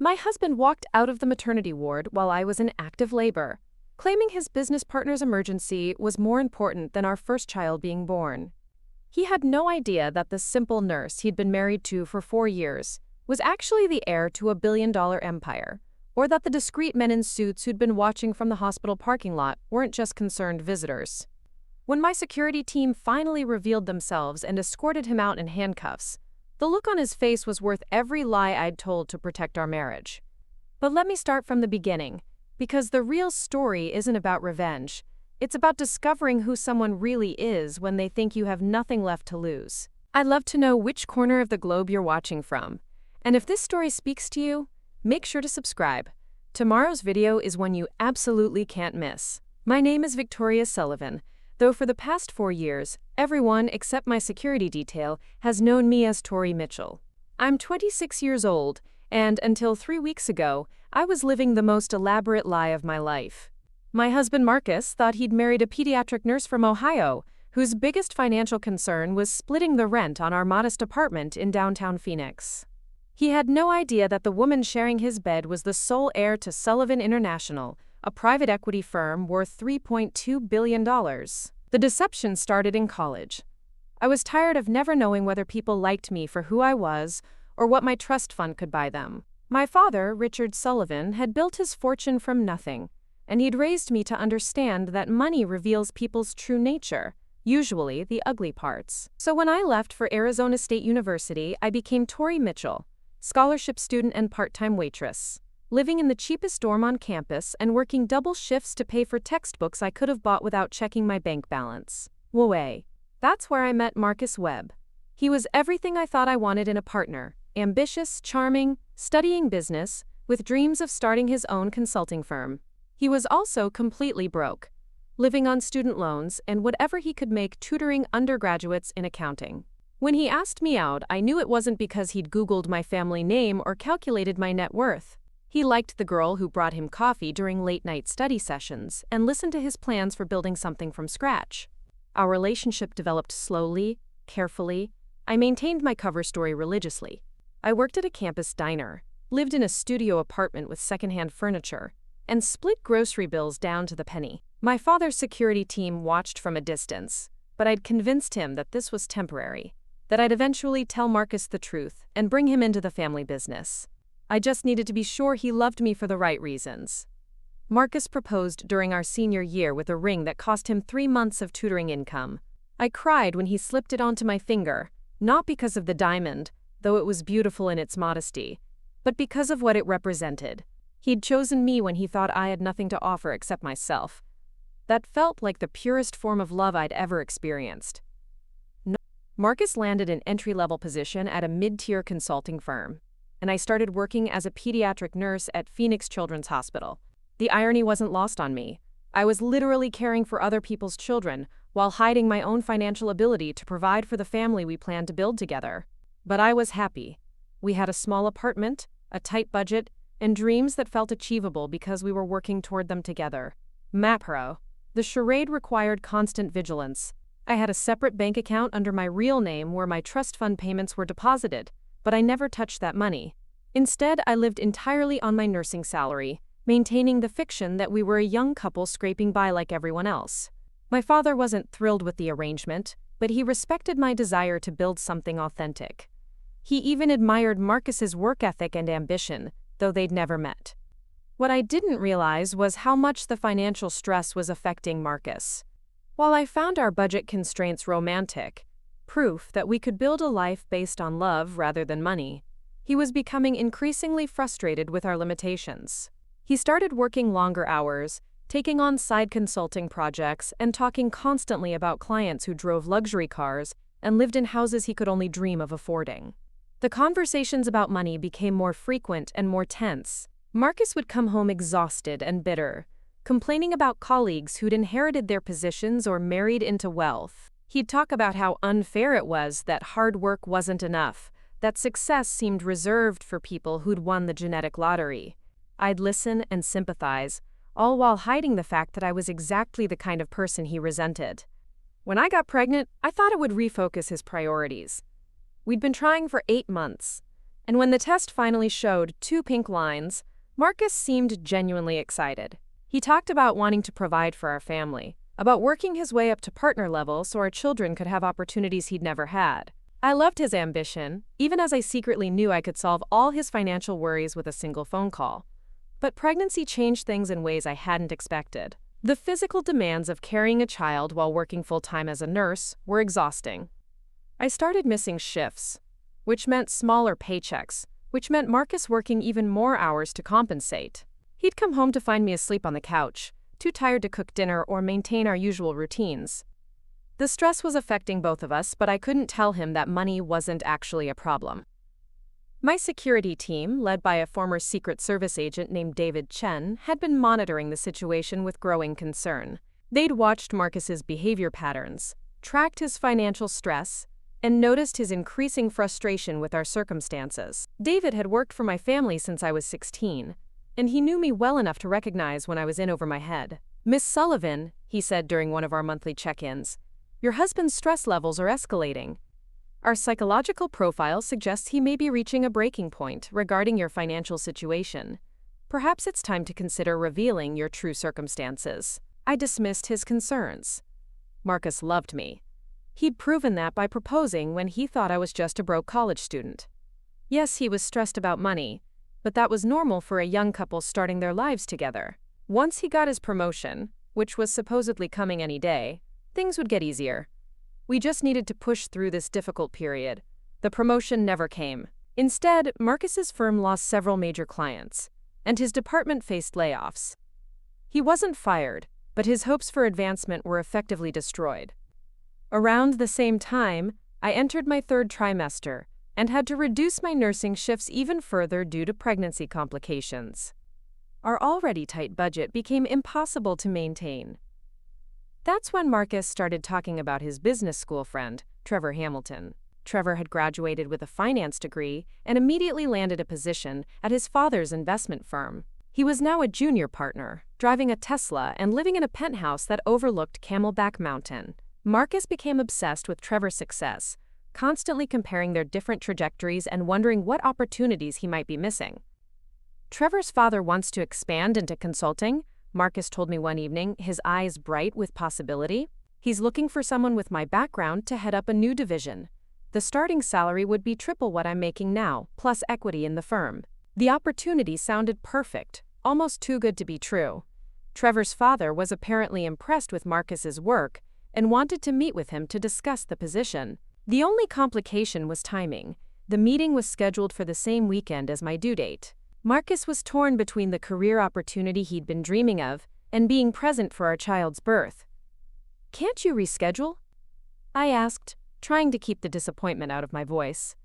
My husband walked out of the maternity ward while I was in active labor, claiming his business partner's emergency was more important than our first child being born. He had no idea that the simple nurse he'd been married to for 4 years was actually the heir to a billion-dollar empire, or that the discreet men in suits who'd been watching from the hospital parking lot weren't just concerned visitors. When my security team finally revealed themselves and escorted him out in handcuffs, the look on his face was worth every lie I'd told to protect our marriage. But let me start from the beginning, because the real story isn't about revenge. It's about discovering who someone really is when they think you have nothing left to lose. I'd love to know which corner of the globe you're watching from. And if this story speaks to you, make sure to subscribe. Tomorrow's video is one you absolutely can't miss. My name is Victoria Sullivan, though for the past 4 years, everyone except my security detail has known me as Tori Mitchell. I'm 26 years old, and until 3 weeks ago, I was living the most elaborate lie of my life. My husband Marcus thought he'd married a pediatric nurse from Ohio, whose biggest financial concern was splitting the rent on our modest apartment in downtown Phoenix. He had no idea that the woman sharing his bed was the sole heir to Sullivan International, a private equity firm worth $3.2 billion. The deception started in college. I was tired of never knowing whether people liked me for who I was or what my trust fund could buy them. My father, Richard Sullivan, had built his fortune from nothing, and he'd raised me to understand that money reveals people's true nature, usually the ugly parts. So when I left for Arizona State University, I became Tori Mitchell, scholarship student and part-time waitress, living in the cheapest dorm on campus and working double shifts to pay for textbooks I could have bought without checking my bank balance. Whoa. That's where I met Marcus Webb. He was everything I thought I wanted in a partner: ambitious, charming, studying business, with dreams of starting his own consulting firm. He was also completely broke, living on student loans and whatever he could make tutoring undergraduates in accounting. When he asked me out, I knew it wasn't because he'd Googled my family name or calculated my net worth. He liked the girl who brought him coffee during late-night study sessions and listened to his plans for building something from scratch. Our relationship developed slowly, carefully. I maintained my cover story religiously. I worked at a campus diner, lived in a studio apartment with secondhand furniture, and split grocery bills down to the penny. My father's security team watched from a distance, but I'd convinced him that this was temporary, that I'd eventually tell Marcus the truth and bring him into the family business. I just needed to be sure he loved me for the right reasons. Marcus proposed during our senior year with a ring that cost him 3 months of tutoring income. I cried when he slipped it onto my finger, not because of the diamond, though it was beautiful in its modesty, but because of what it represented. He'd chosen me when he thought I had nothing to offer except myself. That felt like the purest form of love I'd ever experienced. Marcus landed an entry-level position at a mid-tier consulting firm, and I started working as a pediatric nurse at Phoenix Children's Hospital. The irony wasn't lost on me. I was literally caring for other people's children while hiding my own financial ability to provide for the family we planned to build together. But I was happy. We had a small apartment, a tight budget, and dreams that felt achievable because we were working toward them together. Macro. The charade required constant vigilance. I had a separate bank account under my real name where my trust fund payments were deposited, but I never touched that money. Instead, I lived entirely on my nursing salary, maintaining the fiction that we were a young couple scraping by like everyone else. My father wasn't thrilled with the arrangement, but he respected my desire to build something authentic. He even admired Marcus's work ethic and ambition, though they'd never met. What I didn't realize was how much the financial stress was affecting Marcus. While I found our budget constraints romantic, proof that we could build a life based on love rather than money, he was becoming increasingly frustrated with our limitations. He started working longer hours, taking on side consulting projects, and talking constantly about clients who drove luxury cars and lived in houses he could only dream of affording. The conversations about money became more frequent and more tense. Marcus would come home exhausted and bitter, complaining about colleagues who'd inherited their positions or married into wealth. He'd talk about how unfair it was that hard work wasn't enough, that success seemed reserved for people who'd won the genetic lottery. I'd listen and sympathize, all while hiding the fact that I was exactly the kind of person he resented. When I got pregnant, I thought it would refocus his priorities. We'd been trying for 8 months, And when the test finally showed 2 pink lines, Marcus seemed genuinely excited. He talked about wanting to provide for our family, about working his way up to partner level so our children could have opportunities he'd never had. I loved his ambition, even as I secretly knew I could solve all his financial worries with a single phone call. But pregnancy changed things in ways I hadn't expected. The physical demands of carrying a child while working full-time as a nurse were exhausting. I started missing shifts, which meant smaller paychecks, which meant Marcus working even more hours to compensate. He'd come home to find me asleep on the couch, too tired to cook dinner or maintain our usual routines. The stress was affecting both of us, but I couldn't tell him that money wasn't actually a problem. My security team, led by a former Secret Service agent named David Chen, had been monitoring the situation with growing concern. They'd watched Marcus's behavior patterns, tracked his financial stress, and noticed his increasing frustration with our circumstances. David had worked for my family since I was 16, and he knew me well enough to recognize when I was in over my head. "Miss Sullivan," he said during one of our monthly check-ins, "your husband's stress levels are escalating. Our psychological profile suggests he may be reaching a breaking point regarding your financial situation. Perhaps it's time to consider revealing your true circumstances." I dismissed his concerns. Marcus loved me. He'd proven that by proposing when he thought I was just a broke college student. Yes, he was stressed about money, but that was normal for a young couple starting their lives together. Once he got his promotion, which was supposedly coming any day, things would get easier. We just needed to push through this difficult period. The promotion never came. Instead, Marcus's firm lost several major clients, and his department faced layoffs. He wasn't fired, but his hopes for advancement were effectively destroyed. Around the same time, I entered my 3rd trimester and had to reduce my nursing shifts even further due to pregnancy complications. Our already tight budget became impossible to maintain. That's when Marcus started talking about his business school friend, Trevor Hamilton. Trevor had graduated with a finance degree and immediately landed a position at his father's investment firm. He was now a junior partner, driving a Tesla and living in a penthouse that overlooked Camelback Mountain. Marcus became obsessed with Trevor's success, constantly comparing their different trajectories and wondering what opportunities he might be missing. "Trevor's father wants to expand into consulting," Marcus told me one evening, his eyes bright with possibility. "He's looking for someone with my background to head up a new division. The starting salary would be triple what I'm making now, plus equity in the firm." The opportunity sounded perfect, almost too good to be true. Trevor's father was apparently impressed with Marcus's work and wanted to meet with him to discuss the position. The only complication was timing. The meeting was scheduled for the same weekend as my due date. Marcus was torn between the career opportunity he'd been dreaming of and being present for our child's birth. "Can't you reschedule?" I asked, trying to keep the disappointment out of my voice.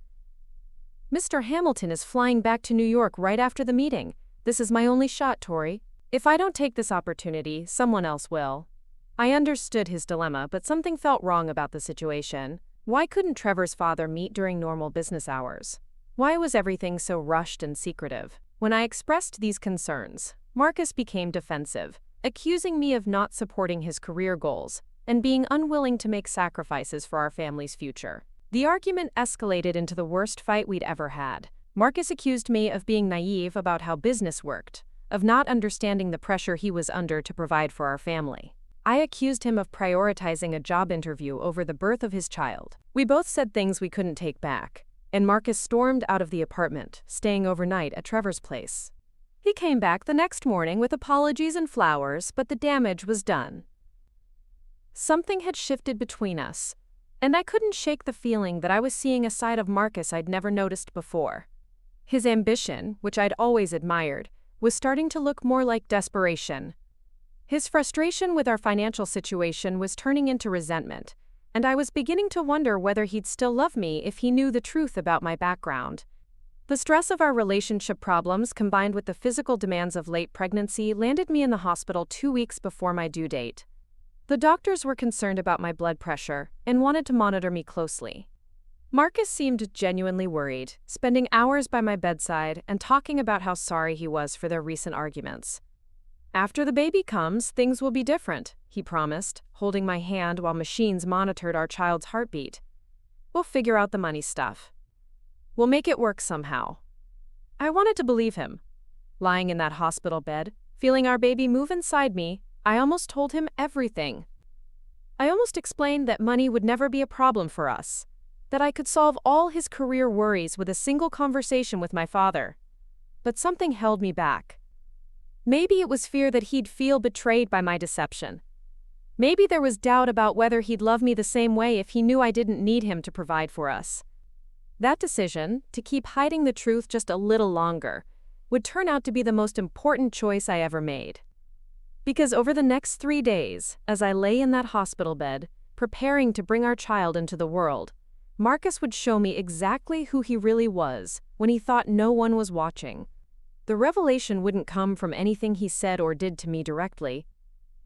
"Mr. Hamilton is flying back to New York right after the meeting. This is my only shot, Tori. If I don't take this opportunity, someone else will." I understood his dilemma, but something felt wrong about the situation. Why couldn't Trevor's father meet during normal business hours? Why was everything so rushed and secretive? When I expressed these concerns, Marcus became defensive, accusing me of not supporting his career goals and being unwilling to make sacrifices for our family's future. The argument escalated into the worst fight we'd ever had. Marcus accused me of being naive about how business worked, of not understanding the pressure he was under to provide for our family. I accused him of prioritizing a job interview over the birth of his child. We both said things we couldn't take back, and Marcus stormed out of the apartment, staying overnight at Trevor's place. He came back the next morning with apologies and flowers, but the damage was done. Something had shifted between us, and I couldn't shake the feeling that I was seeing a side of Marcus I'd never noticed before. His ambition, which I'd always admired, was starting to look more like desperation. His frustration with our financial situation was turning into resentment, and I was beginning to wonder whether he'd still love me if he knew the truth about my background. The stress of our relationship problems, combined with the physical demands of late pregnancy, landed me in the hospital 2 weeks before my due date. The doctors were concerned about my blood pressure and wanted to monitor me closely. Marcus seemed genuinely worried, spending hours by my bedside and talking about how sorry he was for their recent arguments. "After the baby comes, things will be different," he promised, holding my hand while machines monitored our child's heartbeat. "We'll figure out the money stuff." We'll make it work somehow. I wanted to believe him. Lying in that hospital bed, feeling our baby move inside me, I almost told him everything. I almost explained that money would never be a problem for us, that I could solve all his career worries with a single conversation with my father. But something held me back. Maybe it was fear that he'd feel betrayed by my deception. Maybe there was doubt about whether he'd love me the same way if he knew I didn't need him to provide for us. That decision, to keep hiding the truth just a little longer, would turn out to be the most important choice I ever made. Because over the next 3 days, as I lay in that hospital bed, preparing to bring our child into the world, Marcus would show me exactly who he really was when he thought no one was watching. The revelation wouldn't come from anything he said or did to me directly.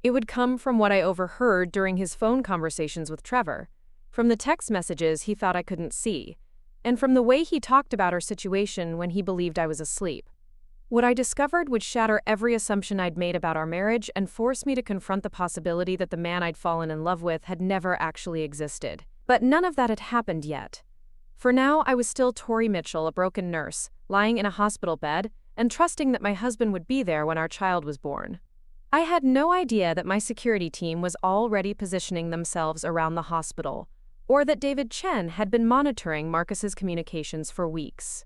It would come from what I overheard during his phone conversations with Trevor, from the text messages he thought I couldn't see, and from the way he talked about our situation when he believed I was asleep. What I discovered would shatter every assumption I'd made about our marriage and force me to confront the possibility that the man I'd fallen in love with had never actually existed. But none of that had happened yet. For now, I was still Tori Mitchell, a broken nurse, lying in a hospital bed, and trusting that my husband would be there when our child was born. I had no idea that my security team was already positioning themselves around the hospital, or that David Chen had been monitoring Marcus's communications for weeks.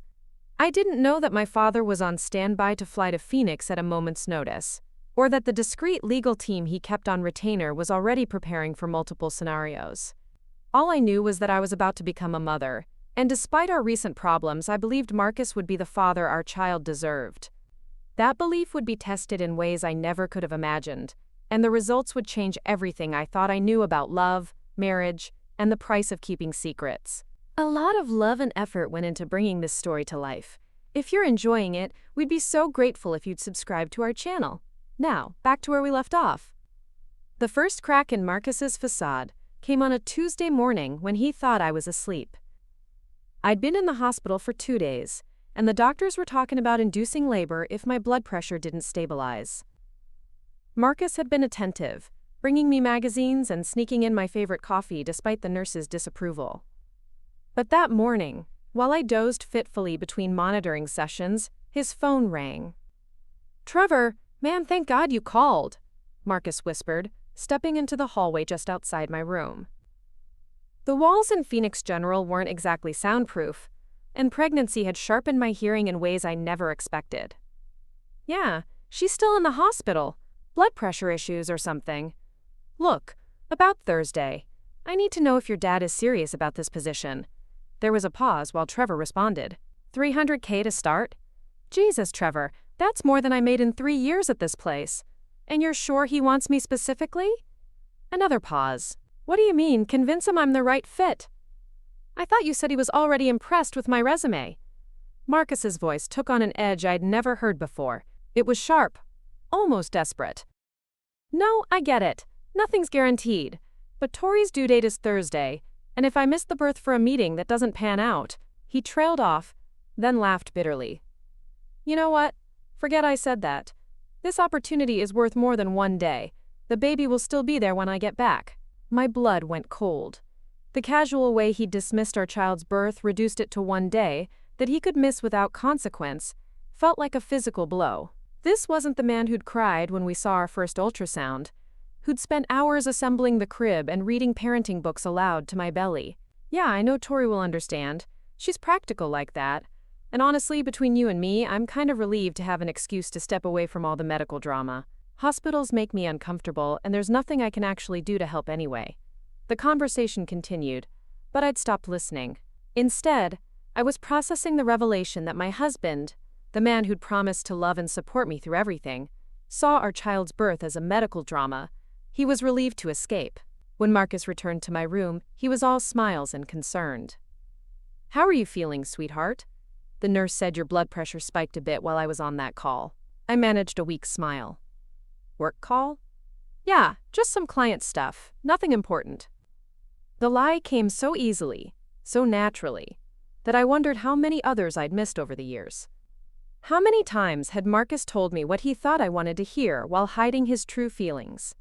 I didn't know that my father was on standby to fly to Phoenix at a moment's notice, or that the discreet legal team he kept on retainer was already preparing for multiple scenarios. All I knew was that I was about to become a mother, and despite our recent problems, I believed Marcus would be the father our child deserved. That belief would be tested in ways I never could have imagined, and the results would change everything I thought I knew about love, marriage, and the price of keeping secrets. A lot of love and effort went into bringing this story to life. If you're enjoying it, we'd be so grateful if you'd subscribe to our channel. Now, back to where we left off. The first crack in Marcus's facade came on a Tuesday morning when he thought I was asleep. I'd been in the hospital for 2 days, and the doctors were talking about inducing labor if my blood pressure didn't stabilize. Marcus had been attentive, bringing me magazines and sneaking in my favorite coffee despite the nurse's disapproval. But that morning, while I dozed fitfully between monitoring sessions, his phone rang. "Trevor, man, thank God you called," Marcus whispered, stepping into the hallway just outside my room. The walls in Phoenix General weren't exactly soundproof, and pregnancy had sharpened my hearing in ways I never expected. "Yeah, she's still in the hospital. Blood pressure issues or something. Look, about Thursday. I need to know if your dad is serious about this position." There was a pause while Trevor responded. $300K to start? Jesus, Trevor, that's more than I made in 3 years at this place. And you're sure he wants me specifically? Another pause. What do you mean, convince him I'm the right fit? I thought you said he was already impressed with my resume. Marcus's voice took on an edge I'd never heard before. It was sharp, almost desperate. No, I get it. Nothing's guaranteed. But Tori's due date is Thursday, and if I miss the birth for a meeting that doesn't pan out, he trailed off, then laughed bitterly. You know what? Forget I said that. This opportunity is worth more than 1 day. The baby will still be there when I get back. My blood went cold. The casual way he dismissed our child's birth, reduced it to 1 day, that he could miss without consequence, felt like a physical blow. This wasn't the man who'd cried when we saw our first ultrasound, who'd spent hours assembling the crib and reading parenting books aloud to my belly. Yeah, I know Tori will understand. She's practical like that. And honestly, between you and me, I'm kind of relieved to have an excuse to step away from all the medical drama. Hospitals make me uncomfortable, and there's nothing I can actually do to help anyway. The conversation continued, but I'd stopped listening. Instead, I was processing the revelation that my husband, the man who'd promised to love and support me through everything, saw our child's birth as a medical drama. He was relieved to escape. When Marcus returned to my room, he was all smiles and concerned. "How are you feeling, sweetheart?" The nurse said your blood pressure spiked a bit while I was on that call. I managed a weak smile. Work call? Yeah, just some client stuff, nothing important. The lie came so easily, so naturally, that I wondered how many others I'd missed over the years. How many times had Marcus told me what he thought I wanted to hear while hiding his true feelings?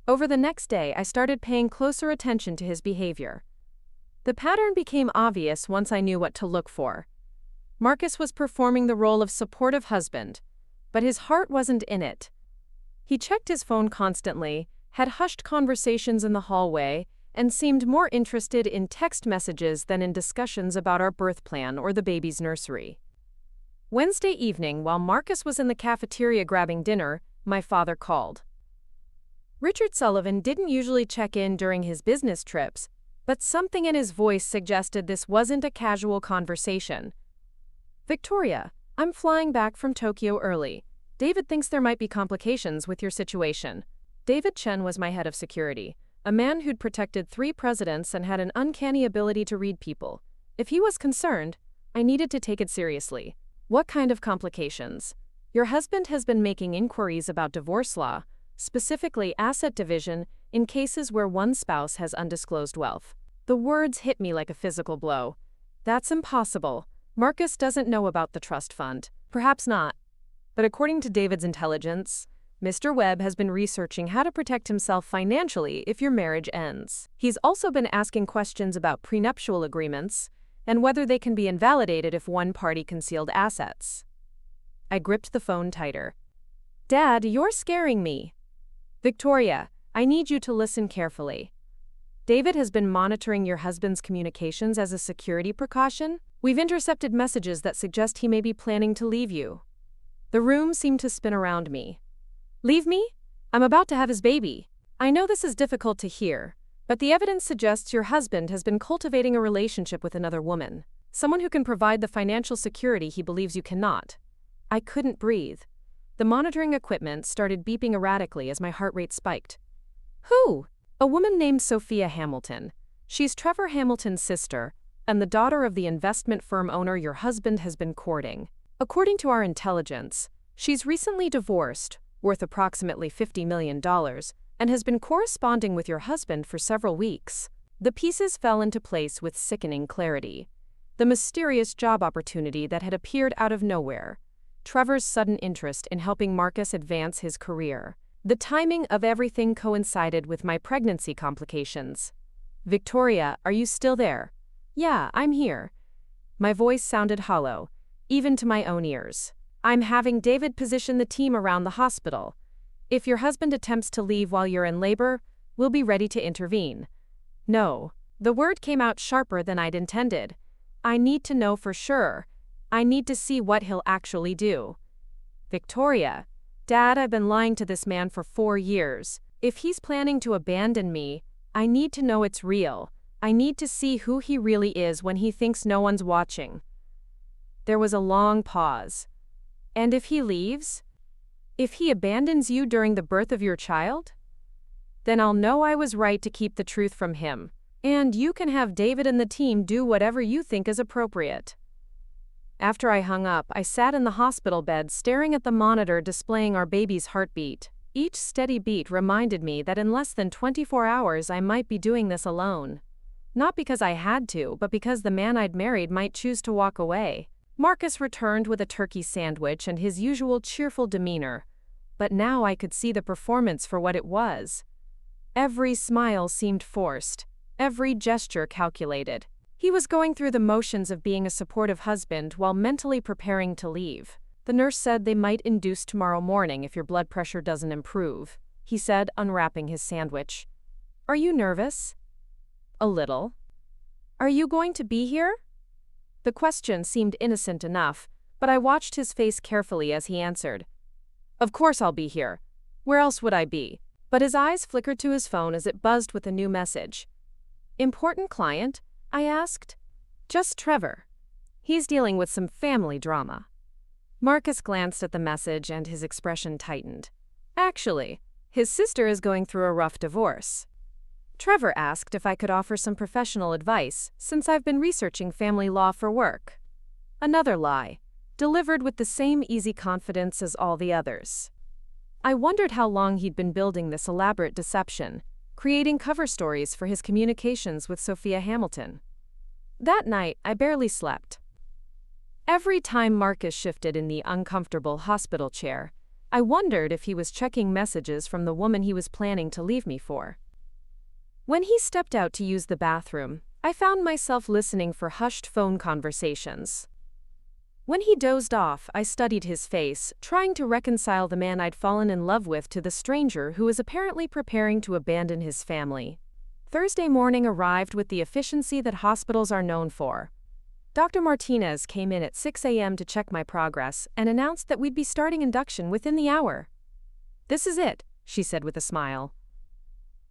Over the next day, I started paying closer attention to his behavior. The pattern became obvious once I knew what to look for. Marcus was performing the role of supportive husband, but his heart wasn't in it. He checked his phone constantly, had hushed conversations in the hallway, and seemed more interested in text messages than in discussions about our birth plan or the baby's nursery. Wednesday evening, while Marcus was in the cafeteria grabbing dinner, my father called. Richard Sullivan didn't usually check in during his business trips, but something in his voice suggested this wasn't a casual conversation. "Victoria, I'm flying back from Tokyo early. David thinks there might be complications with your situation." David Chen was my head of security, a man who'd protected 3 presidents and had an uncanny ability to read people. If he was concerned, I needed to take it seriously. "What kind of complications?" "Your husband has been making inquiries about divorce law, specifically asset division, in cases where one spouse has undisclosed wealth." The words hit me like a physical blow. "That's impossible. Marcus doesn't know about the trust fund." "Perhaps not. But according to David's intelligence, Mr. Webb has been researching how to protect himself financially if your marriage ends. He's also been asking questions about prenuptial agreements and whether they can be invalidated if one party concealed assets." I gripped the phone tighter. "Dad, you're scaring me." "Victoria, I need you to listen carefully. David has been monitoring your husband's communications as a security precaution. We've intercepted messages that suggest he may be planning to leave you." The room seemed to spin around me. "Leave me? I'm about to have his baby." "I know this is difficult to hear, but the evidence suggests your husband has been cultivating a relationship with another woman, someone who can provide the financial security he believes you cannot." I couldn't breathe. The monitoring equipment started beeping erratically as my heart rate spiked. "Who?" "A woman named Sophia Hamilton. She's Trevor Hamilton's sister, and the daughter of the investment firm owner your husband has been courting. According to our intelligence, she's recently divorced, worth approximately $50 million, and has been corresponding with your husband for several weeks." The pieces fell into place with sickening clarity. The mysterious job opportunity that had appeared out of nowhere. Trevor's sudden interest in helping Marcus advance his career. The timing of everything coincided with my pregnancy complications. "Victoria, are you still there?" "Yeah, I'm here." My voice sounded hollow, even to my own ears. "I'm having David position the team around the hospital. If your husband attempts to leave while you're in labor, we'll be ready to intervene." "No." The word came out sharper than I'd intended. "I need to know for sure. I need to see what he'll actually do." "Victoria, Dad, I've been lying to this man for 4 years. If he's planning to abandon me, I need to know it's real. I need to see who he really is when he thinks no one's watching." There was a long pause. "And if he leaves? If he abandons you during the birth of your child? Then I'll know I was right to keep the truth from him. And you can have David and the team do whatever you think is appropriate." After I hung up, I sat in the hospital bed staring at the monitor displaying our baby's heartbeat. Each steady beat reminded me that in less than 24 hours I might be doing this alone. Not because I had to, but because the man I'd married might choose to walk away. Marcus returned with a turkey sandwich and his usual cheerful demeanor, but now I could see the performance for what it was. Every smile seemed forced, every gesture calculated. He was going through the motions of being a supportive husband while mentally preparing to leave. "The nurse said they might induce tomorrow morning if your blood pressure doesn't improve," he said, unwrapping his sandwich. "Are you nervous?" "A little." "Are you going to be here?" The question seemed innocent enough, but I watched his face carefully as he answered. "Of course I'll be here. Where else would I be?" But his eyes flickered to his phone as it buzzed with a new message. "Important client?" I asked. "Just Trevor. He's dealing with some family drama." Marcus glanced at the message and his expression tightened. "Actually, his sister is going through a rough divorce. Trevor asked if I could offer some professional advice since I've been researching family law for work." Another lie, delivered with the same easy confidence as all the others. I wondered how long he'd been building this elaborate deception, creating cover stories for his communications with Sophia Hamilton. That night, I barely slept. Every time Marcus shifted in the uncomfortable hospital chair, I wondered if he was checking messages from the woman he was planning to leave me for. When he stepped out to use the bathroom, I found myself listening for hushed phone conversations. When he dozed off, I studied his face, trying to reconcile the man I'd fallen in love with to the stranger who was apparently preparing to abandon his family. Thursday morning arrived with the efficiency that hospitals are known for. Dr. Martinez came in at 6 a.m. to check my progress and announced that we'd be starting induction within the hour. "This is it," she said with a smile.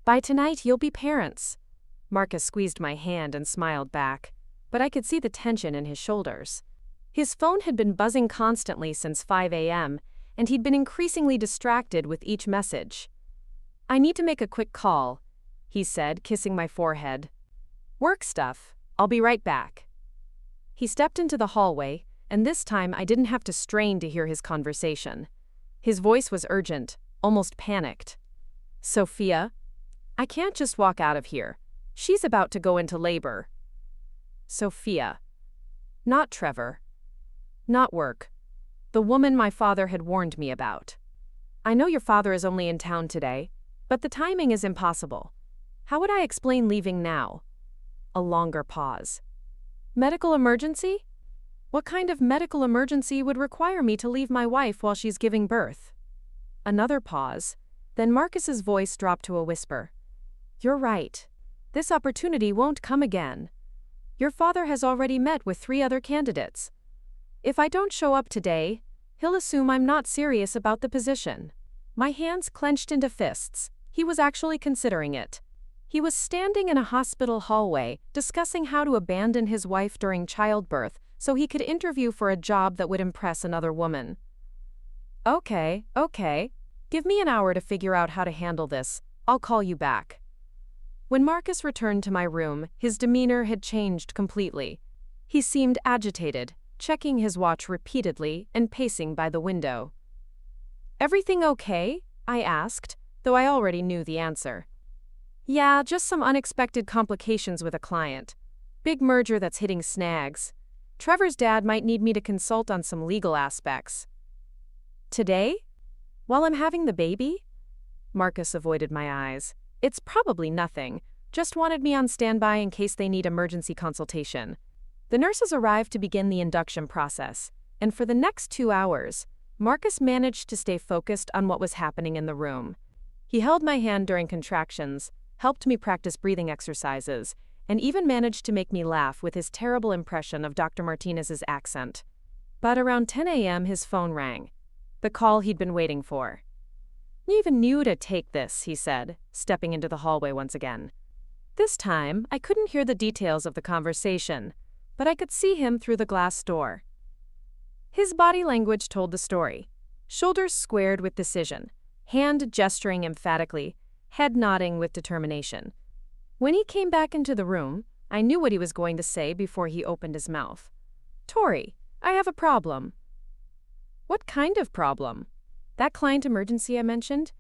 "By tonight, you'll be parents." Marcus squeezed my hand and smiled back, but I could see the tension in his shoulders. His phone had been buzzing constantly since 5 a.m., and he'd been increasingly distracted with each message. "I need to make a quick call," he said, kissing my forehead. "Work stuff. I'll be right back." He stepped into the hallway, and this time I didn't have to strain to hear his conversation. His voice was urgent, almost panicked. "Sophia, I can't just walk out of here. She's about to go into labor." Sophia. Not Trevor. Not work. The woman my father had warned me about. "I know your father is only in town today, but the timing is impossible. How would I explain leaving now?" A longer pause. "Medical emergency? What kind of medical emergency would require me to leave my wife while she's giving birth?" Another pause, then Marcus's voice dropped to a whisper. "You're right. This opportunity won't come again. Your father has already met with 3 other candidates. If I don't show up today, he'll assume I'm not serious about the position." My hands clenched into fists. He was actually considering it. He was standing in a hospital hallway, discussing how to abandon his wife during childbirth so he could interview for a job that would impress another woman. Okay. Give me an hour to figure out how to handle this. I'll call you back." When Marcus returned to my room, his demeanor had changed completely. He seemed agitated, checking his watch repeatedly and pacing by the window. "Everything okay?" I asked, though I already knew the answer. "Yeah, just some unexpected complications with a client. Big merger that's hitting snags. Trevor's dad might need me to consult on some legal aspects." "Today? While I'm having the baby?" Marcus avoided my eyes. "It's probably nothing. Just wanted me on standby in case they need emergency consultation." The nurses arrived to begin the induction process, and for the next 2 hours, Marcus managed to stay focused on what was happening in the room. He held my hand during contractions, helped me practice breathing exercises, and even managed to make me laugh with his terrible impression of Dr. Martinez's accent. But around 10 a.m. his phone rang. The call he'd been waiting for. "You even knew to take this," he said, stepping into the hallway once again. This time, I couldn't hear the details of the conversation, but I could see him through the glass door. His body language told the story. Shoulders squared with decision, hand gesturing emphatically, head nodding with determination. When he came back into the room, I knew what he was going to say before he opened his mouth. "Tori, I have a problem." "What kind of problem?" "That client emergency I mentioned?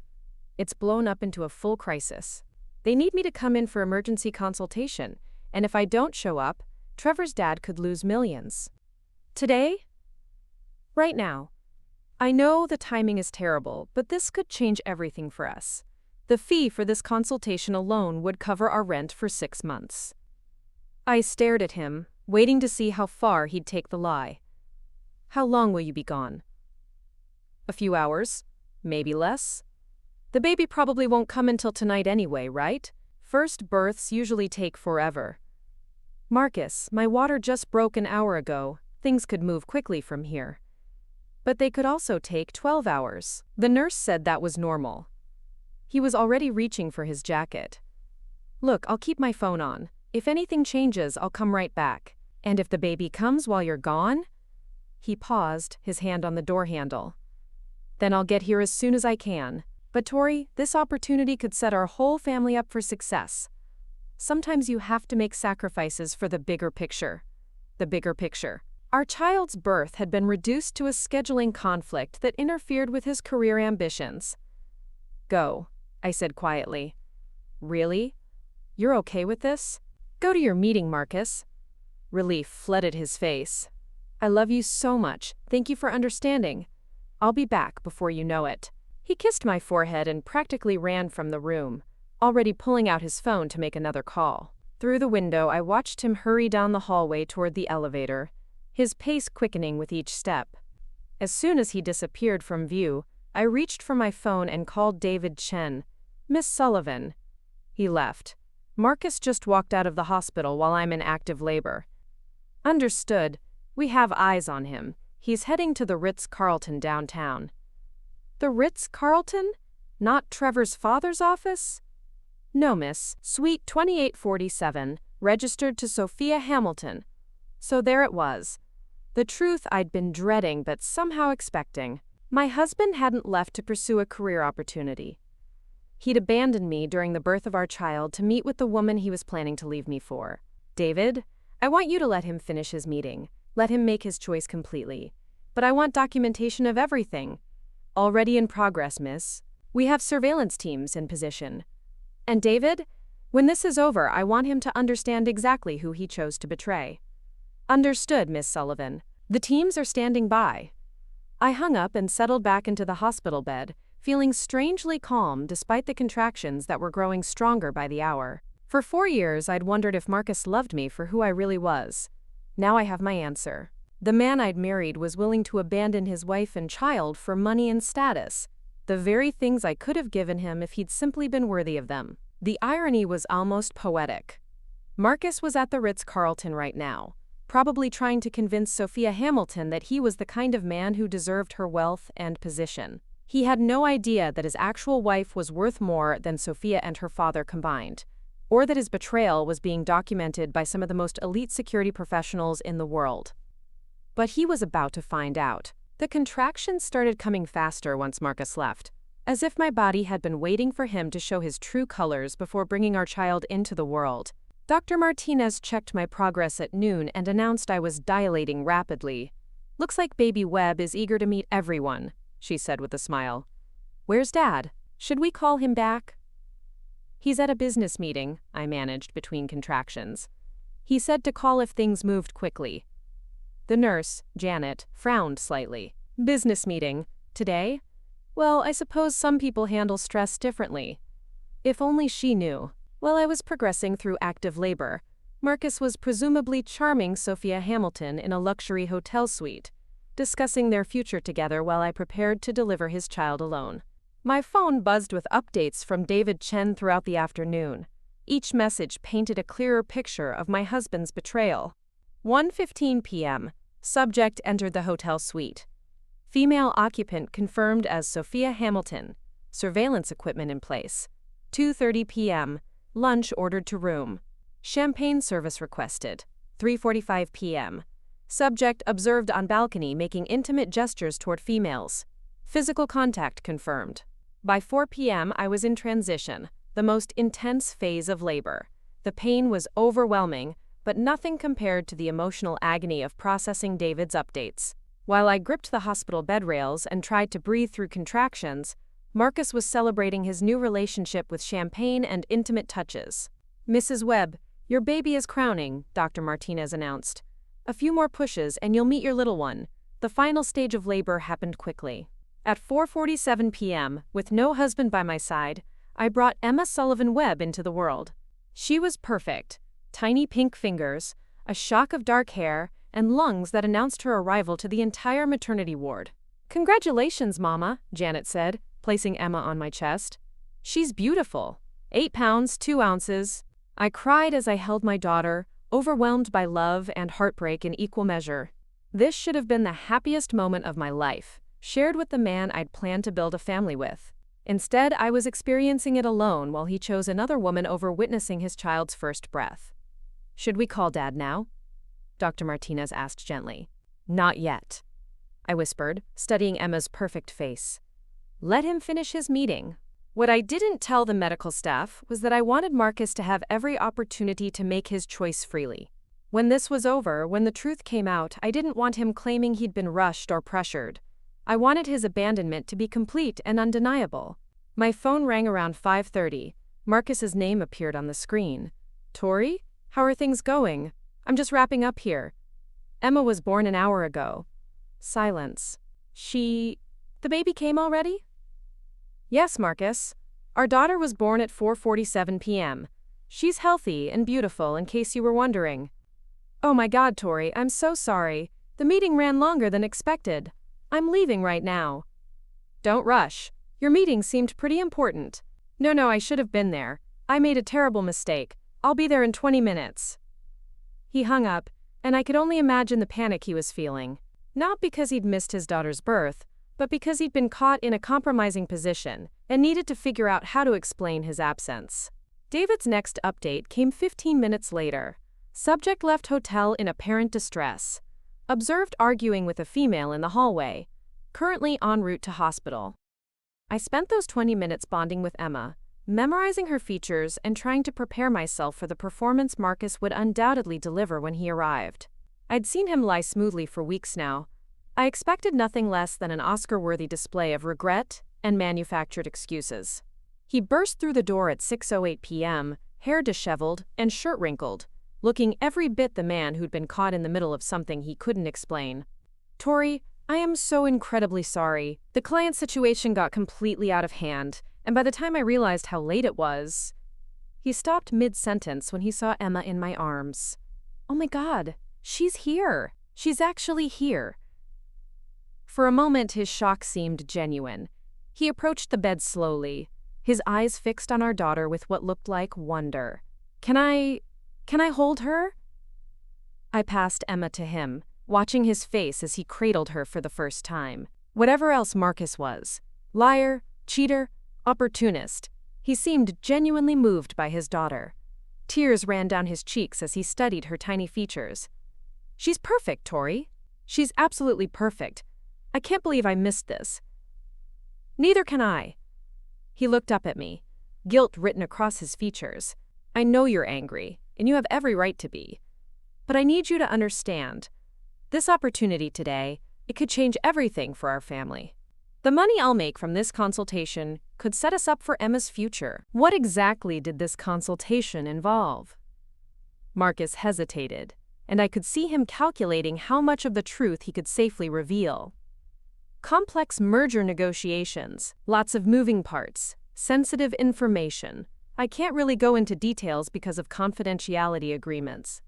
It's blown up into a full crisis. They need me to come in for emergency consultation, and if I don't show up, Trevor's dad could lose millions." "Today?" "Right now. I know the timing is terrible, but this could change everything for us. The fee for this consultation alone would cover our rent for 6 months. I stared at him, waiting to see how far he'd take the lie. "How long will you be gone?" "A few hours, maybe less. The baby probably won't come until tonight anyway, right? First births usually take forever." "Marcus, my water just broke an hour ago. Things could move quickly from here." "But they could also take 12 hours. The nurse said that was normal." He was already reaching for his jacket. "Look, I'll keep my phone on. If anything changes, I'll come right back. And if the baby comes while you're gone?" He paused, his hand on the door handle. "Then I'll get here as soon as I can. But Tori, this opportunity could set our whole family up for success. Sometimes you have to make sacrifices for the bigger picture." The bigger picture. Our child's birth had been reduced to a scheduling conflict that interfered with his career ambitions. "Go," I said quietly. "Really? You're okay with this?" "Go to your meeting, Marcus." Relief flooded his face. "I love you so much. Thank you for understanding. I'll be back before you know it." He kissed my forehead and practically ran from the room, already pulling out his phone to make another call. Through the window, I watched him hurry down the hallway toward the elevator, his pace quickening with each step. As soon as he disappeared from view, I reached for my phone and called David Chen. "Miss Sullivan." He left. "Marcus just walked out of the hospital while I'm in active labor." "Understood. We have eyes on him. He's heading to the Ritz-Carlton downtown." "The Ritz-Carlton? Not Trevor's father's office?" "No, miss. Suite 2847, registered to Sophia Hamilton." So there it was. The truth I'd been dreading but somehow expecting. My husband hadn't left to pursue a career opportunity. He'd abandoned me during the birth of our child to meet with the woman he was planning to leave me for. "David, I want you to let him finish his meeting. Let him make his choice completely. But I want documentation of everything." "Already in progress, miss. We have surveillance teams in position." "And David, when this is over, I want him to understand exactly who he chose to betray." "Understood, Miss Sullivan. The teams are standing by." I hung up and settled back into the hospital bed, feeling strangely calm despite the contractions that were growing stronger by the hour. For 4 years, I'd wondered if Marcus loved me for who I really was. Now I have my answer. The man I'd married was willing to abandon his wife and child for money and status, the very things I could have given him if he'd simply been worthy of them. The irony was almost poetic. Marcus was at the Ritz-Carlton right now, probably trying to convince Sophia Hamilton that he was the kind of man who deserved her wealth and position. He had no idea that his actual wife was worth more than Sophia and her father combined, or that his betrayal was being documented by some of the most elite security professionals in the world. But he was about to find out. The contractions started coming faster once Marcus left, as if my body had been waiting for him to show his true colors before bringing our child into the world. Dr. Martinez checked my progress at noon and announced I was dilating rapidly. "Looks like baby Webb is eager to meet everyone," she said with a smile. "Where's Dad? Should we call him back?" "He's at a business meeting," I managed between contractions. "He said to call if things moved quickly." The nurse, Janet, frowned slightly. "Business meeting? Today? Well, I suppose some people handle stress differently." If only she knew. While I was progressing through active labor, Marcus was presumably charming Sophia Hamilton in a luxury hotel suite, discussing their future together while I prepared to deliver his child alone. My phone buzzed with updates from David Chen throughout the afternoon. Each message painted a clearer picture of my husband's betrayal. 1:15 p.m. Subject entered the hotel suite. Female occupant confirmed as Sophia Hamilton. Surveillance equipment in place. 2:30 p.m. Lunch ordered to room. Champagne service requested. 3:45 p.m. Subject observed on balcony making intimate gestures toward females. Physical contact confirmed. By 4 p.m. I was in transition, the most intense phase of labor. The pain was overwhelming, but nothing compared to the emotional agony of processing David's updates. While I gripped the hospital bed rails and tried to breathe through contractions, Marcus was celebrating his new relationship with champagne and intimate touches. "Mrs. Webb, your baby is crowning," Dr. Martinez announced. "A few more pushes and you'll meet your little one." The final stage of labor happened quickly. At 4:47 p.m., with no husband by my side, I brought Emma Sullivan Webb into the world. She was perfect. Tiny pink fingers, a shock of dark hair, and lungs that announced her arrival to the entire maternity ward. "Congratulations, Mama," Janet said, placing Emma on my chest. "She's beautiful. 8 pounds, 2 ounces. I cried as I held my daughter, overwhelmed by love and heartbreak in equal measure. This should have been the happiest moment of my life, shared with the man I'd planned to build a family with. Instead, I was experiencing it alone while he chose another woman over witnessing his child's first breath. "Should we call Dad now?" Dr. Martinez asked gently. "Not yet," I whispered, studying Emma's perfect face. "Let him finish his meeting." What I didn't tell the medical staff was that I wanted Marcus to have every opportunity to make his choice freely. When this was over, when the truth came out, I didn't want him claiming he'd been rushed or pressured. I wanted his abandonment to be complete and undeniable. My phone rang around 5:30. Marcus's name appeared on the screen. "Tori? How are things going? I'm just wrapping up here. Emma was born an hour ago." Silence. The baby came already?" "Yes, Marcus. Our daughter was born at 4:47 p.m. She's healthy and beautiful, in case you were wondering. Oh my God, Tori, I'm so sorry. The meeting ran longer than expected. I'm leaving right now. Don't rush. Your meeting seemed pretty important. No, I should have been there. I made a terrible mistake. I'll be there in 20 minutes. He hung up, and I could only imagine the panic he was feeling. Not because he'd missed his daughter's birth, but because he'd been caught in a compromising position and needed to figure out how to explain his absence. David's next update came 15 minutes later. Subject left hotel in apparent distress. Observed arguing with a female in the hallway. Currently en route to hospital. I spent those 20 minutes bonding with Emma, memorizing her features and trying to prepare myself for the performance Marcus would undoubtedly deliver when he arrived. I'd seen him lie smoothly for weeks now. I expected nothing less than an Oscar-worthy display of regret and manufactured excuses. He burst through the door at 6:08 p.m., hair disheveled and shirt wrinkled, looking every bit the man who'd been caught in the middle of something he couldn't explain. Tori, I am so incredibly sorry. The client situation got completely out of hand, and by the time I realized how late it was... He stopped mid-sentence when he saw Emma in my arms. Oh my God, she's here. She's actually here. For a moment, his shock seemed genuine. He approached the bed slowly, his eyes fixed on our daughter with what looked like wonder. Can I hold her? I passed Emma to him, watching his face as he cradled her for the first time. Whatever else Marcus was, liar, cheater, opportunist, he seemed genuinely moved by his daughter. Tears ran down his cheeks as he studied her tiny features. She's perfect, Tori. She's absolutely perfect. I can't believe I missed this. Neither can I. He looked up at me, guilt written across his features. I know you're angry, and you have every right to be. But I need you to understand. This opportunity today, it could change everything for our family. The money I'll make from this consultation could set us up for Emma's future. What exactly did this consultation involve? Marcus hesitated, and I could see him calculating how much of the truth he could safely reveal. Complex merger negotiations, lots of moving parts, sensitive information. I can't really go into details because of confidentiality agreements.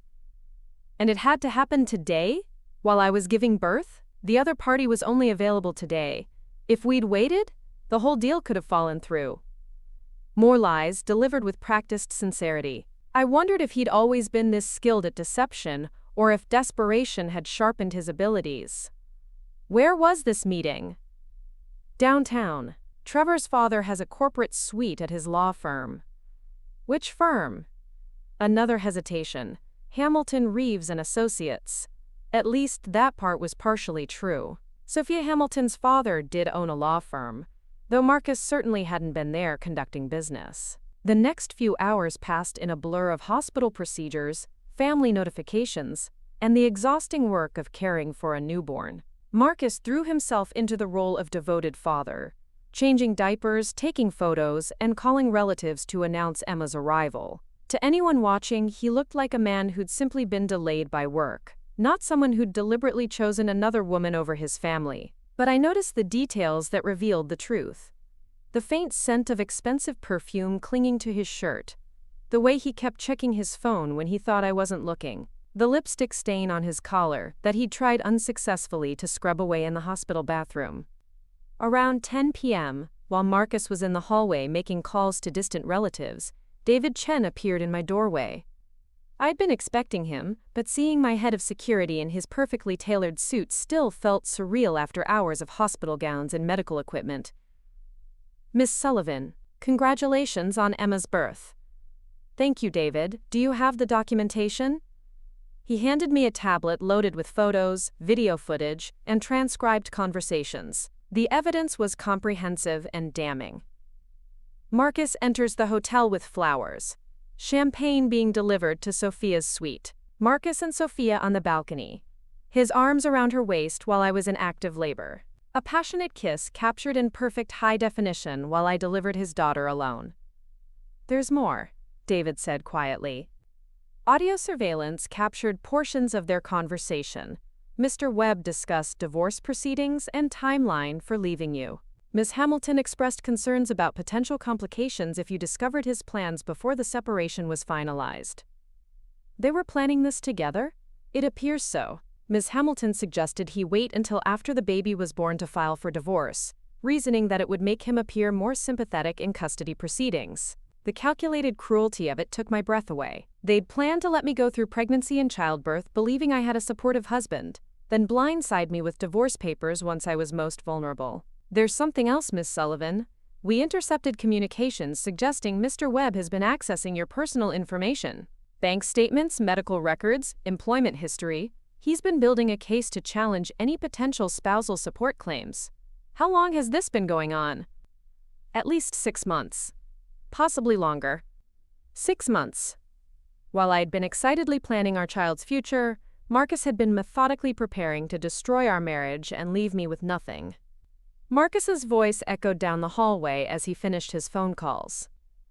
And it had to happen today? While I was giving birth? The other party was only available today. If we'd waited, the whole deal could have fallen through. More lies delivered with practiced sincerity. I wondered if he'd always been this skilled at deception, or if desperation had sharpened his abilities. Where was this meeting? Downtown. Trevor's father has a corporate suite at his law firm. Which firm? Another hesitation. Hamilton, Reeves and Associates. At least that part was partially true. Sophia Hamilton's father did own a law firm, though Marcus certainly hadn't been there conducting business. The next few hours passed in a blur of hospital procedures, family notifications, and the exhausting work of caring for a newborn. Marcus threw himself into the role of devoted father, changing diapers, taking photos, and calling relatives to announce Emma's arrival. To anyone watching, he looked like a man who'd simply been delayed by work, not someone who'd deliberately chosen another woman over his family. But I noticed the details that revealed the truth. The faint scent of expensive perfume clinging to his shirt, the way he kept checking his phone when he thought I wasn't looking, the lipstick stain on his collar that he'd tried unsuccessfully to scrub away in the hospital bathroom. Around 10 p.m., while Marcus was in the hallway making calls to distant relatives, David Chen appeared in my doorway. I'd been expecting him, but seeing my head of security in his perfectly tailored suit still felt surreal after hours of hospital gowns and medical equipment. Miss Sullivan, congratulations on Emma's birth. Thank you, David. Do you have the documentation? He handed me a tablet loaded with photos, video footage, and transcribed conversations. The evidence was comprehensive and damning. Marcus enters the hotel with flowers. Champagne being delivered to Sophia's suite. Marcus and Sophia on the balcony. His arms around her waist while I was in active labor. A passionate kiss captured in perfect high definition while I delivered his daughter alone. There's more, David said quietly. Audio surveillance captured portions of their conversation. Mr. Webb discussed divorce proceedings and timeline for leaving you. Miss Hamilton expressed concerns about potential complications if you discovered his plans before the separation was finalized. They were planning this together? It appears so. Miss Hamilton suggested he wait until after the baby was born to file for divorce, reasoning that it would make him appear more sympathetic in custody proceedings. The calculated cruelty of it took my breath away. They'd planned to let me go through pregnancy and childbirth, believing I had a supportive husband, then blindside me with divorce papers once I was most vulnerable. There's something else, Miss Sullivan. We intercepted communications suggesting Mr. Webb has been accessing your personal information. Bank statements, medical records, employment history. He's been building a case to challenge any potential spousal support claims. How long has this been going on? At least 6 months. Possibly longer. 6 months. While I'd been excitedly planning our child's future, Marcus had been methodically preparing to destroy our marriage and leave me with nothing. Marcus's voice echoed down the hallway as he finished his phone calls.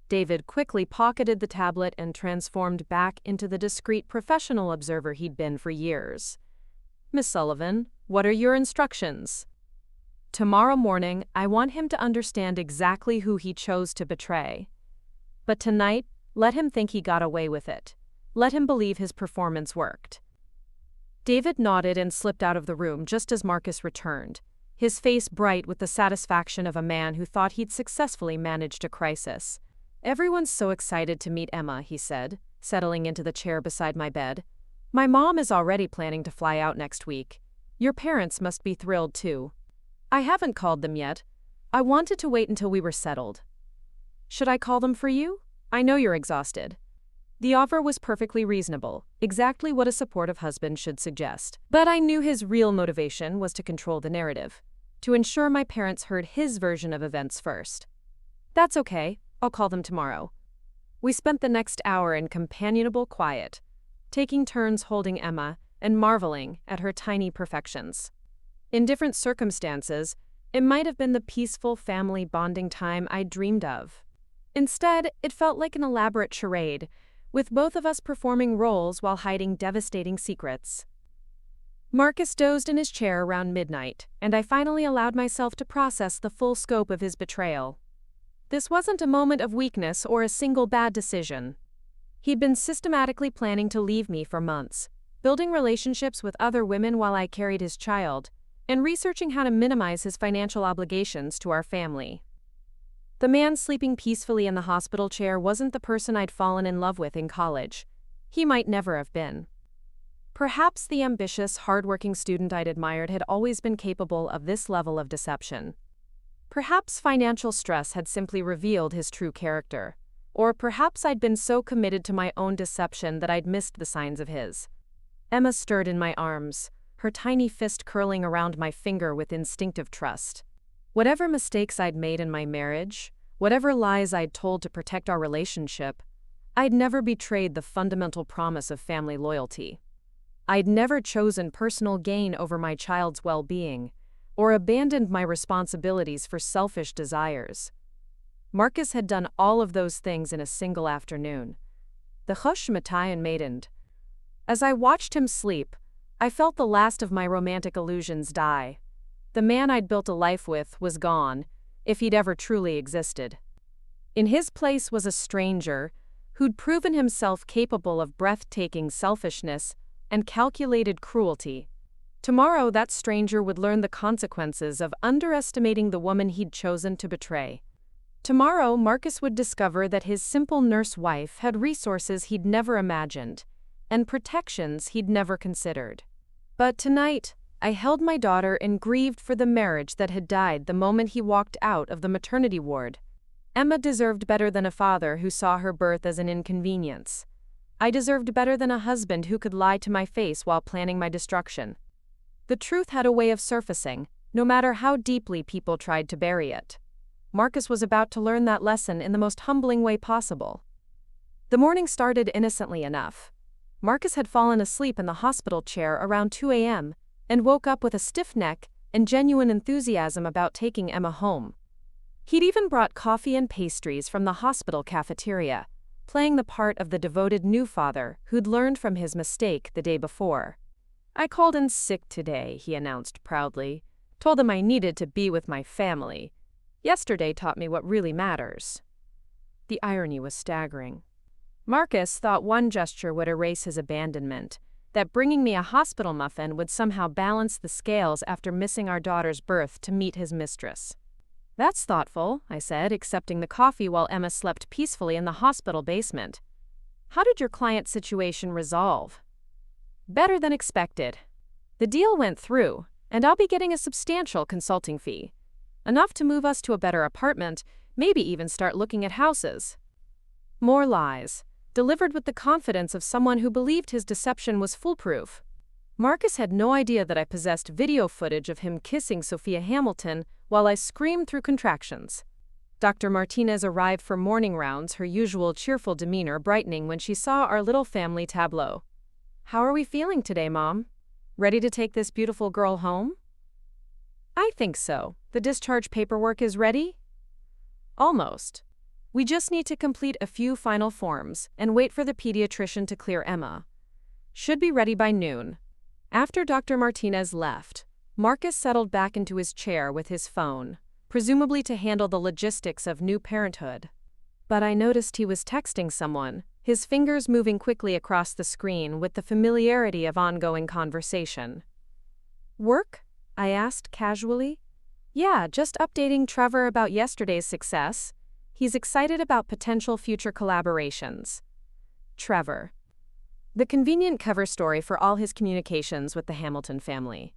David quickly pocketed the tablet and transformed back into the discreet professional observer he'd been for years. Miss Sullivan, what are your instructions? Tomorrow morning, I want him to understand exactly who he chose to betray. But tonight, let him think he got away with it. Let him believe his performance worked. David nodded and slipped out of the room just as Marcus returned, his face bright with the satisfaction of a man who thought he'd successfully managed a crisis. Everyone's so excited to meet Emma, he said, settling into the chair beside my bed. My mom is already planning to fly out next week. Your parents must be thrilled too. I haven't called them yet. I wanted to wait until we were settled. Should I call them for you? I know you're exhausted. The offer was perfectly reasonable, exactly what a supportive husband should suggest. But I knew his real motivation was to control the narrative, to ensure my parents heard his version of events first. That's okay, I'll call them tomorrow. We spent the next hour in companionable quiet, taking turns holding Emma and marveling at her tiny perfections. In different circumstances, it might have been the peaceful family bonding time I dreamed of. Instead, it felt like an elaborate charade, with both of us performing roles while hiding devastating secrets. Marcus dozed in his chair around midnight, and I finally allowed myself to process the full scope of his betrayal. This wasn't a moment of weakness or a single bad decision. He'd been systematically planning to leave me for months, building relationships with other women while I carried his child, and researching how to minimize his financial obligations to our family. The man sleeping peacefully in the hospital chair wasn't the person I'd fallen in love with in college. He might never have been. Perhaps the ambitious, hardworking student I'd admired had always been capable of this level of deception. Perhaps financial stress had simply revealed his true character. Or perhaps I'd been so committed to my own deception that I'd missed the signs of his. Emma stirred in my arms, her tiny fist curling around my finger with instinctive trust. Whatever mistakes I'd made in my marriage, whatever lies I'd told to protect our relationship, I'd never betrayed the fundamental promise of family loyalty. I'd never chosen personal gain over my child's well-being, or abandoned my responsibilities for selfish desires. Marcus had done all of those things in a single afternoon. The Hush Matayan maidened. As I watched him sleep, I felt the last of my romantic illusions die. The man I'd built a life with was gone, if he'd ever truly existed. In his place was a stranger who'd proven himself capable of breathtaking selfishness and calculated cruelty. Tomorrow, that stranger would learn the consequences of underestimating the woman he'd chosen to betray. Tomorrow, Marcus would discover that his simple nurse wife had resources he'd never imagined, and protections he'd never considered. But tonight, I held my daughter and grieved for the marriage that had died the moment he walked out of the maternity ward. Emma deserved better than a father who saw her birth as an inconvenience. I deserved better than a husband who could lie to my face while planning my destruction. The truth had a way of surfacing, no matter how deeply people tried to bury it. Marcus was about to learn that lesson in the most humbling way possible. The morning started innocently enough. Marcus had fallen asleep in the hospital chair around 2 a.m., and woke up with a stiff neck and genuine enthusiasm about taking Emma home. He'd even brought coffee and pastries from the hospital cafeteria, playing the part of the devoted new father who'd learned from his mistake the day before. I called in sick today, he announced proudly. Told them I needed to be with my family. Yesterday taught me what really matters." The irony was staggering. Marcus thought one gesture would erase his abandonment, that bringing me a hospital muffin would somehow balance the scales after missing our daughter's birth to meet his mistress. "That's thoughtful," I said, accepting the coffee while Emma slept peacefully in the hospital basement. "How did your client's situation resolve?" "Better than expected. The deal went through, and I'll be getting a substantial consulting fee. Enough to move us to a better apartment, maybe even start looking at houses." More lies, delivered with the confidence of someone who believed his deception was foolproof. Marcus had no idea that I possessed video footage of him kissing Sophia Hamilton while I screamed through contractions. Dr. Martinez arrived for morning rounds, her usual cheerful demeanor brightening when she saw our little family tableau. "How are we feeling today, Mom? Ready to take this beautiful girl home?" "I think so. The discharge paperwork is ready?" "Almost. We just need to complete a few final forms and wait for the pediatrician to clear Emma. Should be ready by noon." After Dr. Martinez left, Marcus settled back into his chair with his phone, presumably to handle the logistics of new parenthood. But I noticed he was texting someone, his fingers moving quickly across the screen with the familiarity of ongoing conversation. "Work?" I asked casually. "Yeah, just updating Trevor about yesterday's success. He's excited about potential future collaborations." Trevor. The convenient cover story for all his communications with the Hamilton family.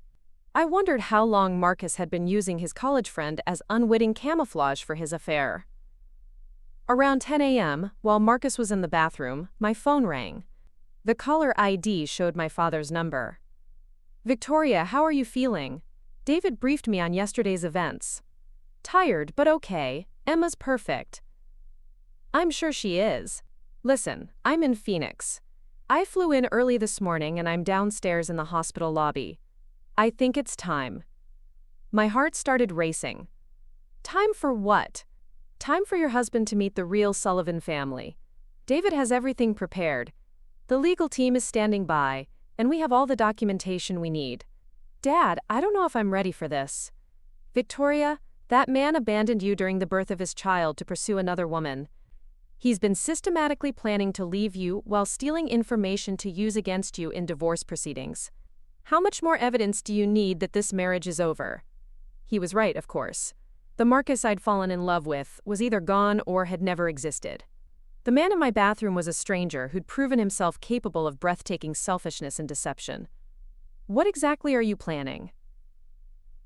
I wondered how long Marcus had been using his college friend as unwitting camouflage for his affair. Around 10 a.m., while Marcus was in the bathroom, my phone rang. The caller ID showed my father's number. "Victoria, how are you feeling? David briefed me on yesterday's events." "Tired, but okay. Emma's perfect." "I'm sure she is. Listen, I'm in Phoenix. I flew in early this morning and I'm downstairs in the hospital lobby. I think it's time." My heart started racing. Time for what? Time for your husband to meet the real Sullivan family. David has everything prepared. The legal team is standing by, and we have all the documentation we need. Dad, I don't know if I'm ready for this. Victoria, that man abandoned you during the birth of his child to pursue another woman. He's been systematically planning to leave you while stealing information to use against you in divorce proceedings. How much more evidence do you need that this marriage is over? He was right, of course. The Marcus I'd fallen in love with was either gone or had never existed. The man in my bathroom was a stranger who'd proven himself capable of breathtaking selfishness and deception. What exactly are you planning?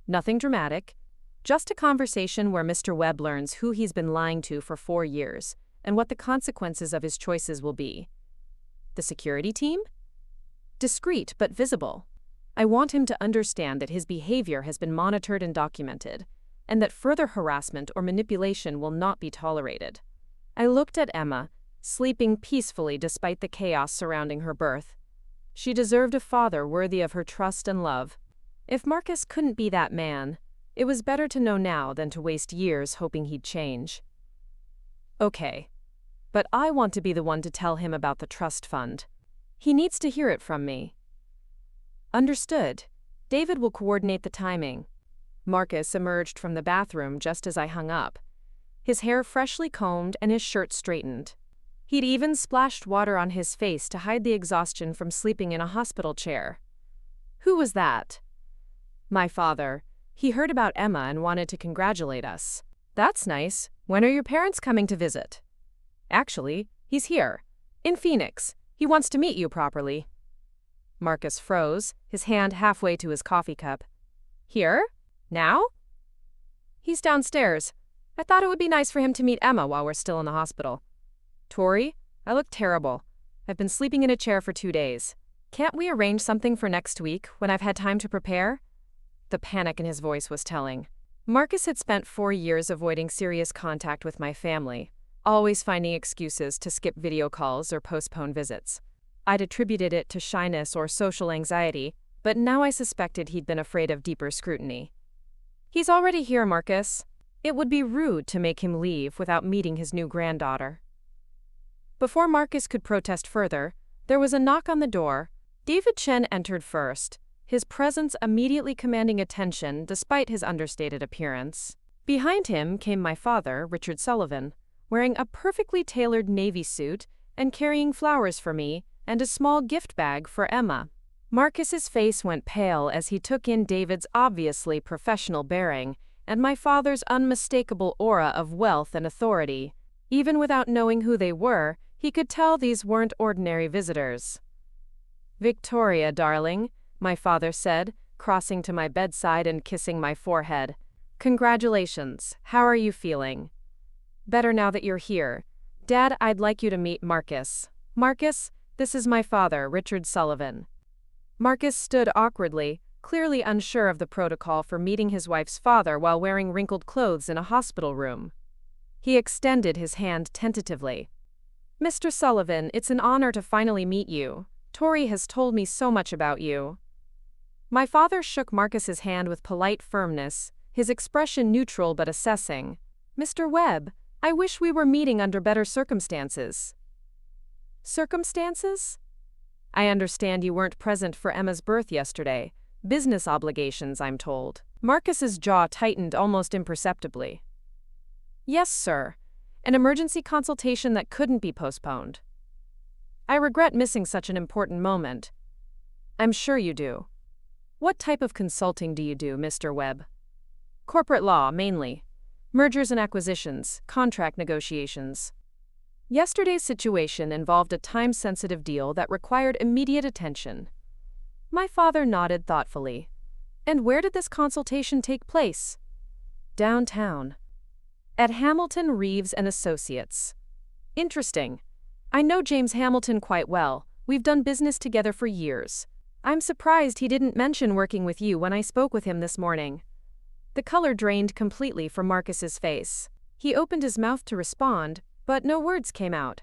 Nothing dramatic. Just a conversation where Mr. Webb learns who he's been lying to for 4 years and what the consequences of his choices will be. The security team? Discreet but visible. I want him to understand that his behavior has been monitored and documented, and that further harassment or manipulation will not be tolerated. I looked at Emma, sleeping peacefully despite the chaos surrounding her birth. She deserved a father worthy of her trust and love. If Marcus couldn't be that man, it was better to know now than to waste years hoping he'd change. Okay. But I want to be the one to tell him about the trust fund. He needs to hear it from me. Understood. David will coordinate the timing. Marcus emerged from the bathroom just as I hung up, his hair freshly combed and his shirt straightened. He'd even splashed water on his face to hide the exhaustion from sleeping in a hospital chair. Who was that? My father. He heard about Emma and wanted to congratulate us. That's nice. When are your parents coming to visit? Actually, he's here. In Phoenix. He wants to meet you properly. Marcus froze, his hand halfway to his coffee cup. Here? Now? He's downstairs. I thought it would be nice for him to meet Emma while we're still in the hospital. Tori, I look terrible. I've been sleeping in a chair for 2 days. Can't we arrange something for next week when I've had time to prepare? The panic in his voice was telling. Marcus had spent 4 years avoiding serious contact with my family, always finding excuses to skip video calls or postpone visits. I'd attributed it to shyness or social anxiety, but now I suspected he'd been afraid of deeper scrutiny. He's already here, Marcus. It would be rude to make him leave without meeting his new granddaughter. Before Marcus could protest further, there was a knock on the door. David Chen entered first, his presence immediately commanding attention despite his understated appearance. Behind him came my father, Richard Sullivan, wearing a perfectly tailored navy suit and carrying flowers for me and a small gift bag for Emma. Marcus's face went pale as he took in David's obviously professional bearing and my father's unmistakable aura of wealth and authority. Even without knowing who they were, he could tell these weren't ordinary visitors. "Victoria, darling," my father said, crossing to my bedside and kissing my forehead. "Congratulations. How are you feeling?" "Better now that you're here. Dad, I'd like you to meet Marcus." "Marcus, this is my father, Richard Sullivan." Marcus stood awkwardly, clearly unsure of the protocol for meeting his wife's father while wearing wrinkled clothes in a hospital room. He extended his hand tentatively. "Mr. Sullivan, it's an honor to finally meet you. Tori has told me so much about you." My father shook Marcus's hand with polite firmness, his expression neutral but assessing. "Mr. Webb, I wish we were meeting under better circumstances." "Circumstances?" "I understand you weren't present for Emma's birth yesterday. Business obligations, I'm told." Marcus's jaw tightened almost imperceptibly. "Yes, sir. An emergency consultation that couldn't be postponed." "I regret missing such an important moment." "I'm sure you do. What type of consulting do you do, Mr. Webb?" "Corporate law, mainly. Mergers and acquisitions, contract negotiations." Yesterday's situation involved a time-sensitive deal that required immediate attention. My father nodded thoughtfully. "And where did this consultation take place?" "Downtown. At Hamilton, Reeves and Associates." "Interesting. I know James Hamilton quite well. We've done business together for years. I'm surprised he didn't mention working with you when I spoke with him this morning." The color drained completely from Marcus's face. He opened his mouth to respond, but no words came out.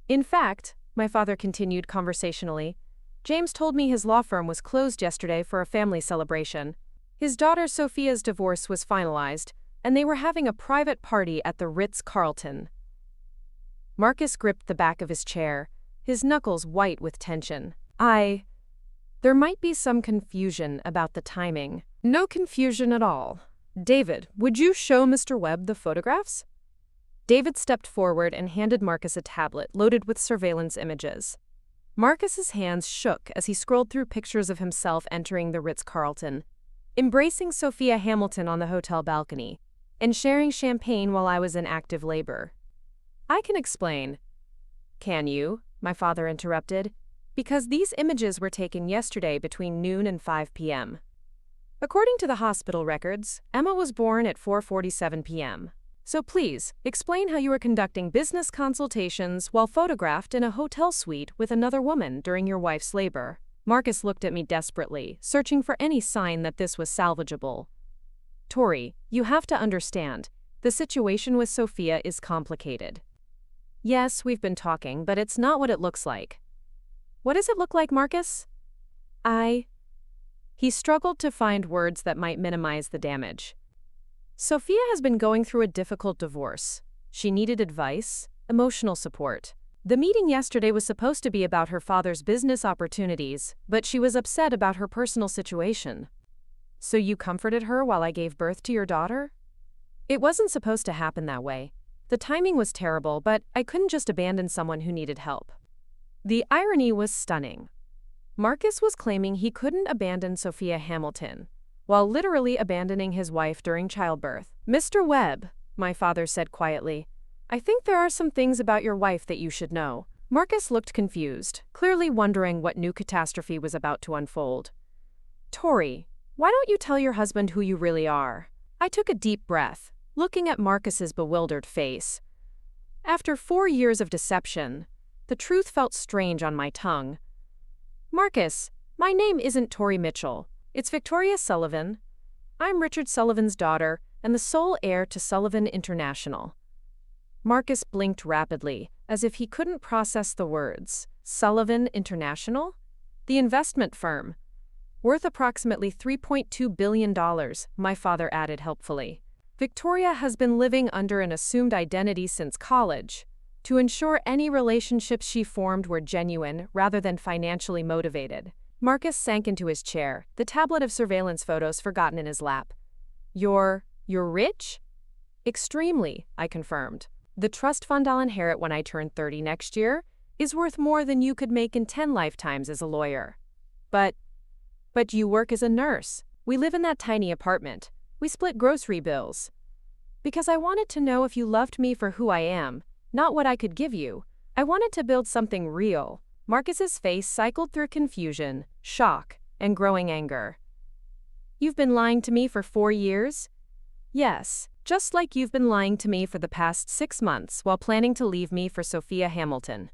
"In fact," my father continued conversationally, "James told me his law firm was closed yesterday for a family celebration. His daughter Sophia's divorce was finalized, and they were having a private party at the Ritz-Carlton." Marcus gripped the back of his chair, his knuckles white with tension. There might be some confusion about the timing." "No confusion at all. David, would you show Mr. Webb the photographs?" David stepped forward and handed Marcus a tablet loaded with surveillance images. Marcus's hands shook as he scrolled through pictures of himself entering the Ritz-Carlton, embracing Sophia Hamilton on the hotel balcony, and sharing champagne while I was in active labor. "I can explain." "Can you?" my father interrupted. "Because these images were taken yesterday between noon and 5 p.m. According to the hospital records, Emma was born at 4:47 p.m. So please, explain how you were conducting business consultations while photographed in a hotel suite with another woman during your wife's labor." Marcus looked at me desperately, searching for any sign that this was salvageable. "Tori, you have to understand, the situation with Sophia is complicated. Yes, we've been talking, but it's not what it looks like." "What does it look like, Marcus?" He struggled to find words that might minimize the damage. "Sophia has been going through a difficult divorce. She needed advice, emotional support. The meeting yesterday was supposed to be about her father's business opportunities, but she was upset about her personal situation." "So you comforted her while I gave birth to your daughter?" "It wasn't supposed to happen that way. The timing was terrible, but I couldn't just abandon someone who needed help." The irony was stunning. Marcus was claiming he couldn't abandon Sophia Hamilton, while literally abandoning his wife during childbirth. "Mr. Webb," my father said quietly, "I think there are some things about your wife that you should know." Marcus looked confused, clearly wondering what new catastrophe was about to unfold. "Tori, why don't you tell your husband who you really are?" I took a deep breath, looking at Marcus's bewildered face. After 4 years of deception, the truth felt strange on my tongue. "Marcus, my name isn't Tori Mitchell. It's Victoria Sullivan. I'm Richard Sullivan's daughter and the sole heir to Sullivan International." Marcus blinked rapidly, as if he couldn't process the words. "Sullivan International? The investment firm. Worth approximately $3.2 billion, my father added helpfully. Victoria has been living under an assumed identity since college, to ensure any relationships she formed were genuine rather than financially motivated." Marcus sank into his chair, the tablet of surveillance photos forgotten in his lap. You're rich? Extremely, I confirmed. The trust fund I'll inherit when I turn 30 next year is worth more than you could make in 10 lifetimes as a lawyer. But you work as a nurse. We live in that tiny apartment. We split grocery bills. Because I wanted to know if you loved me for who I am, not what I could give you. I wanted to build something real. Marcus's face cycled through confusion, shock, and growing anger. You've been lying to me for 4 years? Yes, just like you've been lying to me for the past 6 months while planning to leave me for Sophia Hamilton.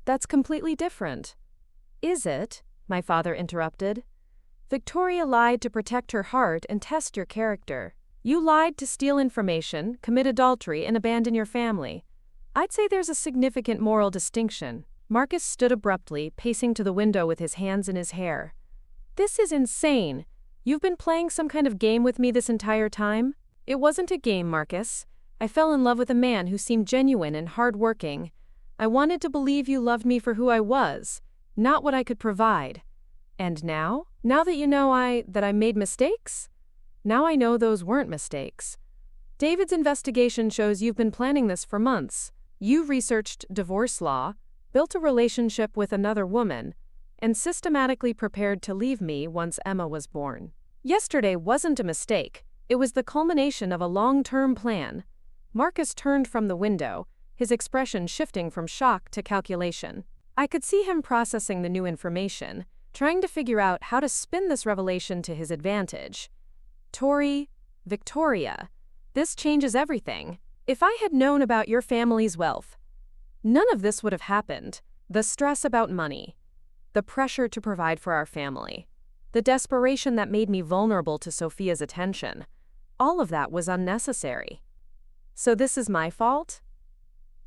That's completely different. Is it? My father interrupted. Victoria lied to protect her heart and test your character. You lied to steal information, commit adultery, and abandon your family. I'd say there's a significant moral distinction. Marcus stood abruptly, pacing to the window with his hands in his hair. This is insane. You've been playing some kind of game with me this entire time? It wasn't a game, Marcus. I fell in love with a man who seemed genuine and hard-working. I wanted to believe you loved me for who I was, not what I could provide. And now? Now that you know that I made mistakes? Now I know those weren't mistakes. David's investigation shows you've been planning this for months. You researched divorce law, built a relationship with another woman, and systematically prepared to leave me once Emma was born. Yesterday wasn't a mistake. It was the culmination of a long-term plan. Marcus turned from the window, his expression shifting from shock to calculation. I could see him processing the new information, trying to figure out how to spin this revelation to his advantage. Victoria, this changes everything. If I had known about your family's wealth, none of this would have happened. The stress about money, the pressure to provide for our family, the desperation that made me vulnerable to Sophia's attention, all of that was unnecessary. So this is my fault?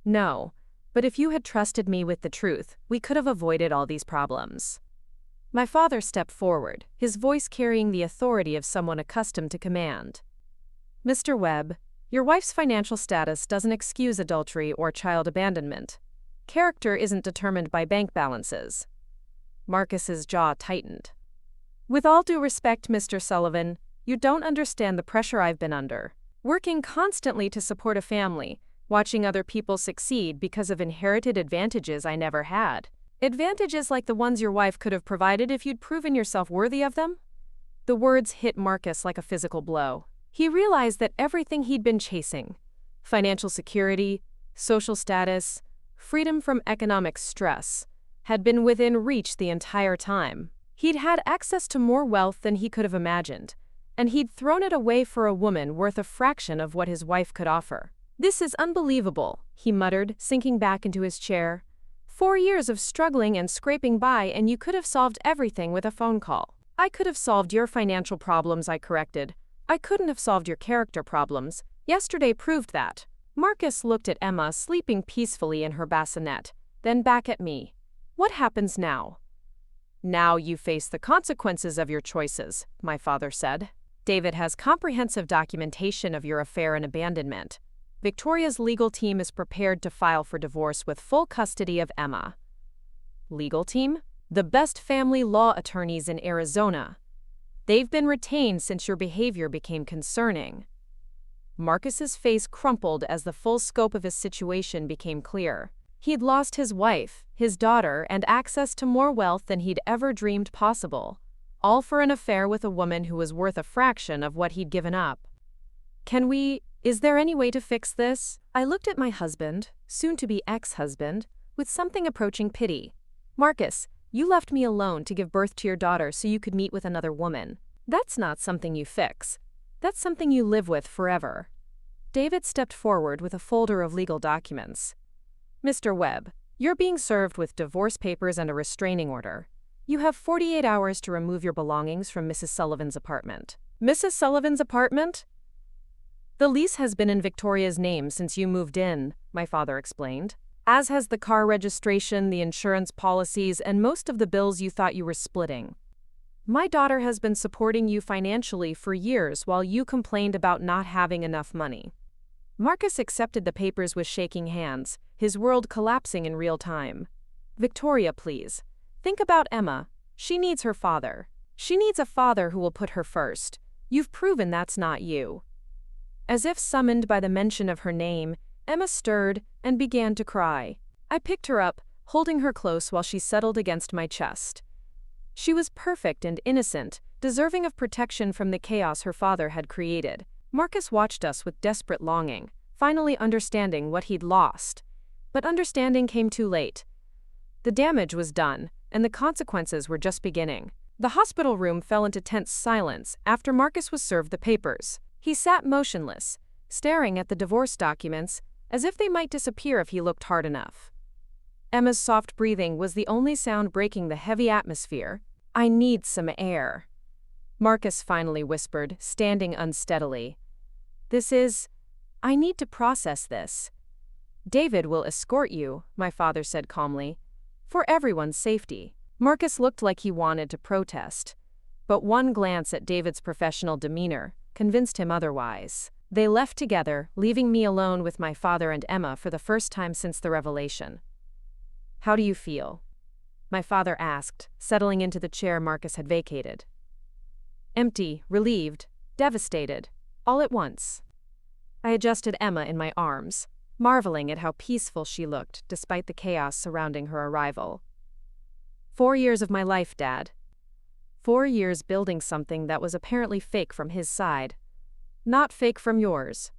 No, but if you had trusted me with the truth, we could have avoided all these problems. My father stepped forward, his voice carrying the authority of someone accustomed to command. Mr. Webb, your wife's financial status doesn't excuse adultery or child abandonment. Character isn't determined by bank balances. Marcus's jaw tightened. With all due respect, Mr. Sullivan, you don't understand the pressure I've been under. Working constantly to support a family, watching other people succeed because of inherited advantages I never had. Advantages like the ones your wife could have provided if you'd proven yourself worthy of them? The words hit Marcus like a physical blow. He realized that everything he'd been chasing, financial security, social status, freedom from economic stress, had been within reach the entire time. He'd had access to more wealth than he could have imagined, and he'd thrown it away for a woman worth a fraction of what his wife could offer. This is unbelievable, he muttered, sinking back into his chair. 4 years of struggling and scraping by, and you could have solved everything with a phone call. I could have solved your financial problems, I corrected. I couldn't have solved your character problems. Yesterday proved that. Marcus looked at Emma sleeping peacefully in her bassinet, then back at me. What happens now? Now you face the consequences of your choices, my father said. David has comprehensive documentation of your affair and abandonment. Victoria's legal team is prepared to file for divorce with full custody of Emma. Legal team? The best family law attorneys in Arizona. They've been retained since your behavior became concerning. Marcus's face crumpled as the full scope of his situation became clear. He'd lost his wife, his daughter, and access to more wealth than he'd ever dreamed possible, all for an affair with a woman who was worth a fraction of what he'd given up. Is there any way to fix this? I looked at my husband, soon-to-be ex-husband, with something approaching pity. Marcus, you left me alone to give birth to your daughter so you could meet with another woman. That's not something you fix. That's something you live with forever. David stepped forward with a folder of legal documents. Mr. Webb, you're being served with divorce papers and a restraining order. You have 48 hours to remove your belongings from Mrs. Sullivan's apartment. Mrs. Sullivan's apartment? The lease has been in Victoria's name since you moved in, my father explained. As has the car registration, the insurance policies, and most of the bills you thought you were splitting. My daughter has been supporting you financially for years while you complained about not having enough money. Marcus accepted the papers with shaking hands, his world collapsing in real time. Victoria, please. Think about Emma. She needs her father. She needs a father who will put her first. You've proven that's not you. As if summoned by the mention of her name, Emma stirred and began to cry. I picked her up, holding her close while she settled against my chest. She was perfect and innocent, deserving of protection from the chaos her father had created. Marcus watched us with desperate longing, finally understanding what he'd lost. But understanding came too late. The damage was done, and the consequences were just beginning. The hospital room fell into tense silence after Marcus was served the papers. He sat motionless, staring at the divorce documents, as if they might disappear if he looked hard enough. Emma's soft breathing was the only sound breaking the heavy atmosphere. "I need some air," Marcus finally whispered, standing unsteadily. I need to process this." "David will escort you," my father said calmly. "For everyone's safety." Marcus looked like he wanted to protest, but one glance at David's professional demeanor convinced him otherwise. They left together, leaving me alone with my father and Emma for the first time since the revelation. "How do you feel?" my father asked, settling into the chair Marcus had vacated. "Empty, relieved, devastated, all at once." I adjusted Emma in my arms, marveling at how peaceful she looked despite the chaos surrounding her arrival. 4 years of my life, Dad. 4 years building something that was apparently fake from his side. Not fake from yours.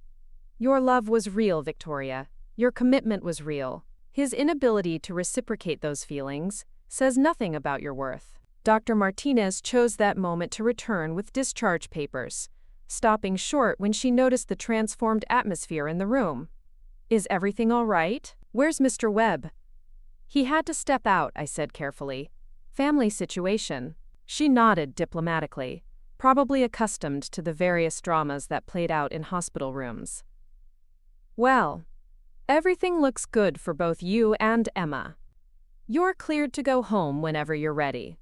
Your love was real, Victoria. Your commitment was real. His inability to reciprocate those feelings says nothing about your worth. Dr. Martinez chose that moment to return with discharge papers, stopping short when she noticed the transformed atmosphere in the room. "Is everything all right? Where's Mr. Webb?" "He had to step out," I said carefully. "Family situation." She nodded diplomatically, probably accustomed to the various dramas that played out in hospital rooms. "Well, everything looks good for both you and Emma. You're cleared to go home whenever you're ready."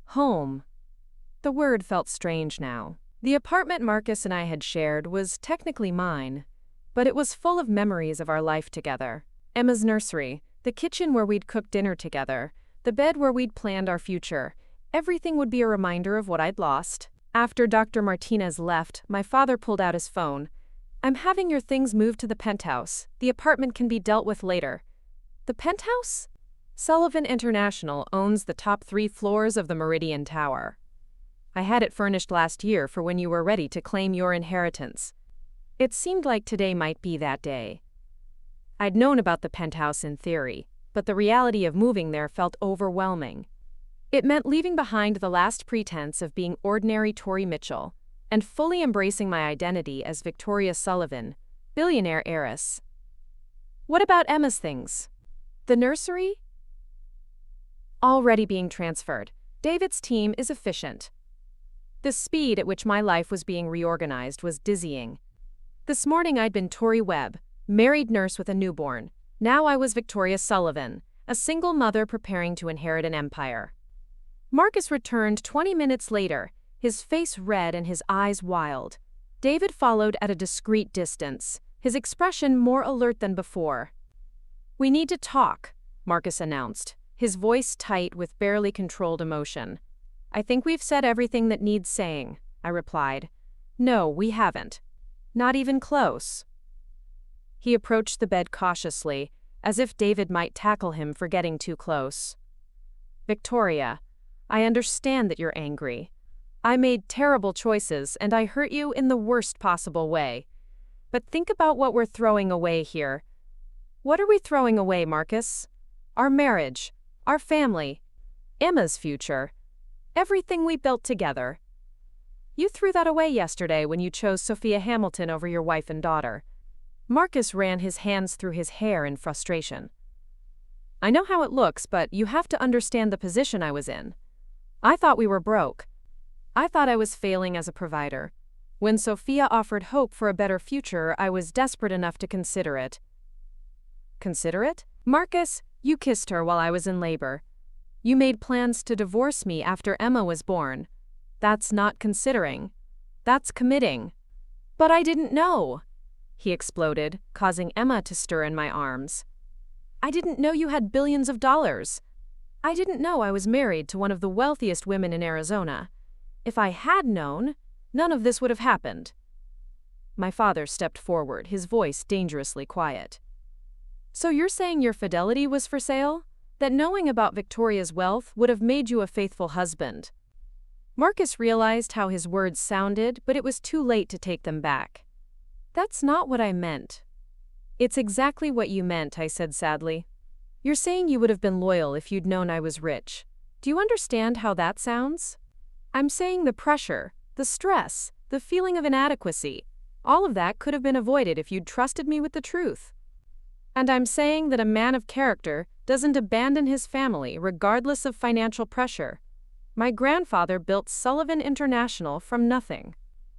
Home. The word felt strange now. The apartment Marcus and I had shared was technically mine, but it was full of memories of our life together. Emma's nursery, the kitchen where we'd cooked dinner together, the bed where we'd planned our future. Everything would be a reminder of what I'd lost. After Dr. Martinez left, my father pulled out his phone. "I'm having your things moved to the penthouse. The apartment can be dealt with later." "The penthouse?" "Sullivan International owns the top 3 floors of the Meridian Tower. I had it furnished last year for when you were ready to claim your inheritance." It seemed like today might be that day. I'd known about the penthouse in theory, but the reality of moving there felt overwhelming. It meant leaving behind the last pretense of being ordinary Tori Mitchell and fully embracing my identity as Victoria Sullivan, billionaire heiress. "What about Emma's things? The nursery?" "Already being transferred. David's team is efficient." The speed at which my life was being reorganized was dizzying. This morning I'd been Tori Webb, married nurse with a newborn. Now I was Victoria Sullivan, a single mother preparing to inherit an empire. Marcus returned 20 minutes later, his face red and his eyes wild. David followed at a discreet distance, his expression more alert than before. "We need to talk," Marcus announced, his voice tight with barely controlled emotion. "I think we've said everything that needs saying," I replied. "No, we haven't. Not even close." He approached the bed cautiously, as if David might tackle him for getting too close. "Victoria, I understand that you're angry. I made terrible choices and I hurt you in the worst possible way. But think about what we're throwing away here." "What are we throwing away, Marcus?" "Our marriage, our family, Emma's future, everything we built together. You threw that away yesterday when you chose Sophia Hamilton over your wife and daughter." Marcus ran his hands through his hair in frustration. "I know how it looks, but you have to understand the position I was in. I thought we were broke. I thought I was failing as a provider. When Sophia offered hope for a better future, I was desperate enough to consider it." "Consider it?" "Marcus, you kissed her while I was in labor. You made plans to divorce me after Emma was born. That's not considering. That's committing." "But I didn't know," he exploded, causing Emma to stir in my arms. "I didn't know you had billions of dollars. I didn't know I was married to one of the wealthiest women in Arizona. If I had known, none of this would have happened." My father stepped forward, his voice dangerously quiet. So you're saying your fidelity was for sale? That knowing about Victoria's wealth would have made you a faithful husband? Marcus realized how his words sounded, but it was too late to take them back. That's not what I meant. It's exactly what you meant, I said sadly. You're saying you would have been loyal if you'd known I was rich. Do you understand how that sounds? I'm saying the pressure, the stress, the feeling of inadequacy, all of that could have been avoided if you'd trusted me with the truth. And I'm saying that a man of character doesn't abandon his family regardless of financial pressure. My grandfather built Sullivan International from nothing.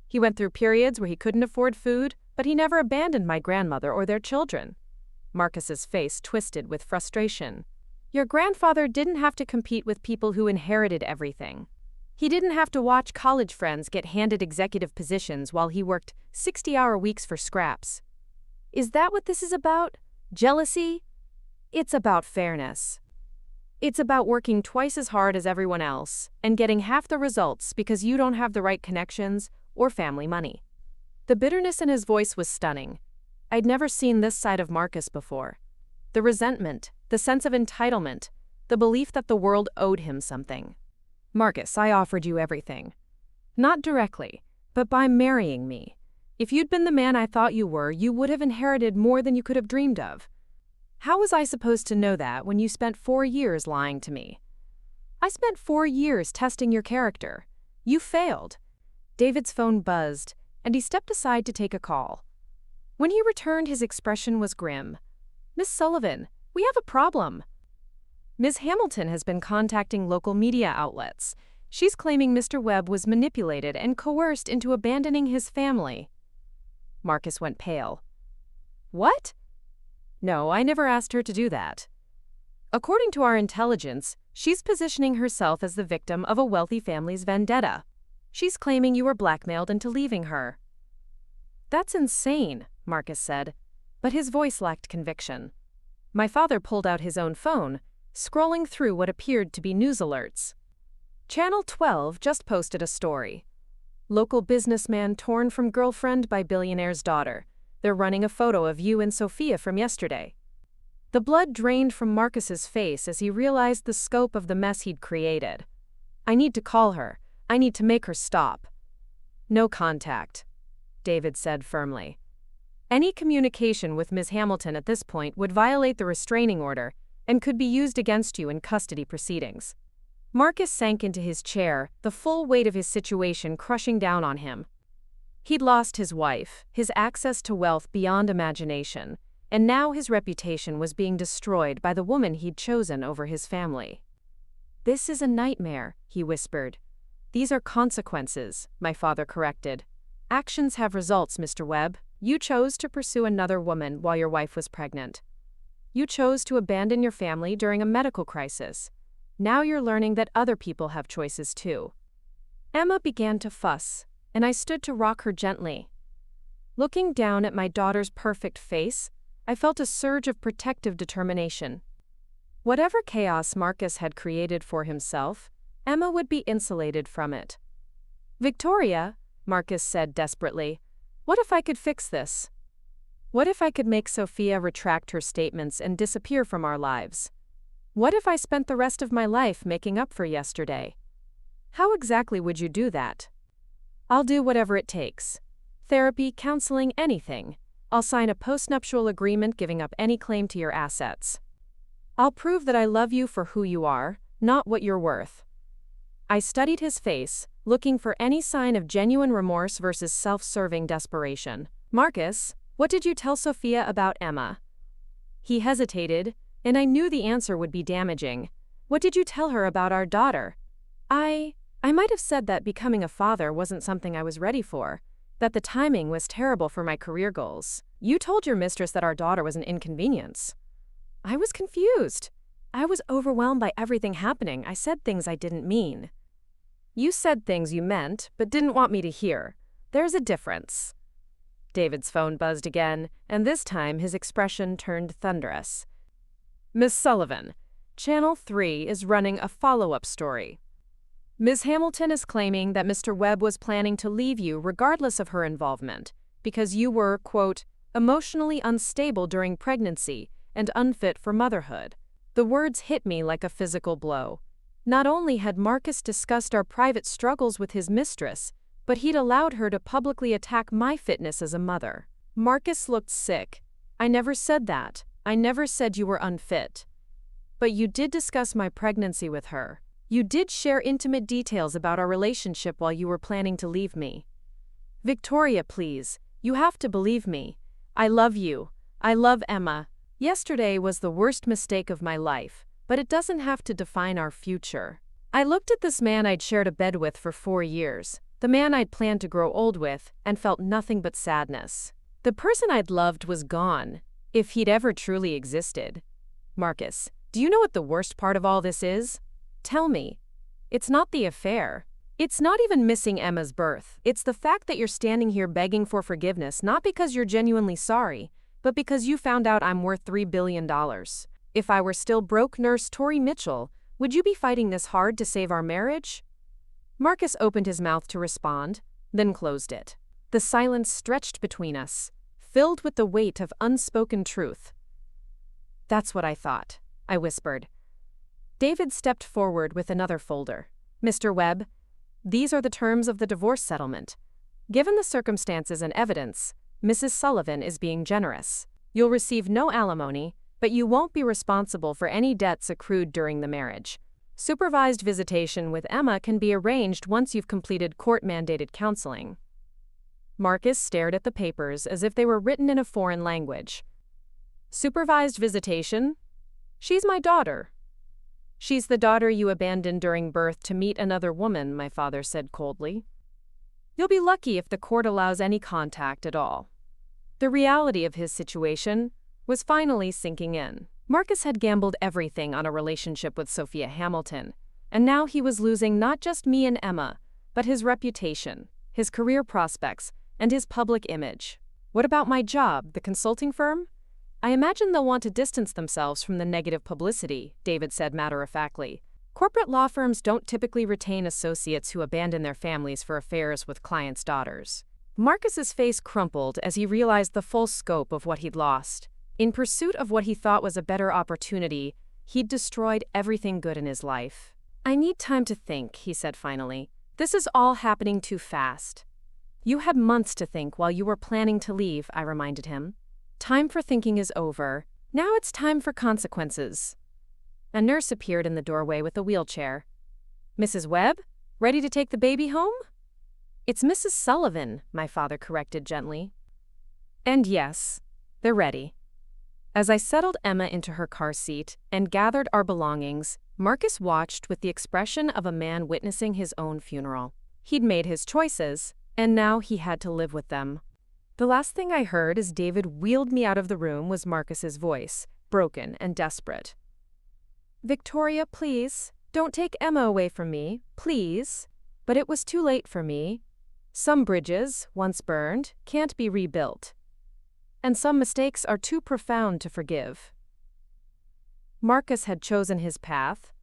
He went through periods where he couldn't afford food, but he never abandoned my grandmother or their children. Marcus's face twisted with frustration. Your grandfather didn't have to compete with people who inherited everything. He didn't have to watch college friends get handed executive positions while he worked 60-hour weeks for scraps. Is that what this is about? Jealousy? It's about fairness. It's about working twice as hard as everyone else and getting half the results because you don't have the right connections or family money. The bitterness in his voice was stunning. I'd never seen this side of Marcus before. The resentment, the sense of entitlement, the belief that the world owed him something. Marcus, I offered you everything. Not directly, but by marrying me. If you'd been the man I thought you were, you would have inherited more than you could have dreamed of. How was I supposed to know that when you spent 4 years lying to me? I spent 4 years testing your character. You failed. David's phone buzzed, and he stepped aside to take a call. When he returned, his expression was grim. Miss Sullivan, we have a problem. Ms. Hamilton has been contacting local media outlets. She's claiming Mr. Webb was manipulated and coerced into abandoning his family. Marcus went pale. What? No, I never asked her to do that. According to our intelligence, she's positioning herself as the victim of a wealthy family's vendetta. She's claiming you were blackmailed into leaving her. That's insane, Marcus said, but his voice lacked conviction. My father pulled out his own phone, scrolling through what appeared to be news alerts. Channel 12 just posted a story. Local businessman torn from girlfriend by billionaire's daughter. They're running a photo of you and Sophia from yesterday. The blood drained from Marcus's face as he realized the scope of the mess he'd created. I need to call her. I need to make her stop. No contact, David said firmly. Any communication with Ms. Hamilton at this point would violate the restraining order and could be used against you in custody proceedings. Marcus sank into his chair, the full weight of his situation crushing down on him. He'd lost his wife, his access to wealth beyond imagination, and now his reputation was being destroyed by the woman he'd chosen over his family. This is a nightmare, he whispered. These are consequences, my father corrected. Actions have results, Mr. Webb. You chose to pursue another woman while your wife was pregnant. You chose to abandon your family during a medical crisis. Now you're learning that other people have choices too. Emma began to fuss, and I stood to rock her gently. Looking down at my daughter's perfect face, I felt a surge of protective determination. Whatever chaos Marcus had created for himself, Emma would be insulated from it. Victoria, Marcus said desperately, what if I could fix this? What if I could make Sophia retract her statements and disappear from our lives? What if I spent the rest of my life making up for yesterday? How exactly would you do that? I'll do whatever it takes. Therapy, counseling, anything. I'll sign a postnuptial agreement giving up any claim to your assets. I'll prove that I love you for who you are, not what you're worth. I studied his face, looking for any sign of genuine remorse versus self-serving desperation. Marcus, what did you tell Sophia about Emma? He hesitated, and I knew the answer would be damaging. What did you tell her about our daughter? I might have said that becoming a father wasn't something I was ready for, that the timing was terrible for my career goals. You told your mistress that our daughter was an inconvenience. I was confused. I was overwhelmed by everything happening. I said things I didn't mean. You said things you meant, but didn't want me to hear. There's a difference. David's phone buzzed again, and this time his expression turned thunderous. Miss Sullivan, Channel 3 is running a follow-up story. Ms. Hamilton is claiming that Mr. Webb was planning to leave you regardless of her involvement, because you were, quote, emotionally unstable during pregnancy and unfit for motherhood. The words hit me like a physical blow. Not only had Marcus discussed our private struggles with his mistress, but he'd allowed her to publicly attack my fitness as a mother. Marcus looked sick. I never said that. I never said you were unfit. But you did discuss my pregnancy with her. You did share intimate details about our relationship while you were planning to leave me. Victoria, please, you have to believe me. I love you. I love Emma. Yesterday was the worst mistake of my life, but it doesn't have to define our future. I looked at this man I'd shared a bed with for 4 years, the man I'd planned to grow old with, and felt nothing but sadness. The person I'd loved was gone, if he'd ever truly existed. Marcus, do you know what the worst part of all this is? Tell me. It's not the affair. It's not even missing Emma's birth. It's the fact that you're standing here begging for forgiveness, not because you're genuinely sorry, but because you found out I'm worth $3 billion. If I were still broke nurse Tori Mitchell, would you be fighting this hard to save our marriage? Marcus opened his mouth to respond, then closed it. The silence stretched between us, filled with the weight of unspoken truth. That's what I thought, I whispered. David stepped forward with another folder. Mr. Webb, these are the terms of the divorce settlement. Given the circumstances and evidence, Mrs. Sullivan is being generous. You'll receive no alimony, but you won't be responsible for any debts accrued during the marriage. Supervised visitation with Emma can be arranged once you've completed court-mandated counseling. Marcus stared at the papers as if they were written in a foreign language. Supervised visitation? She's my daughter. She's the daughter you abandoned during birth to meet another woman, my father said coldly. You'll be lucky if the court allows any contact at all. The reality of his situation was finally sinking in. Marcus had gambled everything on a relationship with Sophia Hamilton, and now he was losing not just me and Emma, but his reputation, his career prospects, and his public image. What about my job, the consulting firm? I imagine they'll want to distance themselves from the negative publicity, David said matter-of-factly. Corporate law firms don't typically retain associates who abandon their families for affairs with clients' daughters. Marcus's face crumpled as he realized the full scope of what he'd lost. In pursuit of what he thought was a better opportunity, he'd destroyed everything good in his life. I need time to think, he said finally. This is all happening too fast. You had months to think while you were planning to leave, I reminded him. Time for thinking is over. Now it's time for consequences. A nurse appeared in the doorway with a wheelchair. Mrs. Webb, ready to take the baby home? It's Mrs. Sullivan, my father corrected gently. And yes, they're ready. As I settled Emma into her car seat and gathered our belongings, Marcus watched with the expression of a man witnessing his own funeral. He'd made his choices, and now he had to live with them. The last thing I heard as David wheeled me out of the room was Marcus's voice, broken and desperate. Victoria, please, don't take Emma away from me, please. But it was too late for me. Some bridges, once burned, can't be rebuilt. And some mistakes are too profound to forgive. Marcus had chosen his path.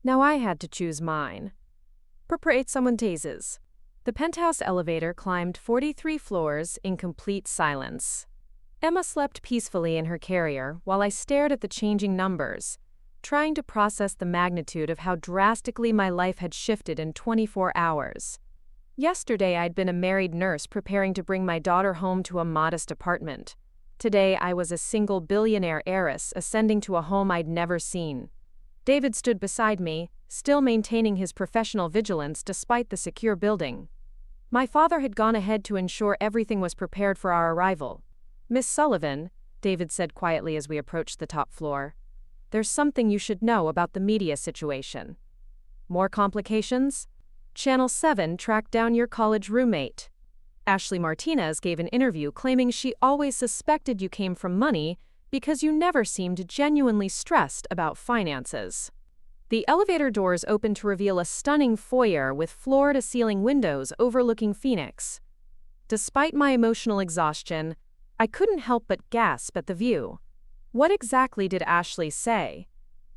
Now I had to choose mine. Perprate someone tases. The penthouse elevator climbed 43 floors in complete silence. Emma slept peacefully in her carrier while I stared at the changing numbers, trying to process the magnitude of how drastically my life had shifted in 24 hours. Yesterday I'd been a married nurse preparing to bring my daughter home to a modest apartment. Today I was a single billionaire heiress ascending to a home I'd never seen. David stood beside me, still maintaining his professional vigilance despite the secure building. My father had gone ahead to ensure everything was prepared for our arrival. Miss Sullivan, David said quietly as we approached the top floor, there's something you should know about the media situation. More complications? Channel 7 tracked down your college roommate. Ashley Martinez gave an interview claiming she always suspected you came from money because you never seemed genuinely stressed about finances. The elevator doors opened to reveal a stunning foyer with floor-to-ceiling windows overlooking Phoenix. Despite my emotional exhaustion, I couldn't help but gasp at the view. What exactly did Ashley say?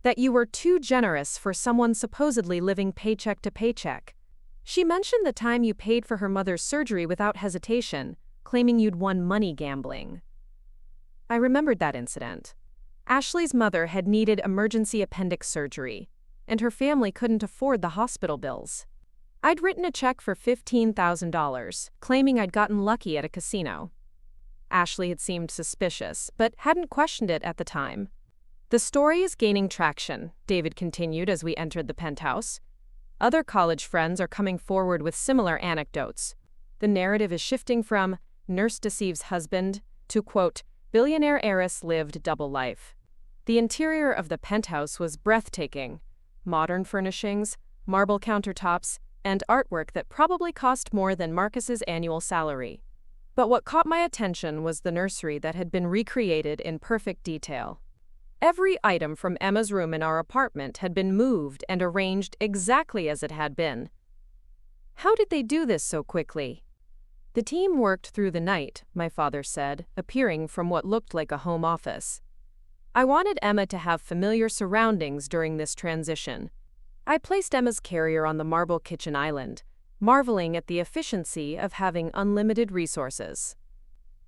That you were too generous for someone supposedly living paycheck to paycheck. She mentioned the time you paid for her mother's surgery without hesitation, claiming you'd won money gambling. I remembered that incident. Ashley's mother had needed emergency appendix surgery, and her family couldn't afford the hospital bills. I'd written a check for $15,000, claiming I'd gotten lucky at a casino. Ashley had seemed suspicious, but hadn't questioned it at the time. The story is gaining traction, David continued as we entered the penthouse. Other college friends are coming forward with similar anecdotes. The narrative is shifting from nurse deceives husband to, quote, billionaire heiress lived double life. The interior of the penthouse was breathtaking. Modern furnishings, marble countertops, and artwork that probably cost more than Marcus's annual salary. But what caught my attention was the nursery that had been recreated in perfect detail. Every item from Emma's room in our apartment had been moved and arranged exactly as it had been. How did they do this so quickly? The team worked through the night, my father said, appearing from what looked like a home office. I wanted Emma to have familiar surroundings during this transition. I placed Emma's carrier on the marble kitchen island, marveling at the efficiency of having unlimited resources.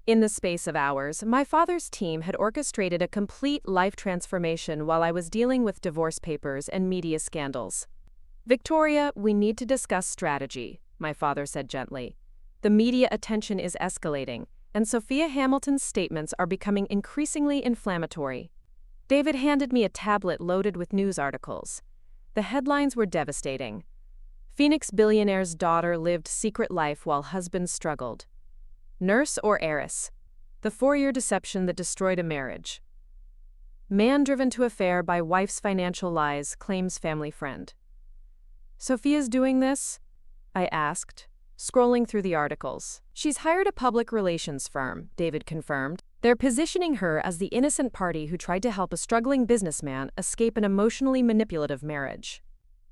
In the space of hours, my father's team had orchestrated a complete life transformation while I was dealing with divorce papers and media scandals. Victoria, we need to discuss strategy, my father said gently. The media attention is escalating, and Sophia Hamilton's statements are becoming increasingly inflammatory. David handed me a tablet loaded with news articles. The headlines were devastating. Phoenix billionaire's daughter lived secret life while husband struggled. Nurse or heiress? The 4-year deception that destroyed a marriage. Man driven to affair by wife's financial lies, claims family friend. Sophia's doing this? I asked, scrolling through the articles. She's hired a public relations firm, David confirmed. They're positioning her as the innocent party who tried to help a struggling businessman escape an emotionally manipulative marriage.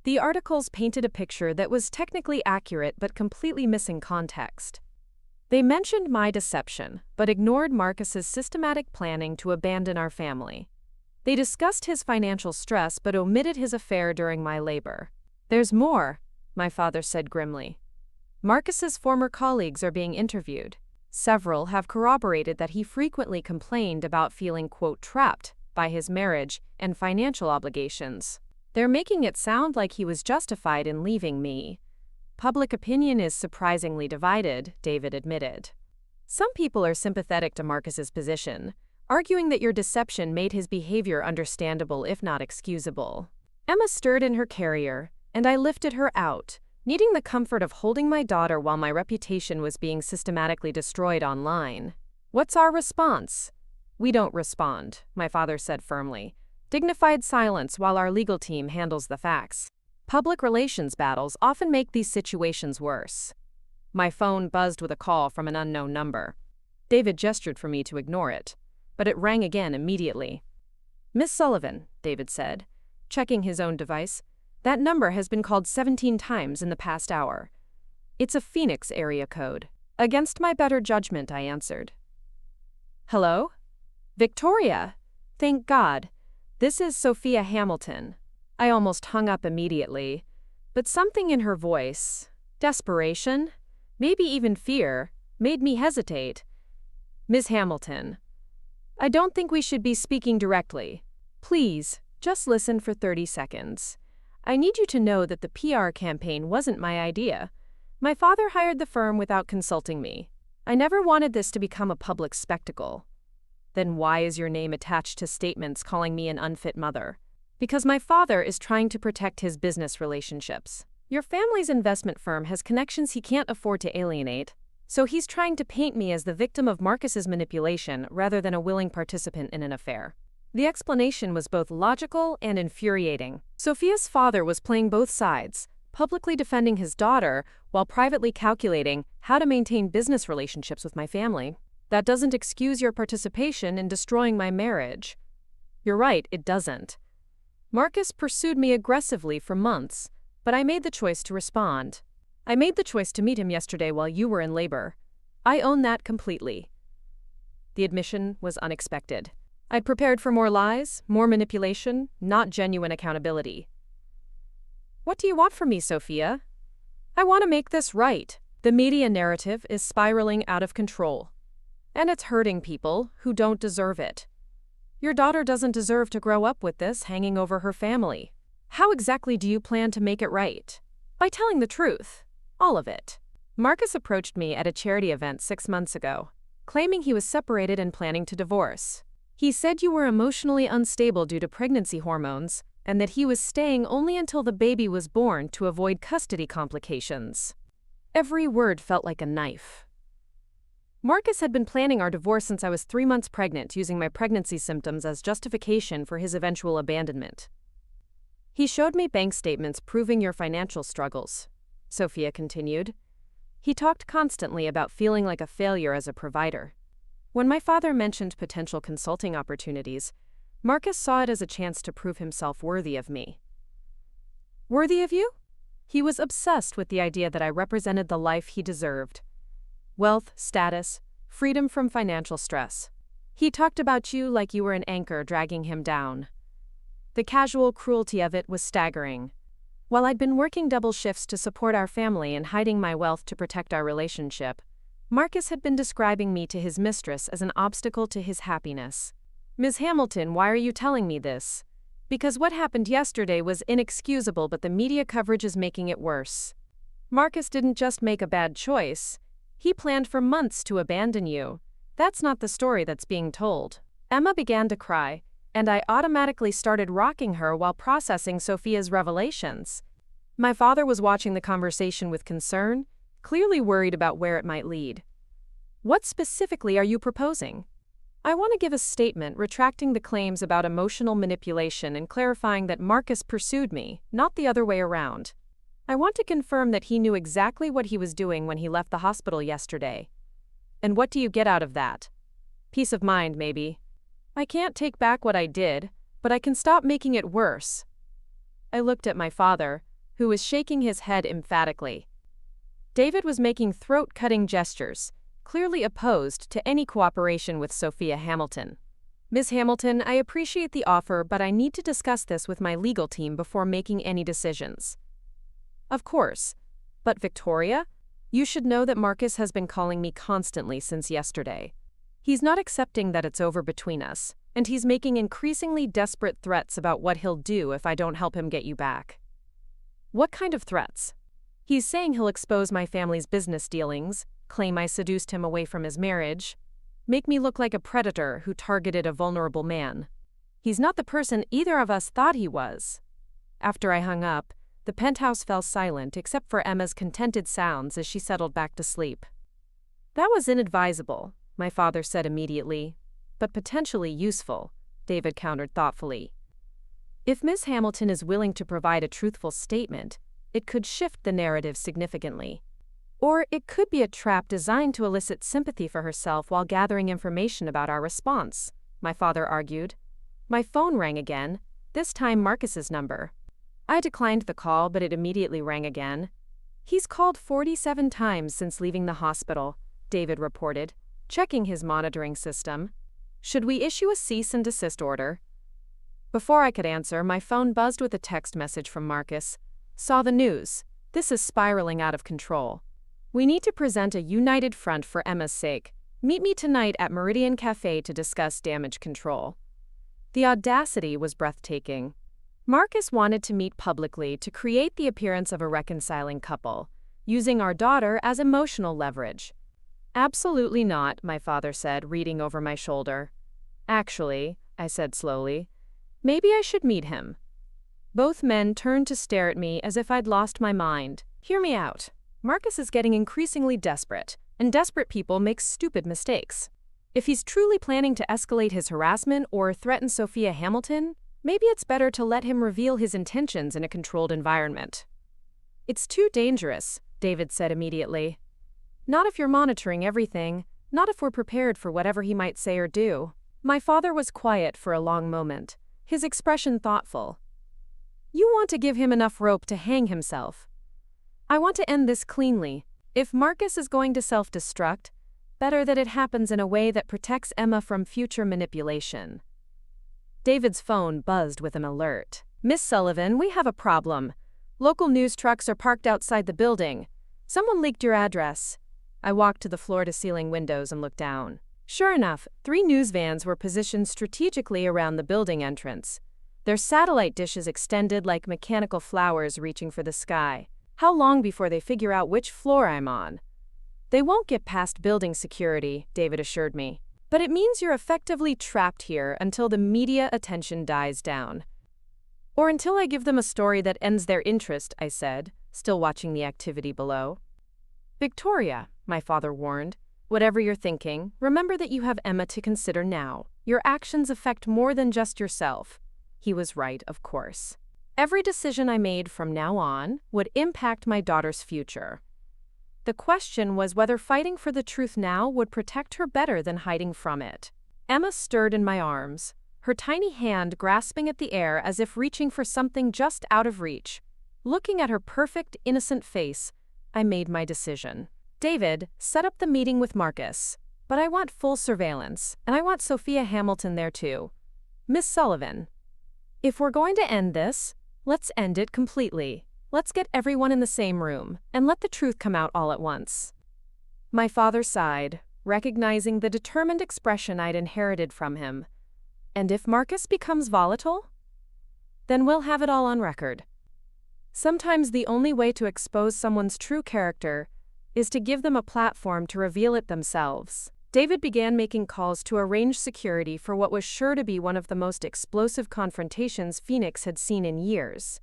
The articles painted a picture that was technically accurate but completely missing context. They mentioned my deception, but ignored Marcus's systematic planning to abandon our family. They discussed his financial stress but omitted his affair during my labor. There's more, my father said grimly. Marcus's former colleagues are being interviewed. Several have corroborated that he frequently complained about feeling, quote, trapped by his marriage and financial obligations. They're making it sound like he was justified in leaving me. Public opinion is surprisingly divided, David admitted. Some people are sympathetic to Marcus's position, arguing that your deception made his behavior understandable if not excusable. Emma stirred in her carrier, and I lifted her out, needing the comfort of holding my daughter while my reputation was being systematically destroyed online. What's our response? We don't respond, my father said firmly. Dignified silence while our legal team handles the facts. Public relations battles often make these situations worse. My phone buzzed with a call from an unknown number. David gestured for me to ignore it, but it rang again immediately. Miss Sullivan, David said, checking his own device. That number has been called 17 times in the past hour. It's a Phoenix area code. Against my better judgment, I answered. Hello? Victoria? Thank God. This is Sophia Hamilton. I almost hung up immediately, but something in her voice, desperation, maybe even fear, made me hesitate. Miss Hamilton, I don't think we should be speaking directly. Please, just listen for 30 seconds. I need you to know that the PR campaign wasn't my idea. My father hired the firm without consulting me. I never wanted this to become a public spectacle. Then why is your name attached to statements calling me an unfit mother? Because my father is trying to protect his business relationships. Your family's investment firm has connections he can't afford to alienate, so he's trying to paint me as the victim of Marcus's manipulation rather than a willing participant in an affair. The explanation was both logical and infuriating. Sophia's father was playing both sides, publicly defending his daughter while privately calculating how to maintain business relationships with my family. That doesn't excuse your participation in destroying my marriage. You're right, it doesn't. Marcus pursued me aggressively for months, but I made the choice to respond. I made the choice to meet him yesterday while you were in labor. I own that completely. The admission was unexpected. I'd prepared for more lies, more manipulation, not genuine accountability. What do you want from me, Sophia? I want to make this right, The media narrative is spiraling out of control. And it's hurting people who don't deserve it. Your daughter doesn't deserve to grow up with this hanging over her family. How exactly do you plan to make it right? By telling the truth. All of it. Marcus approached me at a charity event 6 months ago, claiming he was separated and planning to divorce. He said you were emotionally unstable due to pregnancy hormones, and that he was staying only until the baby was born to avoid custody complications. Every word felt like a knife. Marcus had been planning our divorce since I was 3 months pregnant, using my pregnancy symptoms as justification for his eventual abandonment. He showed me bank statements proving your financial struggles, Sophia continued. He talked constantly about feeling like a failure as a provider. When my father mentioned potential consulting opportunities, Marcus saw it as a chance to prove himself worthy of me. Worthy of you? He was obsessed with the idea that I represented the life he deserved. Wealth, status, freedom from financial stress. He talked about you like you were an anchor dragging him down. The casual cruelty of it was staggering. While I'd been working double shifts to support our family and hiding my wealth to protect our relationship, Marcus had been describing me to his mistress as an obstacle to his happiness. Ms. Hamilton, why are you telling me this? Because what happened yesterday was inexcusable, but the media coverage is making it worse. Marcus didn't just make a bad choice. He planned for months to abandon you. That's not the story that's being told. Emma began to cry, and I automatically started rocking her while processing Sophia's revelations. My father was watching the conversation with concern, clearly worried about where it might lead. What specifically are you proposing? I want to give a statement retracting the claims about emotional manipulation and clarifying that Marcus pursued me, not the other way around. I want to confirm that he knew exactly what he was doing when he left the hospital yesterday. And what do you get out of that? Peace of mind, maybe. I can't take back what I did, but I can stop making it worse. I looked at my father, who was shaking his head emphatically. David was making throat-cutting gestures, clearly opposed to any cooperation with Sophia Hamilton. Ms. Hamilton, I appreciate the offer, but I need to discuss this with my legal team before making any decisions. Of course. But Victoria, you should know that Marcus has been calling me constantly since yesterday. He's not accepting that it's over between us, and he's making increasingly desperate threats about what he'll do if I don't help him get you back. What kind of threats? He's saying he'll expose my family's business dealings, claim I seduced him away from his marriage, make me look like a predator who targeted a vulnerable man. He's not the person either of us thought he was. After I hung up, the penthouse fell silent except for Emma's contented sounds as she settled back to sleep. That was inadvisable, my father said immediately, but potentially useful, David countered thoughtfully. If Miss Hamilton is willing to provide a truthful statement, it could shift the narrative significantly. Or it could be a trap designed to elicit sympathy for herself while gathering information about our response, my father argued. My phone rang again, this time Marcus's number. I declined the call, but it immediately rang again. He's called 47 times since leaving the hospital, David reported, checking his monitoring system. Should we issue a cease and desist order? Before I could answer, my phone buzzed with a text message from Marcus. Saw the news. This is spiraling out of control. We need to present a united front for Emma's sake. Meet me tonight at Meridian Cafe to discuss damage control. The audacity was breathtaking. Marcus wanted to meet publicly to create the appearance of a reconciling couple, using our daughter as emotional leverage. Absolutely not, my father said, reading over my shoulder. Actually, I said slowly, maybe I should meet him. Both men turned to stare at me as if I'd lost my mind. Hear me out. Marcus is getting increasingly desperate, and desperate people make stupid mistakes. If he's truly planning to escalate his harassment or threaten Sophia Hamilton, maybe it's better to let him reveal his intentions in a controlled environment. It's too dangerous, David said immediately. Not if you're monitoring everything, not if we're prepared for whatever he might say or do. My father was quiet for a long moment, his expression thoughtful. You want to give him enough rope to hang himself. I want to end this cleanly. If Marcus is going to self-destruct, better that it happens in a way that protects Emma from future manipulation. David's phone buzzed with an alert. Miss Sullivan, we have a problem. Local news trucks are parked outside the building. Someone leaked your address. I walked to the floor-to-ceiling windows and looked down. Sure enough, 3 news vans were positioned strategically around the building entrance. Their satellite dishes extended like mechanical flowers reaching for the sky. How long before they figure out which floor I'm on? They won't get past building security, David assured me. But it means you're effectively trapped here until the media attention dies down. Or until I give them a story that ends their interest, I said, still watching the activity below. Victoria, my father warned, whatever you're thinking, remember that you have Emma to consider now. Your actions affect more than just yourself. He was right, of course. Every decision I made from now on would impact my daughter's future. The question was whether fighting for the truth now would protect her better than hiding from it. Emma stirred in my arms, her tiny hand grasping at the air as if reaching for something just out of reach. Looking at her perfect, innocent face, I made my decision. David, set up the meeting with Marcus. But I want full surveillance, and I want Sophia Hamilton there too. Miss Sullivan. If we're going to end this, let's end it completely. Let's get everyone in the same room, and let the truth come out all at once. My father sighed, recognizing the determined expression I'd inherited from him. And if Marcus becomes volatile? Then we'll have it all on record. Sometimes the only way to expose someone's true character is to give them a platform to reveal it themselves. David began making calls to arrange security for what was sure to be one of the most explosive confrontations Phoenix had seen in years.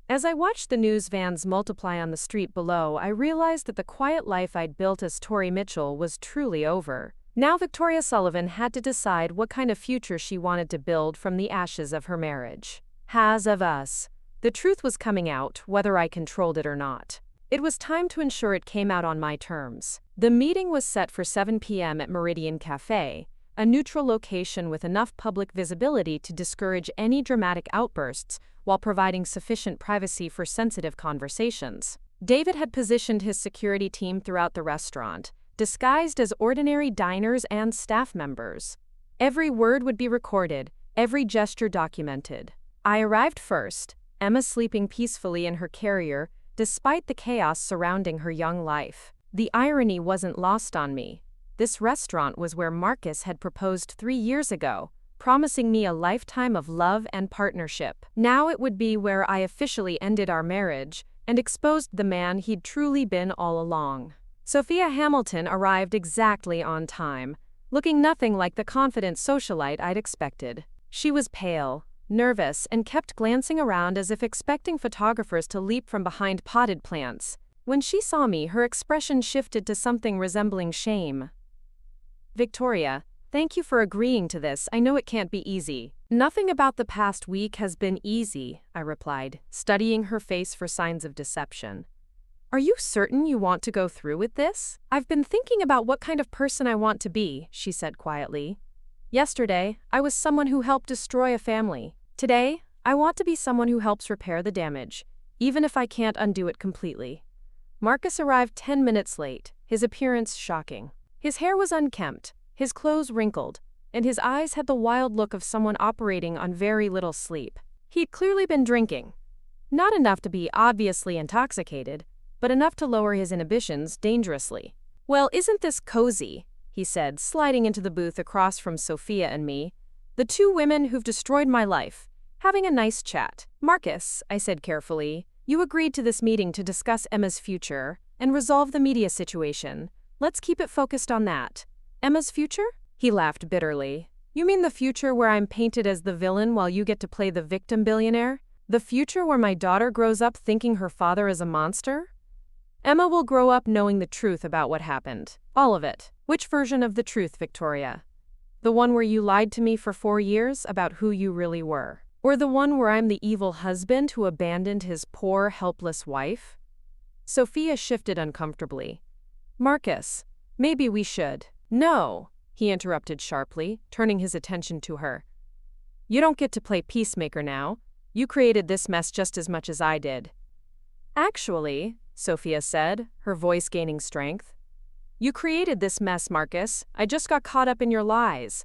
As I watched the news vans multiply on the street below, I realized that the quiet life I'd built as Tori Mitchell was truly over. Now Victoria Sullivan had to decide what kind of future she wanted to build from the ashes of her marriage. As of us, the truth was coming out, whether I controlled it or not. It was time to ensure it came out on my terms. The meeting was set for 7 p.m. at Meridian Cafe, a neutral location with enough public visibility to discourage any dramatic outbursts while providing sufficient privacy for sensitive conversations. David had positioned his security team throughout the restaurant, disguised as ordinary diners and staff members. Every word would be recorded, every gesture documented. I arrived first, Emma sleeping peacefully in her carrier, despite the chaos surrounding her young life. The irony wasn't lost on me. This restaurant was where Marcus had proposed 3 years ago, promising me a lifetime of love and partnership. Now it would be where I officially ended our marriage and exposed the man he'd truly been all along. Sophia Hamilton arrived exactly on time, looking nothing like the confident socialite I'd expected. She was pale, nervous, and kept glancing around as if expecting photographers to leap from behind potted plants. When she saw me, her expression shifted to something resembling shame. Victoria, thank you for agreeing to this. I know it can't be easy. Nothing about the past week has been easy, I replied, studying her face for signs of deception. Are you certain you want to go through with this? I've been thinking about what kind of person I want to be, she said quietly. Yesterday, I was someone who helped destroy a family. Today, I want to be someone who helps repair the damage, even if I can't undo it completely. Marcus arrived 10 minutes late, his appearance shocking. His hair was unkempt, his clothes wrinkled, and his eyes had the wild look of someone operating on very little sleep. He'd clearly been drinking. Not enough to be obviously intoxicated, but enough to lower his inhibitions dangerously. Well, isn't this cozy? He said, sliding into the booth across from Sophia and me. The 2 women who've destroyed my life, having a nice chat. Marcus, I said carefully, you agreed to this meeting to discuss Emma's future and resolve the media situation. Let's keep it focused on that. Emma's future? He laughed bitterly. You mean the future where I'm painted as the villain while you get to play the victim billionaire? The future where my daughter grows up thinking her father is a monster? Emma will grow up knowing the truth about what happened. All of it. Which version of the truth, Victoria? The one where you lied to me for 4 years about who you really were? Or the one where I'm the evil husband who abandoned his poor, helpless wife? Sophia shifted uncomfortably. Marcus, maybe we should. No, he interrupted sharply, turning his attention to her. You don't get to play peacemaker now. You created this mess just as much as I did. Actually, Sophia said, her voice gaining strength. You created this mess, Marcus. I just got caught up in your lies.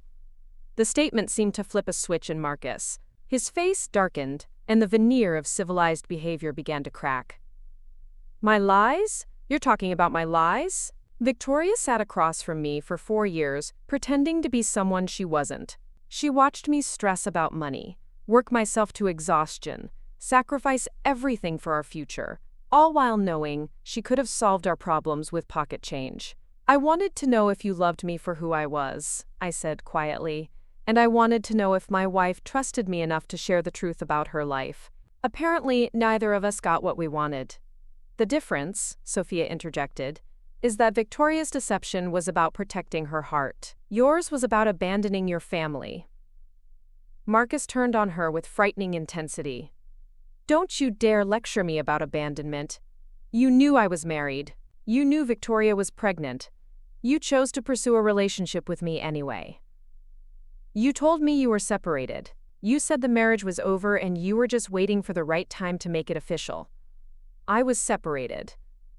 The statement seemed to flip a switch in Marcus. His face darkened, and the veneer of civilized behavior began to crack. My lies? You're talking about my lies? Victoria sat across from me for 4 years, pretending to be someone she wasn't. She watched me stress about money, work myself to exhaustion, sacrifice everything for our future, all while knowing she could have solved our problems with pocket change. I wanted to know if you loved me for who I was, I said quietly, and I wanted to know if my wife trusted me enough to share the truth about her life. Apparently, neither of us got what we wanted. The difference, Sophia interjected, is that Victoria's deception was about protecting her heart. Yours was about abandoning your family. Marcus turned on her with frightening intensity. Don't you dare lecture me about abandonment. You knew I was married. You knew Victoria was pregnant. You chose to pursue a relationship with me anyway. You told me you were separated. You said the marriage was over and you were just waiting for the right time to make it official. I was separated.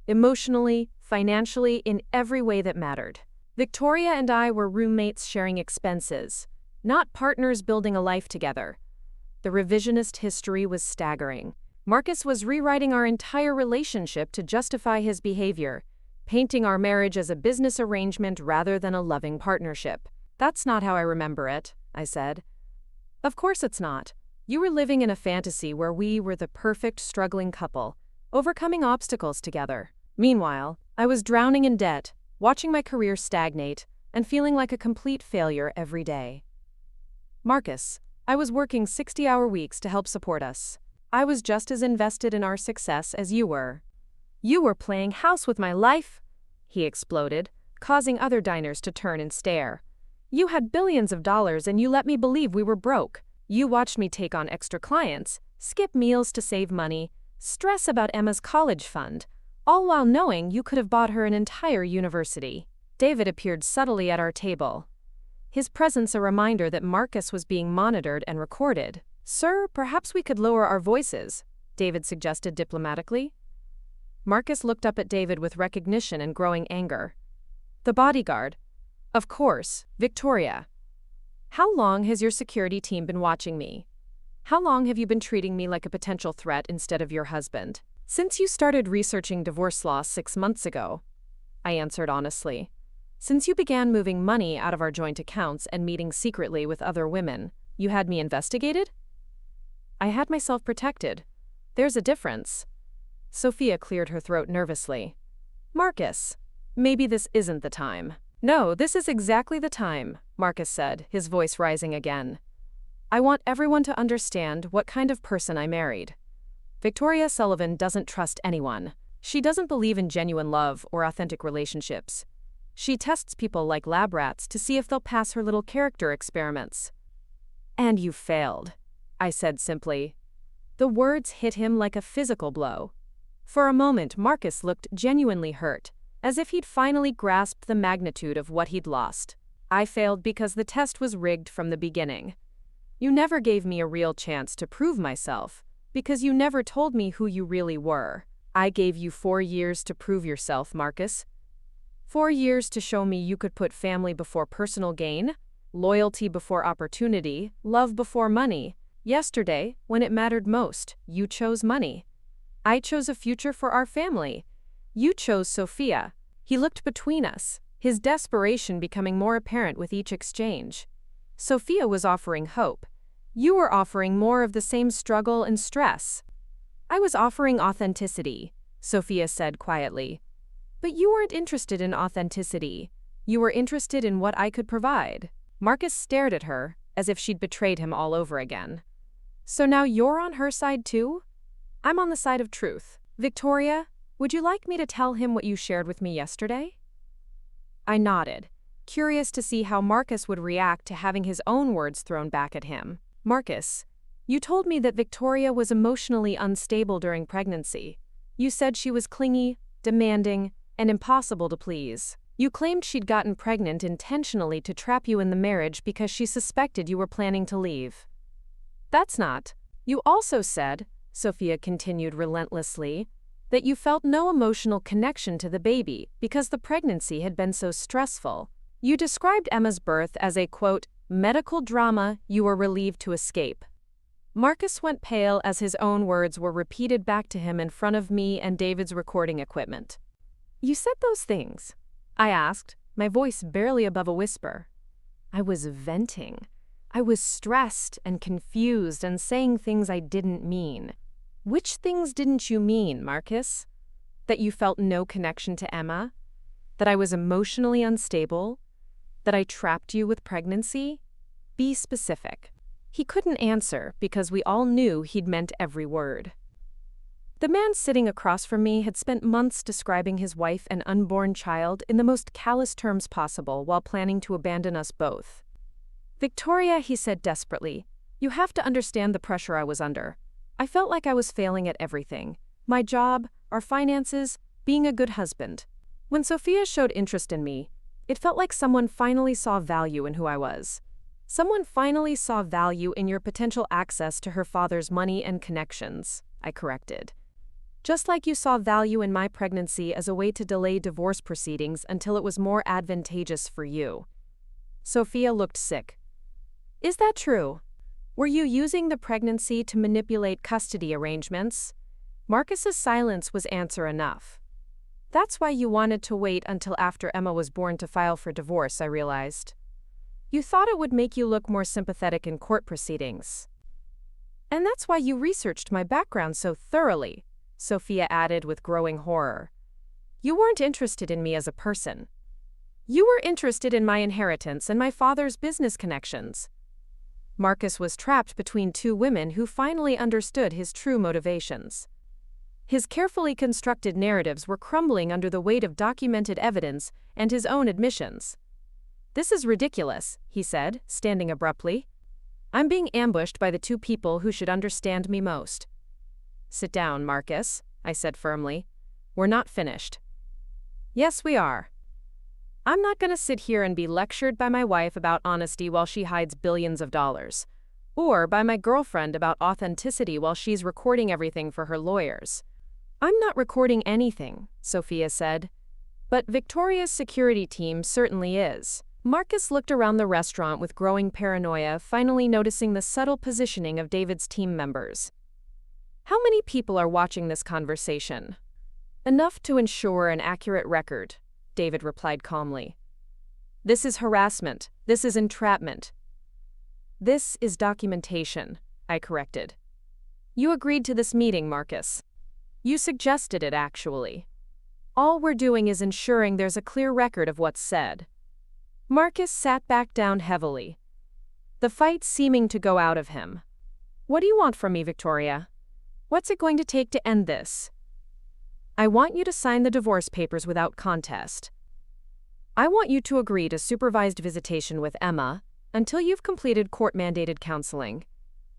Emotionally, financially, in every way that mattered. Victoria and I were roommates sharing expenses, not partners building a life together. The revisionist history was staggering. Marcus was rewriting our entire relationship to justify his behavior, painting our marriage as a business arrangement rather than a loving partnership. That's not how I remember it, I said. Of course it's not. You were living in a fantasy where we were the perfect struggling couple, overcoming obstacles together. Meanwhile, I was drowning in debt, watching my career stagnate, and feeling like a complete failure every day. Marcus, I was working 60-hour weeks to help support us. I was just as invested in our success as you were. You were playing house with my life, he exploded, causing other diners to turn and stare. You had billions of dollars and you let me believe we were broke. You watched me take on extra clients, skip meals to save money, stress about Emma's college fund, all while knowing you could have bought her an entire university. David appeared subtly at our table, his presence a reminder that Marcus was being monitored and recorded. Sir, perhaps we could lower our voices, David suggested diplomatically. Marcus looked up at David with recognition and growing anger. The bodyguard. Of course, Victoria. How long has your security team been watching me? How long have you been treating me like a potential threat instead of your husband? Since you started researching divorce law 6 months ago, I answered honestly. Since you began moving money out of our joint accounts and meeting secretly with other women, you had me investigated? I had myself protected. There's a difference. Sophia cleared her throat nervously. Marcus, maybe this isn't the time. No, this is exactly the time, Marcus said, his voice rising again. I want everyone to understand what kind of person I married. Victoria Sullivan doesn't trust anyone. She doesn't believe in genuine love or authentic relationships. She tests people like lab rats to see if they'll pass her little character experiments. And you failed, I said simply. The words hit him like a physical blow. For a moment, Marcus looked genuinely hurt, as if he'd finally grasped the magnitude of what he'd lost. I failed because the test was rigged from the beginning. You never gave me a real chance to prove myself, because you never told me who you really were. I gave you 4 years to prove yourself, Marcus. 4 years to show me you could put family before personal gain, loyalty before opportunity, love before money. Yesterday, when it mattered most, you chose money. I chose a future for our family. You chose Sophia. He looked between us, his desperation becoming more apparent with each exchange. Sophia was offering hope. You were offering more of the same struggle and stress. I was offering authenticity, Sophia said quietly. But you weren't interested in authenticity. You were interested in what I could provide. Marcus stared at her, as if she'd betrayed him all over again. So now you're on her side too? I'm on the side of truth. Victoria, would you like me to tell him what you shared with me yesterday? I nodded, curious to see how Marcus would react to having his own words thrown back at him. Marcus, you told me that Victoria was emotionally unstable during pregnancy. You said she was clingy, demanding, and impossible to please. You claimed she'd gotten pregnant intentionally to trap you in the marriage because she suspected you were planning to leave. That's not. You also said, Sophia continued relentlessly, that you felt no emotional connection to the baby because the pregnancy had been so stressful. You described Emma's birth as a, quote, medical drama you were relieved to escape. Marcus went pale as his own words were repeated back to him in front of me and David's recording equipment. You said those things, I asked, my voice barely above a whisper. I was venting. I was stressed and confused and saying things I didn't mean. Which things didn't you mean, Marcus? That you felt no connection to Emma? That I was emotionally unstable? That I trapped you with pregnancy? Be specific. He couldn't answer because we all knew he'd meant every word. The man sitting across from me had spent months describing his wife and unborn child in the most callous terms possible while planning to abandon us both. Victoria, he said desperately, you have to understand the pressure I was under. I felt like I was failing at everything. My job, our finances, being a good husband. When Sophia showed interest in me, it felt like someone finally saw value in who I was. Someone finally saw value in your potential access to her father's money and connections, I corrected. Just like you saw value in my pregnancy as a way to delay divorce proceedings until it was more advantageous for you. Sophia looked sick. Is that true? Were you using the pregnancy to manipulate custody arrangements? Marcus's silence was answer enough. That's why you wanted to wait until after Emma was born to file for divorce, I realized. You thought it would make you look more sympathetic in court proceedings. And that's why you researched my background so thoroughly, Sophia added with growing horror. You weren't interested in me as a person. You were interested in my inheritance and my father's business connections. Marcus was trapped between two women who finally understood his true motivations. His carefully constructed narratives were crumbling under the weight of documented evidence and his own admissions. This is ridiculous, he said, standing abruptly. I'm being ambushed by the two people who should understand me most. Sit down, Marcus, I said firmly. We're not finished. Yes, we are. I'm not going to sit here and be lectured by my wife about honesty while she hides billions of dollars, or by my girlfriend about authenticity while she's recording everything for her lawyers. I'm not recording anything, Sophia said. But Victoria's security team certainly is. Marcus looked around the restaurant with growing paranoia, finally noticing the subtle positioning of David's team members. How many people are watching this conversation? Enough to ensure an accurate record, David replied calmly. This is harassment. This is entrapment. This is documentation, I corrected. You agreed to this meeting, Marcus. You suggested it, actually. All we're doing is ensuring there's a clear record of what's said. Marcus sat back down heavily, the fight seeming to go out of him. What do you want from me, Victoria? What's it going to take to end this? I want you to sign the divorce papers without contest. I want you to agree to supervised visitation with Emma until you've completed court-mandated counseling.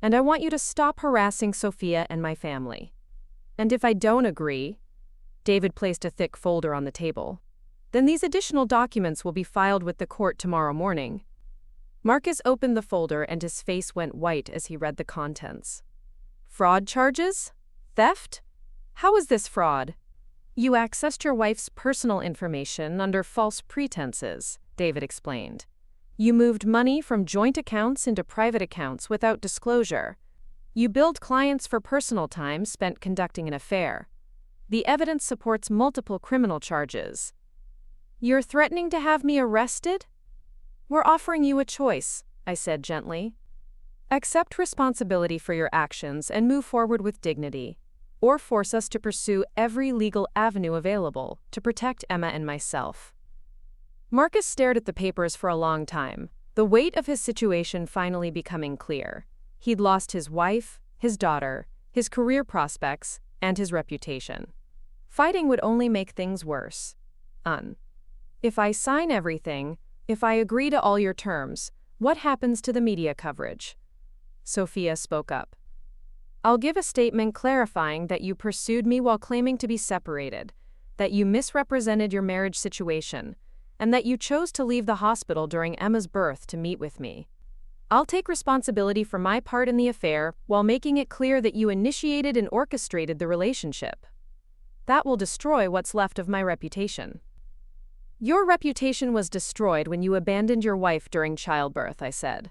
And I want you to stop harassing Sophia and my family. And if I don't agree, David placed a thick folder on the table, then these additional documents will be filed with the court tomorrow morning. Marcus opened the folder and his face went white as he read the contents. Fraud charges? Theft? How is this fraud? You accessed your wife's personal information under false pretenses, David explained. You moved money from joint accounts into private accounts without disclosure. You billed clients for personal time spent conducting an affair. The evidence supports multiple criminal charges. You're threatening to have me arrested? We're offering you a choice, I said gently. Accept responsibility for your actions and move forward with dignity, or force us to pursue every legal avenue available to protect Emma and myself. Marcus stared at the papers for a long time, the weight of his situation finally becoming clear. He'd lost his wife, his daughter, his career prospects, and his reputation. Fighting would only make things worse. If I sign everything, if I agree to all your terms, what happens to the media coverage? Sophia spoke up. I'll give a statement clarifying that you pursued me while claiming to be separated, that you misrepresented your marriage situation, and that you chose to leave the hospital during Emma's birth to meet with me. I'll take responsibility for my part in the affair while making it clear that you initiated and orchestrated the relationship. That will destroy what's left of my reputation. Your reputation was destroyed when you abandoned your wife during childbirth, I said.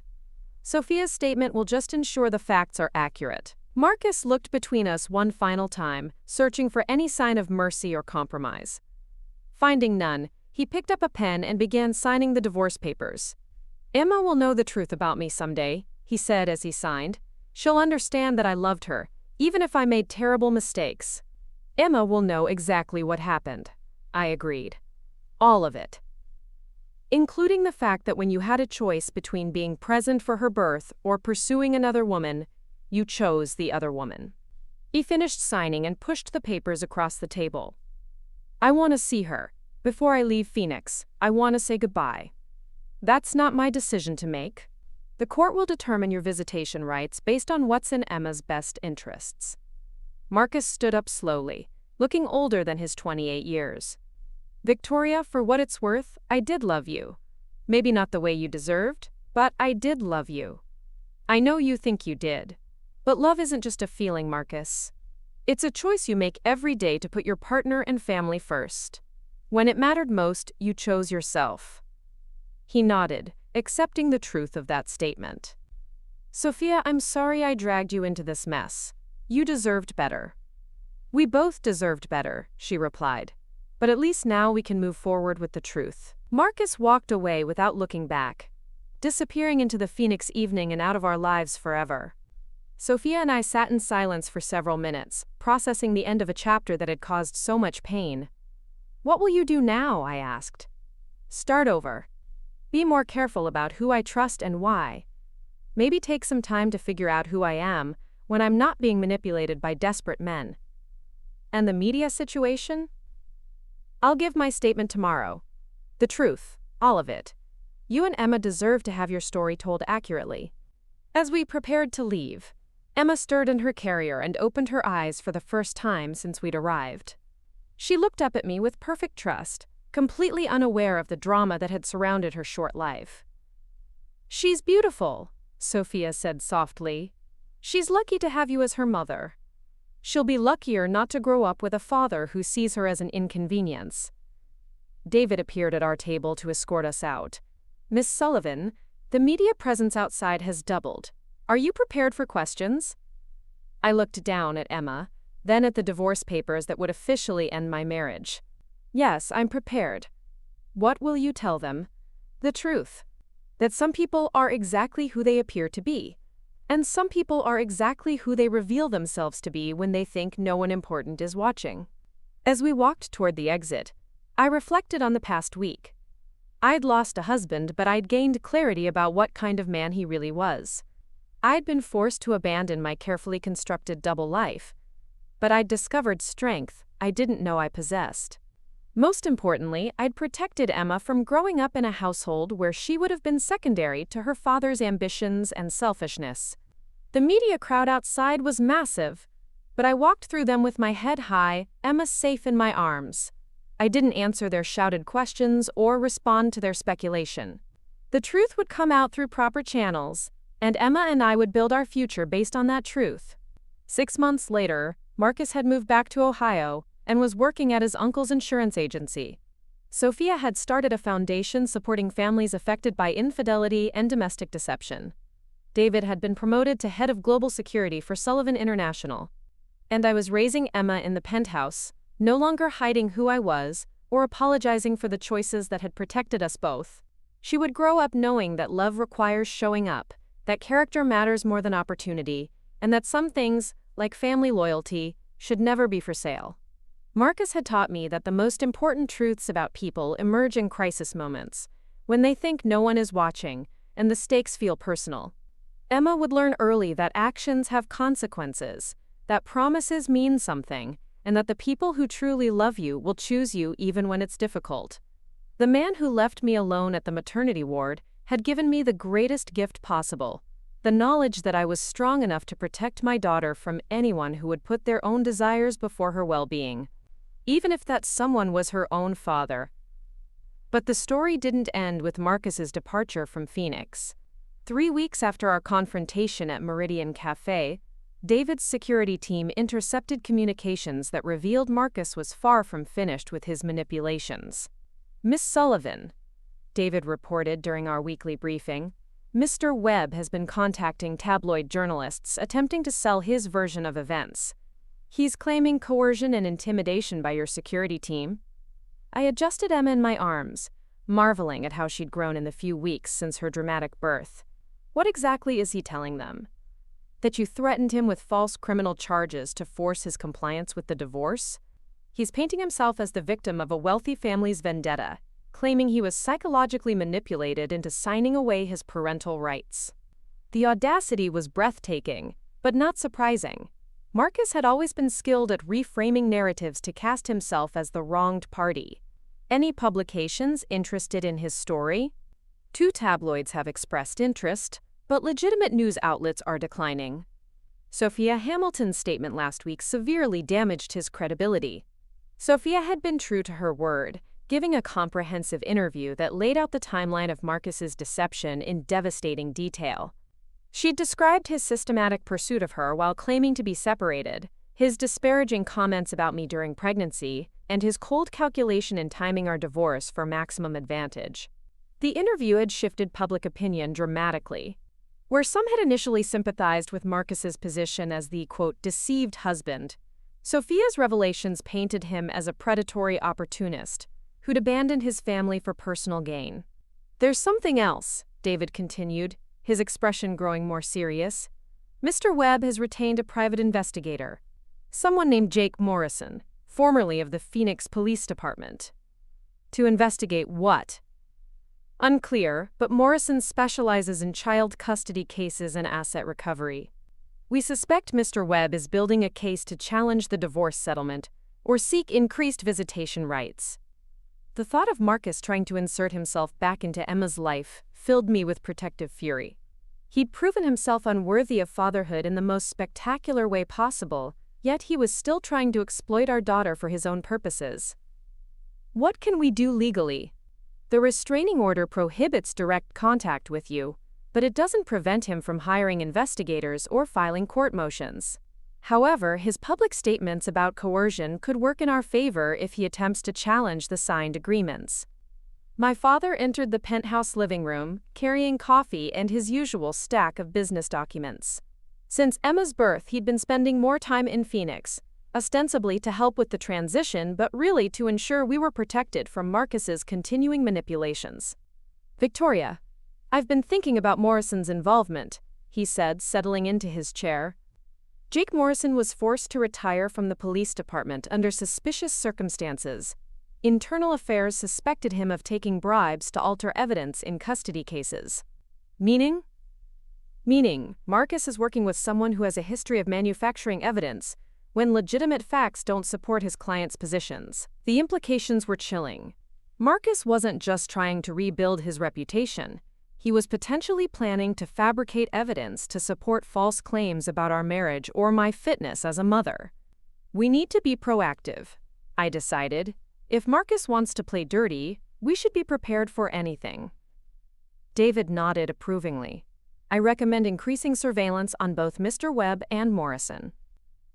Sophia's statement will just ensure the facts are accurate. Marcus looked between us one final time, searching for any sign of mercy or compromise. Finding none, he picked up a pen and began signing the divorce papers. "Emma will know the truth about me someday," he said as he signed. "She'll understand that I loved her, even if I made terrible mistakes." "Emma will know exactly what happened," I agreed. "All of it. Including the fact that when you had a choice between being present for her birth or pursuing another woman, you chose the other woman." He finished signing and pushed the papers across the table. "I want to see her. Before I leave Phoenix, I want to say goodbye. That's not my decision to make. The court will determine your visitation rights based on what's in Emma's best interests." Marcus stood up slowly, looking older than his 28 years. "Victoria, for what it's worth, I did love you. Maybe not the way you deserved, but I did love you. I know you think you did. But love isn't just a feeling, Marcus. It's a choice you make every day to put your partner and family first. When it mattered most, you chose yourself." He nodded, accepting the truth of that statement. "Sophia, I'm sorry I dragged you into this mess. You deserved better." "We both deserved better," she replied. "But at least now we can move forward with the truth." Marcus walked away without looking back, disappearing into the Phoenix evening and out of our lives forever. Sophia and I sat in silence for several minutes, processing the end of a chapter that had caused so much pain. "What will you do now?" I asked. "Start over. Be more careful about who I trust and why. Maybe take some time to figure out who I am when I'm not being manipulated by desperate men." "And the media situation?" "I'll give my statement tomorrow. The truth, all of it. You and Emma deserve to have your story told accurately." As we prepared to leave, Emma stirred in her carrier and opened her eyes for the first time since we'd arrived. She looked up at me with perfect trust, completely unaware of the drama that had surrounded her short life. "She's beautiful," Sophia said softly. "She's lucky to have you as her mother. She'll be luckier not to grow up with a father who sees her as an inconvenience." David appeared at our table to escort us out. "Miss Sullivan, the media presence outside has doubled. Are you prepared for questions?" I looked down at Emma, then at the divorce papers that would officially end my marriage. "Yes, I'm prepared." "What will you tell them?" "The truth. That some people are exactly who they appear to be, and some people are exactly who they reveal themselves to be when they think no one important is watching." As we walked toward the exit, I reflected on the past week. I'd lost a husband, but I'd gained clarity about what kind of man he really was. I'd been forced to abandon my carefully constructed double life, but I'd discovered strength I didn't know I possessed. Most importantly, I'd protected Emma from growing up in a household where she would have been secondary to her father's ambitions and selfishness. The media crowd outside was massive, but I walked through them with my head high, Emma safe in my arms. I didn't answer their shouted questions or respond to their speculation. The truth would come out through proper channels, and Emma and I would build our future based on that truth. 6 months later, Marcus had moved back to Ohio and was working at his uncle's insurance agency. Sophia had started a foundation supporting families affected by infidelity and domestic deception. David had been promoted to head of global security for Sullivan International. And I was raising Emma in the penthouse, no longer hiding who I was or apologizing for the choices that had protected us both. She would grow up knowing that love requires showing up, that character matters more than opportunity, and that some things, like family loyalty, should never be for sale. Marcus had taught me that the most important truths about people emerge in crisis moments, when they think no one is watching, and the stakes feel personal. Emma would learn early that actions have consequences, that promises mean something, and that the people who truly love you will choose you even when it's difficult. The man who left me alone at the maternity ward had given me the greatest gift possible, the knowledge that I was strong enough to protect my daughter from anyone who would put their own desires before her well-being, even if that someone was her own father. But the story didn't end with Marcus's departure from Phoenix. 3 weeks after our confrontation at Meridian Cafe, David's security team intercepted communications that revealed Marcus was far from finished with his manipulations. "Miss Sullivan," David reported during our weekly briefing, "Mr. Webb has been contacting tabloid journalists attempting to sell his version of events. He's claiming coercion and intimidation by your security team." I adjusted Emma in my arms, marveling at how she'd grown in the few weeks since her dramatic birth. What exactly is he telling them? That you threatened him with false criminal charges to force his compliance with the divorce? He's painting himself as the victim of a wealthy family's vendetta, claiming he was psychologically manipulated into signing away his parental rights. The audacity was breathtaking, but not surprising. Marcus had always been skilled at reframing narratives to cast himself as the wronged party. Any publications interested in his story? 2 tabloids have expressed interest, but legitimate news outlets are declining. Sophia Hamilton's statement last week severely damaged his credibility. Sophia had been true to her word, giving a comprehensive interview that laid out the timeline of Marcus's deception in devastating detail. She'd described his systematic pursuit of her while claiming to be separated, his disparaging comments about me during pregnancy, and his cold calculation in timing our divorce for maximum advantage. The interview had shifted public opinion dramatically. Where some had initially sympathized with Marcus's position as the, quote, deceived husband, Sophia's revelations painted him as a predatory opportunist who'd abandoned his family for personal gain. There's something else, David continued, his expression growing more serious. Mr. Webb has retained a private investigator, someone named Jake Morrison, formerly of the Phoenix Police Department. To investigate what? Unclear, but Morrison specializes in child custody cases and asset recovery. We suspect Mr. Webb is building a case to challenge the divorce settlement or seek increased visitation rights. The thought of Marcus trying to insert himself back into Emma's life filled me with protective fury. He'd proven himself unworthy of fatherhood in the most spectacular way possible, yet he was still trying to exploit our daughter for his own purposes. What can we do legally? The restraining order prohibits direct contact with you, but it doesn't prevent him from hiring investigators or filing court motions. However, his public statements about coercion could work in our favor if he attempts to challenge the signed agreements. My father entered the penthouse living room, carrying coffee and his usual stack of business documents. Since Emma's birth, he'd been spending more time in Phoenix, ostensibly to help with the transition, but really to ensure we were protected from Marcus's continuing manipulations. Victoria, I've been thinking about Morrison's involvement, he said, settling into his chair. Jake Morrison was forced to retire from the police department under suspicious circumstances. Internal Affairs suspected him of taking bribes to alter evidence in custody cases. Meaning? Meaning, Marcus is working with someone who has a history of manufacturing evidence when legitimate facts don't support his client's positions. The implications were chilling. Marcus wasn't just trying to rebuild his reputation. He was potentially planning to fabricate evidence to support false claims about our marriage or my fitness as a mother. We need to be proactive, I decided. If Marcus wants to play dirty, we should be prepared for anything. David nodded approvingly. I recommend increasing surveillance on both Mr. Webb and Morrison.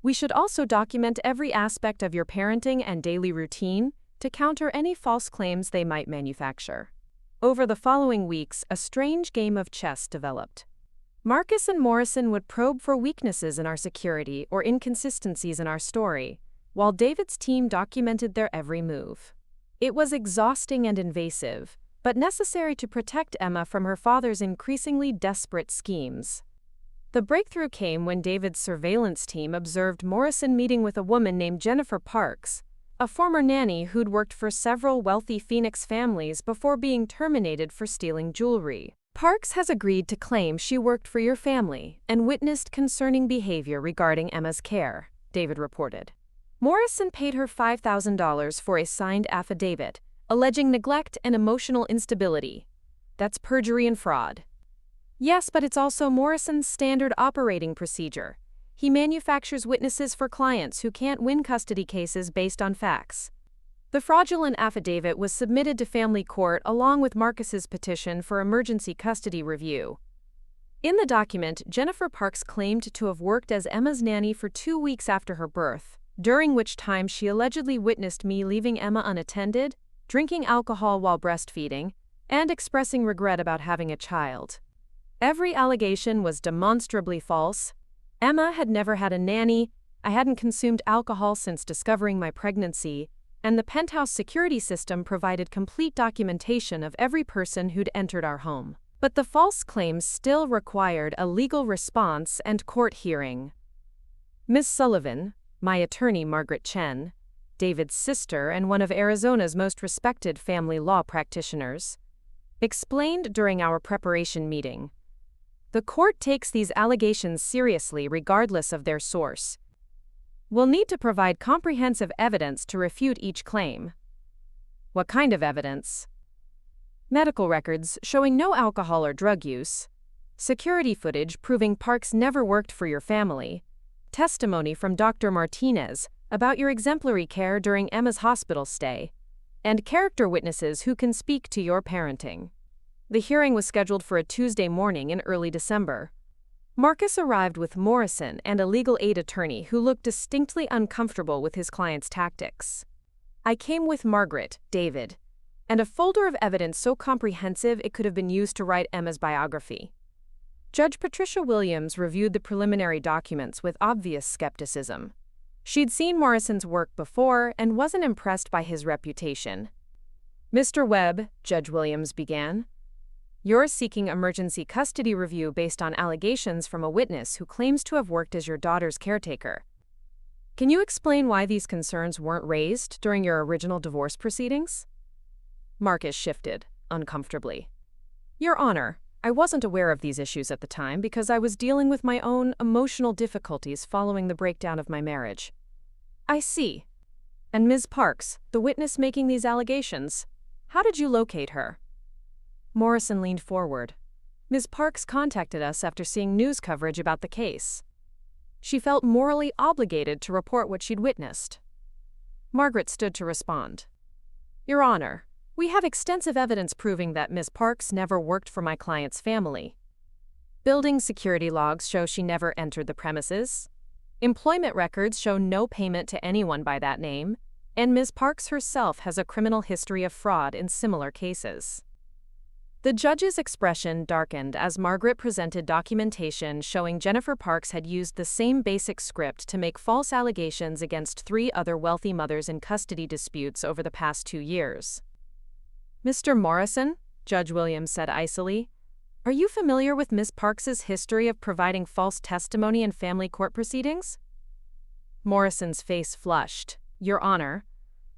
We should also document every aspect of your parenting and daily routine to counter any false claims they might manufacture. Over the following weeks, a strange game of chess developed. Marcus and Morrison would probe for weaknesses in our security or inconsistencies in our story, while David's team documented their every move. It was exhausting and invasive, but necessary to protect Emma from her father's increasingly desperate schemes. The breakthrough came when David's surveillance team observed Morrison meeting with a woman named Jennifer Parks, a former nanny who'd worked for several wealthy Phoenix families before being terminated for stealing jewelry. Parks has agreed to claim she worked for your family and witnessed concerning behavior regarding Emma's care, David reported. Morrison paid her $5,000 for a signed affidavit, alleging neglect and emotional instability. That's perjury and fraud. Yes, but it's also Morrison's standard operating procedure. He manufactures witnesses for clients who can't win custody cases based on facts. The fraudulent affidavit was submitted to family court along with Marcus's petition for emergency custody review. In the document, Jennifer Parks claimed to have worked as Emma's nanny for 2 weeks after her birth, during which time she allegedly witnessed me leaving Emma unattended, drinking alcohol while breastfeeding, and expressing regret about having a child. Every allegation was demonstrably false. Emma had never had a nanny, I hadn't consumed alcohol since discovering my pregnancy, and the penthouse security system provided complete documentation of every person who'd entered our home. But the false claims still required a legal response and court hearing. Ms. Sullivan, my attorney Margaret Chen, David's sister and one of Arizona's most respected family law practitioners, explained during our preparation meeting. The court takes these allegations seriously regardless of their source. We'll need to provide comprehensive evidence to refute each claim. What kind of evidence? Medical records showing no alcohol or drug use, security footage proving Parks never worked for your family, testimony from Dr. Martinez about your exemplary care during Emma's hospital stay, and character witnesses who can speak to your parenting. The hearing was scheduled for a Tuesday morning in early December. Marcus arrived with Morrison and a legal aid attorney who looked distinctly uncomfortable with his client's tactics. I came with Margaret, David, and a folder of evidence so comprehensive it could have been used to write Emma's biography. Judge Patricia Williams reviewed the preliminary documents with obvious skepticism. She'd seen Morrison's work before and wasn't impressed by his reputation. Mr. Webb, Judge Williams began, you're seeking emergency custody review based on allegations from a witness who claims to have worked as your daughter's caretaker. Can you explain why these concerns weren't raised during your original divorce proceedings? Marcus shifted, uncomfortably. Your Honor, I wasn't aware of these issues at the time because I was dealing with my own emotional difficulties following the breakdown of my marriage. I see. And Ms. Parks, the witness making these allegations, how did you locate her? Morrison leaned forward. Ms. Parks contacted us after seeing news coverage about the case. She felt morally obligated to report what she'd witnessed. Margaret stood to respond. Your Honor, we have extensive evidence proving that Ms. Parks never worked for my client's family. Building security logs show she never entered the premises. Employment records show no payment to anyone by that name, and Ms. Parks herself has a criminal history of fraud in similar cases. The judge's expression darkened as Margaret presented documentation showing Jennifer Parks had used the same basic script to make false allegations against 3 other wealthy mothers in custody disputes over the past 2 years. Mr. Morrison, Judge Williams said icily, are you familiar with Ms. Parks's history of providing false testimony in family court proceedings? Morrison's face flushed. Your Honor,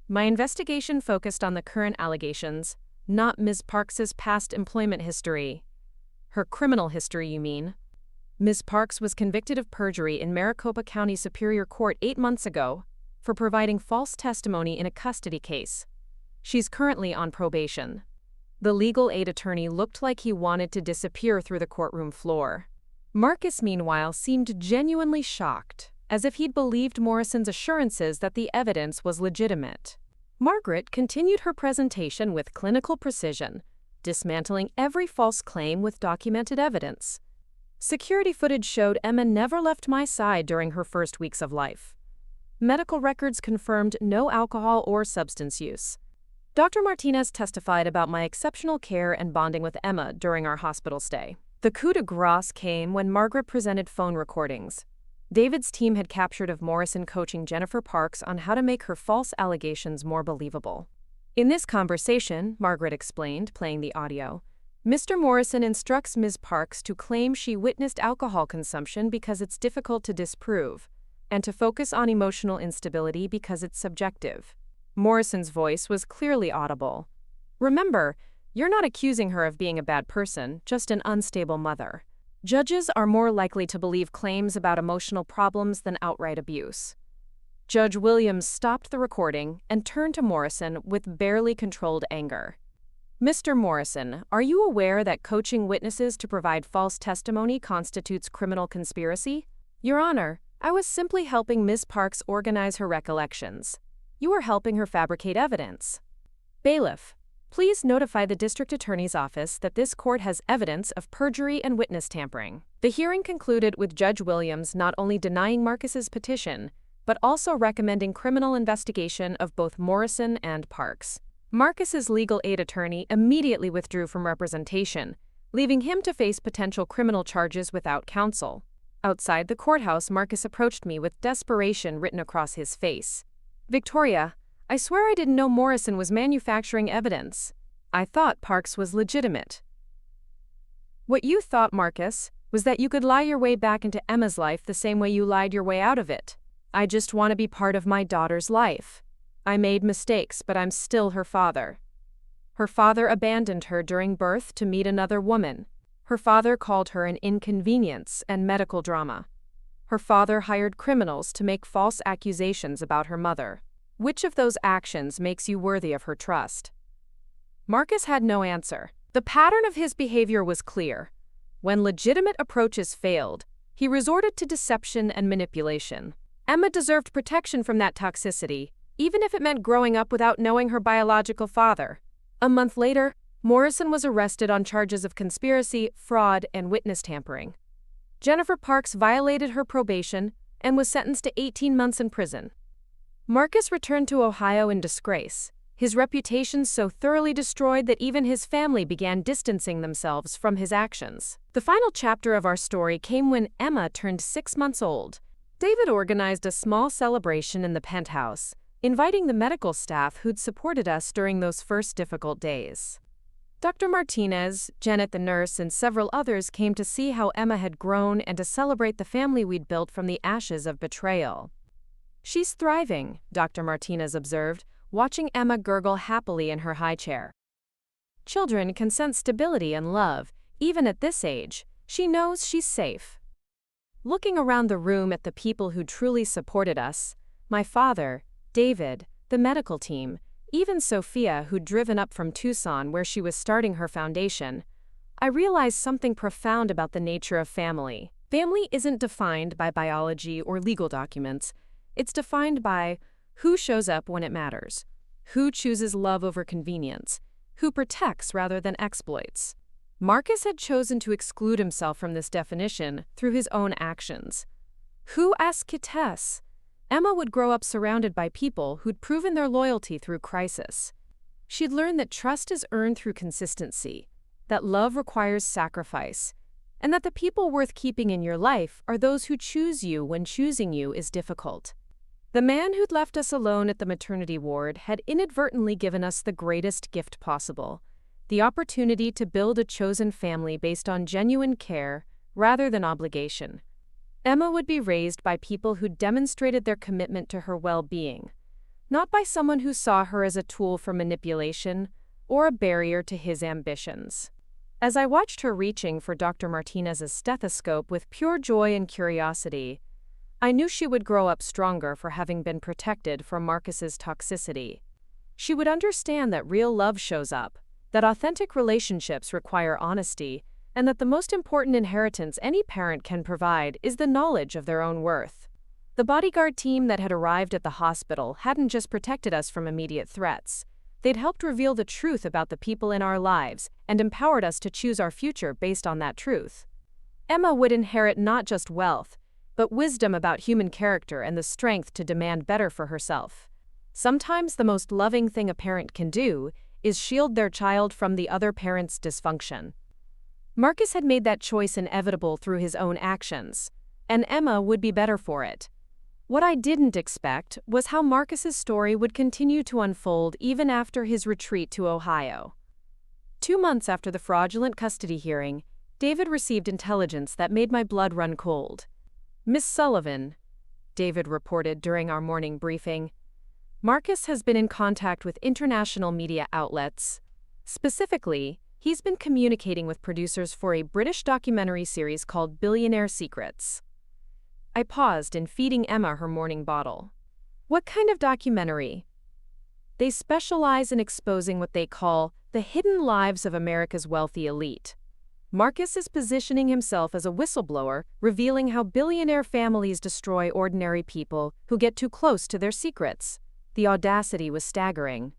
my investigation focused on the current allegations, not Ms. Parks's past employment history. Her criminal history, you mean? Ms. Parks was convicted of perjury in Maricopa County Superior Court 8 months ago for providing false testimony in a custody case. She's currently on probation. The legal aid attorney looked like he wanted to disappear through the courtroom floor. Marcus, meanwhile, seemed genuinely shocked, as if he'd believed Morrison's assurances that the evidence was legitimate. Margaret continued her presentation with clinical precision, dismantling every false claim with documented evidence. Security footage showed Emma never left my side during her first weeks of life. Medical records confirmed no alcohol or substance use. Dr. Martinez testified about my exceptional care and bonding with Emma during our hospital stay. The coup de grace came when Margaret presented phone recordings. David's team had captured of Morrison coaching Jennifer Parks on how to make her false allegations more believable. In this conversation, Margaret explained, playing the audio, Mr. Morrison instructs Ms. Parks to claim she witnessed alcohol consumption because it's difficult to disprove, and to focus on emotional instability because it's subjective. Morrison's voice was clearly audible. Remember, you're not accusing her of being a bad person, just an unstable mother. Judges are more likely to believe claims about emotional problems than outright abuse. Judge Williams stopped the recording and turned to Morrison with barely controlled anger. Mr. Morrison, are you aware that coaching witnesses to provide false testimony constitutes criminal conspiracy? Your Honor, I was simply helping Ms. Parks organize her recollections. You were helping her fabricate evidence. Bailiff, please notify the District Attorney's Office that this court has evidence of perjury and witness tampering. The hearing concluded with Judge Williams not only denying Marcus's petition, but also recommending criminal investigation of both Morrison and Parks. Marcus's legal aid attorney immediately withdrew from representation, leaving him to face potential criminal charges without counsel. Outside the courthouse, Marcus approached me with desperation written across his face. Victoria, I swear I didn't know Morrison was manufacturing evidence. I thought Parks was legitimate. What you thought, Marcus, was that you could lie your way back into Emma's life the same way you lied your way out of it. I just want to be part of my daughter's life. I made mistakes, but I'm still her father. Her father abandoned her during birth to meet another woman. Her father called her an inconvenience and medical drama. Her father hired criminals to make false accusations about her mother. Which of those actions makes you worthy of her trust? Marcus had no answer. The pattern of his behavior was clear. When legitimate approaches failed, he resorted to deception and manipulation. Emma deserved protection from that toxicity, even if it meant growing up without knowing her biological father. A month later, Morrison was arrested on charges of conspiracy, fraud, and witness tampering. Jennifer Parks violated her probation and was sentenced to 18 months in prison. Marcus returned to Ohio in disgrace, his reputation so thoroughly destroyed that even his family began distancing themselves from his actions. The final chapter of our story came when Emma turned 6 months old. David organized a small celebration in the penthouse, inviting the medical staff who'd supported us during those first difficult days. Dr. Martinez, Janet the nurse, and several others came to see how Emma had grown and to celebrate the family we'd built from the ashes of betrayal. "She's thriving," Dr. Martinez observed, watching Emma gurgle happily in her high chair. "Children can sense stability and love, even at this age. She knows she's safe." Looking around the room at the people who truly supported us, my father, David, the medical team, even Sophia, who'd driven up from Tucson where she was starting her foundation, I realized something profound about the nature of family. Family isn't defined by biology or legal documents. It's defined by who shows up when it matters, who chooses love over convenience, who protects rather than exploits. Marcus had chosen to exclude himself from this definition through his own actions. Who asked Kitess? Emma would grow up surrounded by people who'd proven their loyalty through crisis. She'd learned that trust is earned through consistency, that love requires sacrifice, and that the people worth keeping in your life are those who choose you when choosing you is difficult. The man who'd left us alone at the maternity ward had inadvertently given us the greatest gift possible, the opportunity to build a chosen family based on genuine care rather than obligation. Emma would be raised by people who demonstrated their commitment to her well-being, not by someone who saw her as a tool for manipulation or a barrier to his ambitions. As I watched her reaching for Dr. Martinez's stethoscope with pure joy and curiosity, I knew she would grow up stronger for having been protected from Marcus's toxicity. She would understand that real love shows up, that authentic relationships require honesty, and that the most important inheritance any parent can provide is the knowledge of their own worth. The Bodyguard team that had arrived at the hospital hadn't just protected us from immediate threats. They'd helped reveal the truth about the people in our lives and empowered us to choose our future based on that truth. Emma would inherit not just wealth, but wisdom about human character and the strength to demand better for herself. Sometimes the most loving thing a parent can do is shield their child from the other parent's dysfunction. Marcus had made that choice inevitable through his own actions, and Emma would be better for it. What I didn't expect was how Marcus's story would continue to unfold even after his retreat to Ohio. 2 months after the fraudulent custody hearing, David received intelligence that made my blood run cold. "Miss Sullivan," David reported during our morning briefing, "Marcus has been in contact with international media outlets. Specifically, he's been communicating with producers for a British documentary series called Billionaire Secrets." I paused in feeding Emma her morning bottle. "What kind of documentary?" "They specialize in exposing what they call the hidden lives of America's wealthy elite. Marcus is positioning himself as a whistleblower, revealing how billionaire families destroy ordinary people who get too close to their secrets." The audacity was staggering.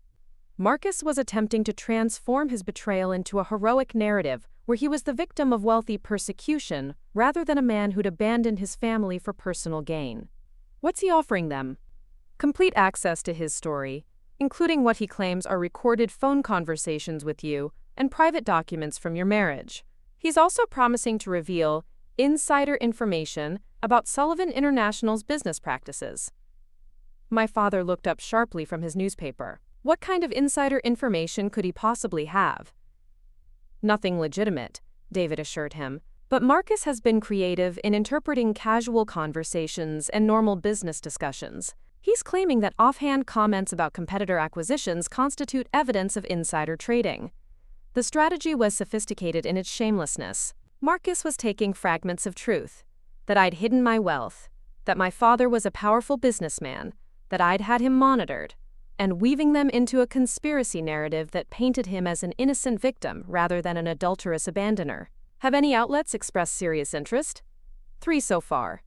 Marcus was attempting to transform his betrayal into a heroic narrative where he was the victim of wealthy persecution rather than a man who'd abandoned his family for personal gain. What's he offering them? Complete access to his story, including what he claims are recorded phone conversations with you and private documents from your marriage. He's also promising to reveal insider information about Sullivan International's business practices. My father looked up sharply from his newspaper. What kind of insider information could he possibly have? Nothing legitimate, David assured him. But Marcus has been creative in interpreting casual conversations and normal business discussions. He's claiming that offhand comments about competitor acquisitions constitute evidence of insider trading. The strategy was sophisticated in its shamelessness. Marcus was taking fragments of truth. That I'd hidden my wealth, that my father was a powerful businessman, that I'd had him monitored, and weaving them into a conspiracy narrative that painted him as an innocent victim rather than an adulterous abandoner. Have any outlets expressed serious interest? 3 so far.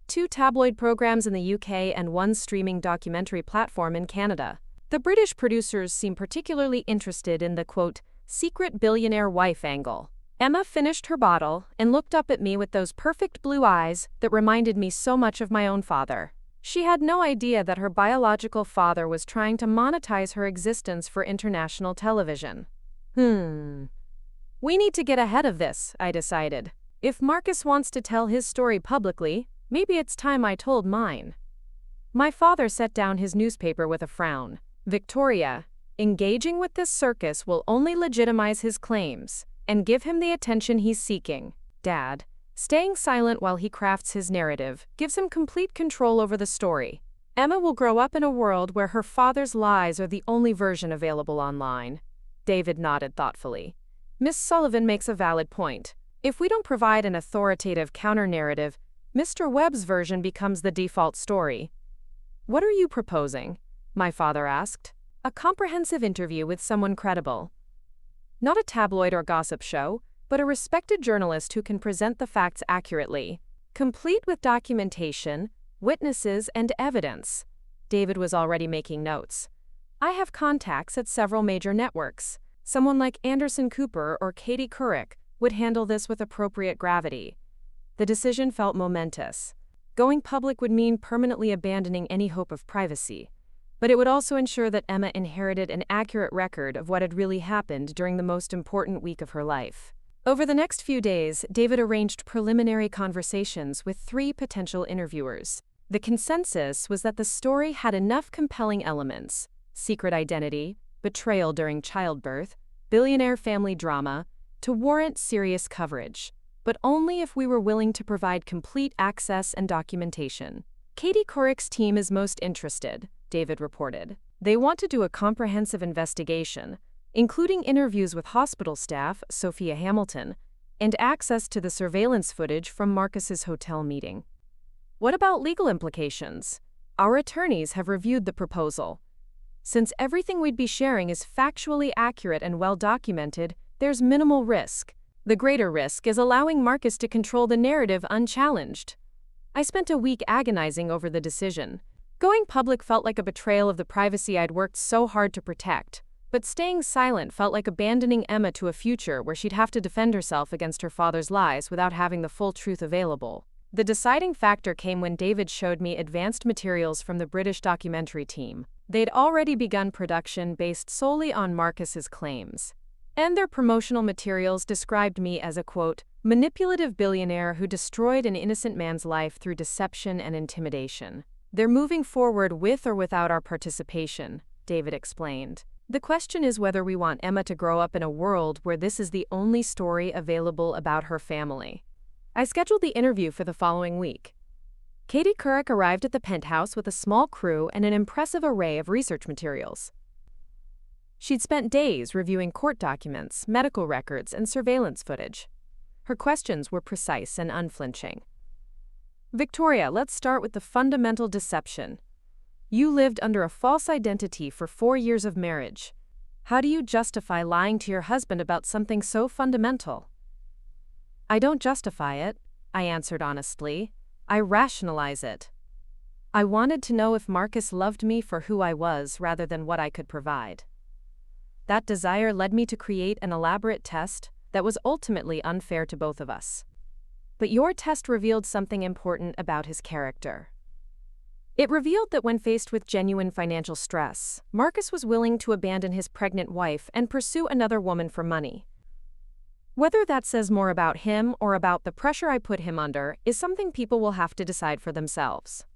2 tabloid programs in the UK and 1 streaming documentary platform in Canada. The British producers seem particularly interested in the, quote, secret billionaire wife angle. Emma finished her bottle and looked up at me with those perfect blue eyes that reminded me so much of my own father. She had no idea that her biological father was trying to monetize her existence for international television. We need to get ahead of this, I decided. If Marcus wants to tell his story publicly, maybe it's time I told mine. My father set down his newspaper with a frown. Victoria, engaging with this circus will only legitimize his claims and give him the attention he's seeking. Dad, staying silent while he crafts his narrative gives him complete control over the story. Emma will grow up in a world where her father's lies are the only version available online. David nodded thoughtfully. Miss Sullivan makes a valid point. If we don't provide an authoritative counter-narrative, Mr. Webb's version becomes the default story. What are you proposing? My father asked. A comprehensive interview with someone credible. Not a tabloid or gossip show, but a respected journalist who can present the facts accurately, complete with documentation, witnesses, and evidence. David was already making notes. I have contacts at several major networks. Someone like Anderson Cooper or Katie Couric would handle this with appropriate gravity. The decision felt momentous. Going public would mean permanently abandoning any hope of privacy, but it would also ensure that Emma inherited an accurate record of what had really happened during the most important week of her life. Over the next few days, David arranged preliminary conversations with 3 potential interviewers. The consensus was that the story had enough compelling elements: secret identity, betrayal during childbirth, billionaire family drama, to warrant serious coverage, but only if we were willing to provide complete access and documentation. Katie Couric's team is most interested, David reported. They want to do a comprehensive investigation, including interviews with hospital staff, Sophia Hamilton, and access to the surveillance footage from Marcus's hotel meeting. What about legal implications? Our attorneys have reviewed the proposal. Since everything we'd be sharing is factually accurate and well documented, there's minimal risk. The greater risk is allowing Marcus to control the narrative unchallenged. I spent a week agonizing over the decision. Going public felt like a betrayal of the privacy I'd worked so hard to protect, but staying silent felt like abandoning Emma to a future where she'd have to defend herself against her father's lies without having the full truth available. The deciding factor came when David showed me advanced materials from the British documentary team. They'd already begun production based solely on Marcus's claims. And their promotional materials described me as a, quote, manipulative billionaire who destroyed an innocent man's life through deception and intimidation. They're moving forward with or without our participation, David explained. The question is whether we want Emma to grow up in a world where this is the only story available about her family. I scheduled the interview for the following week. Katie Couric arrived at the penthouse with a small crew and an impressive array of research materials. She'd spent days reviewing court documents, medical records, and surveillance footage. Her questions were precise and unflinching. Victoria, let's start with the fundamental deception. You lived under a false identity for 4 years of marriage. How do you justify lying to your husband about something so fundamental? I don't justify it, I answered honestly. I rationalize it. I wanted to know if Marcus loved me for who I was rather than what I could provide. That desire led me to create an elaborate test that was ultimately unfair to both of us. But your test revealed something important about his character. It revealed that when faced with genuine financial stress, Marcus was willing to abandon his pregnant wife and pursue another woman for money. Whether that says more about him or about the pressure I put him under is something people will have to decide for themselves.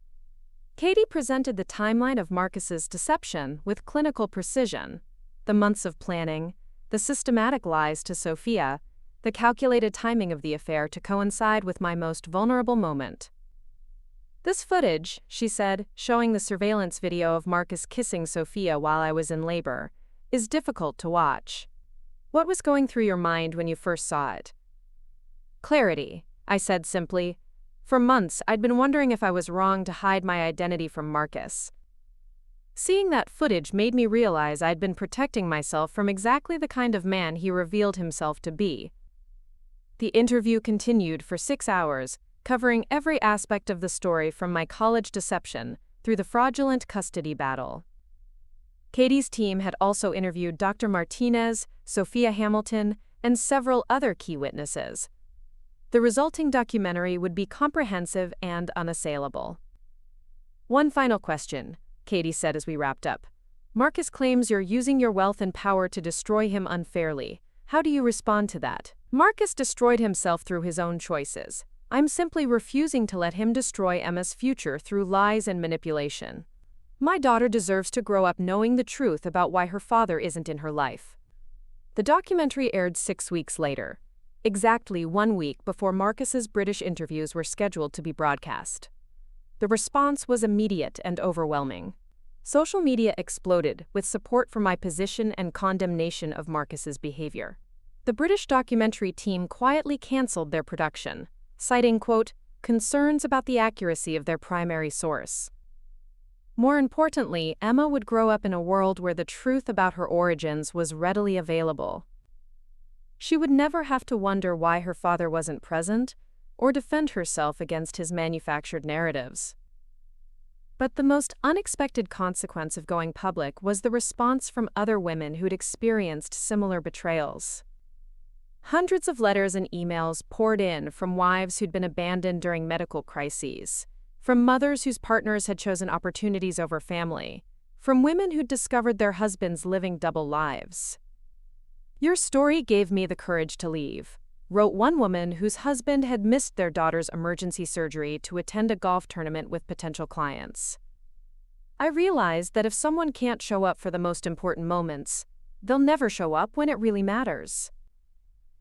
Katie presented the timeline of Marcus's deception with clinical precision. The months of planning, the systematic lies to Sophia, the calculated timing of the affair to coincide with my most vulnerable moment. "This footage," she said, showing the surveillance video of Marcus kissing Sophia while I was in labor, "is difficult to watch. What was going through your mind when you first saw it?" "Clarity," I said simply. For months, I'd been wondering if I was wrong to hide my identity from Marcus. Seeing that footage made me realize I'd been protecting myself from exactly the kind of man he revealed himself to be. The interview continued for 6 hours, covering every aspect of the story from my college deception through the fraudulent custody battle. Katie's team had also interviewed Dr. Martinez, Sophia Hamilton, and several other key witnesses. The resulting documentary would be comprehensive and unassailable. "One final question," Katie said as we wrapped up. "Marcus claims you're using your wealth and power to destroy him unfairly. How do you respond to that?" "Marcus destroyed himself through his own choices. I'm simply refusing to let him destroy Emma's future through lies and manipulation. My daughter deserves to grow up knowing the truth about why her father isn't in her life." The documentary aired 6 weeks later, exactly 1 week before Marcus's British interviews were scheduled to be broadcast. The response was immediate and overwhelming. Social media exploded with support for my position and condemnation of Marcus's behavior. The British documentary team quietly cancelled their production, citing, quote, "concerns about the accuracy of their primary source." More importantly, Emma would grow up in a world where the truth about her origins was readily available. She would never have to wonder why her father wasn't present or defend herself against his manufactured narratives. But the most unexpected consequence of going public was the response from other women who'd experienced similar betrayals. Hundreds of letters and emails poured in from wives who'd been abandoned during medical crises, from mothers whose partners had chosen opportunities over family, from women who'd discovered their husbands living double lives. "Your story gave me the courage to leave," wrote one woman whose husband had missed their daughter's emergency surgery to attend a golf tournament with potential clients. "I realized that if someone can't show up for the most important moments, they'll never show up when it really matters."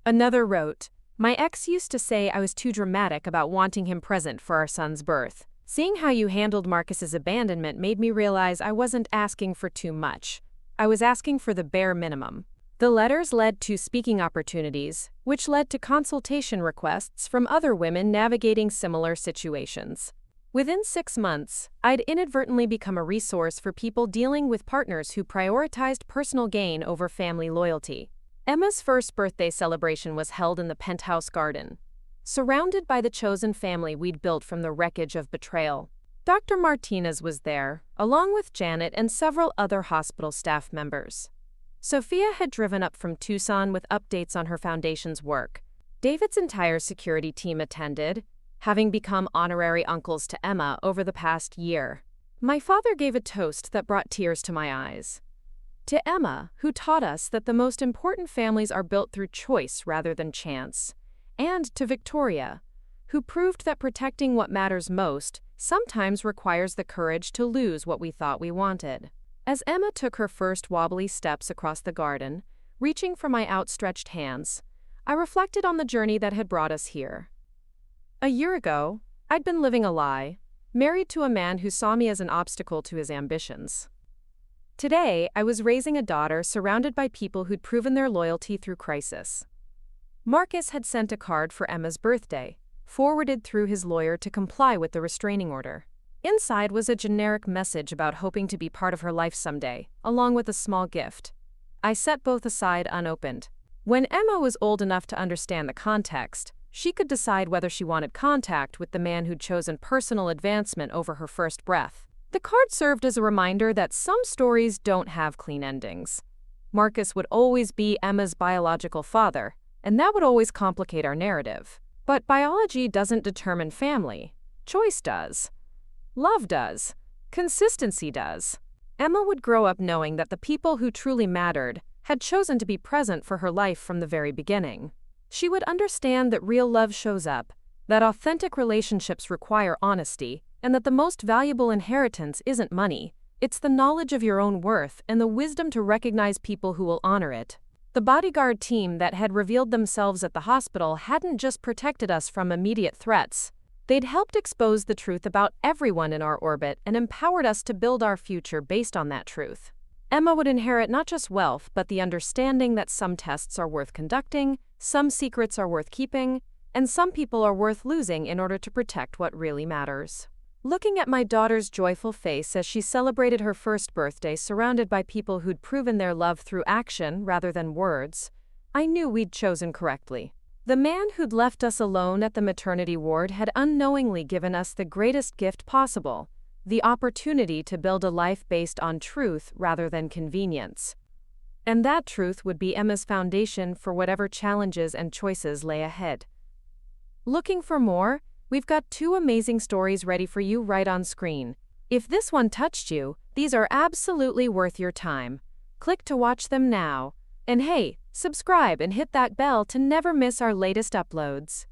Another wrote, "My ex used to say I was too dramatic about wanting him present for our son's birth. Seeing how you handled Marcus's abandonment made me realize I wasn't asking for too much. I was asking for the bare minimum." The letters led to speaking opportunities, which led to consultation requests from other women navigating similar situations. Within 6 months, I'd inadvertently become a resource for people dealing with partners who prioritized personal gain over family loyalty. Emma's first birthday celebration was held in the penthouse garden, surrounded by the chosen family we'd built from the wreckage of betrayal. Dr. Martinez was there, along with Janet and several other hospital staff members. Sophia had driven up from Tucson with updates on her foundation's work. David's entire security team attended, having become honorary uncles to Emma over the past year. My father gave a toast that brought tears to my eyes. To Emma, who taught us that the most important families are built through choice rather than chance. And to Victoria, who proved that protecting what matters most sometimes requires the courage to lose what we thought we wanted. As Emma took her first wobbly steps across the garden, reaching for my outstretched hands, I reflected on the journey that had brought us here. A year ago, I'd been living a lie, married to a man who saw me as an obstacle to his ambitions. Today, I was raising a daughter surrounded by people who'd proven their loyalty through crisis. Marcus had sent a card for Emma's birthday, forwarded through his lawyer to comply with the restraining order. Inside was a generic message about hoping to be part of her life someday, along with a small gift. I set both aside unopened. When Emma was old enough to understand the context, she could decide whether she wanted contact with the man who'd chosen personal advancement over her first breath. The card served as a reminder that some stories don't have clean endings. Marcus would always be Emma's biological father, and that would always complicate our narrative. But biology doesn't determine family. Choice does. Love does. Consistency does. Emma would grow up knowing that the people who truly mattered had chosen to be present for her life from the very beginning. She would understand that real love shows up, that authentic relationships require honesty, and that the most valuable inheritance isn't money, it's the knowledge of your own worth and the wisdom to recognize people who will honor it. The Bodyguard team that had revealed themselves at the hospital hadn't just protected us from immediate threats. They'd helped expose the truth about everyone in our orbit and empowered us to build our future based on that truth. Emma would inherit not just wealth, but the understanding that some tests are worth conducting, some secrets are worth keeping, and some people are worth losing in order to protect what really matters. Looking at my daughter's joyful face as she celebrated her first birthday surrounded by people who'd proven their love through action rather than words, I knew we'd chosen correctly. The man who'd left us alone at the maternity ward had unknowingly given us the greatest gift possible, the opportunity to build a life based on truth rather than convenience. And that truth would be Emma's foundation for whatever challenges and choices lay ahead. Looking for more? We've got 2 amazing stories ready for you right on screen. If this one touched you, these are absolutely worth your time. Click to watch them now. And hey, subscribe and hit that bell to never miss our latest uploads.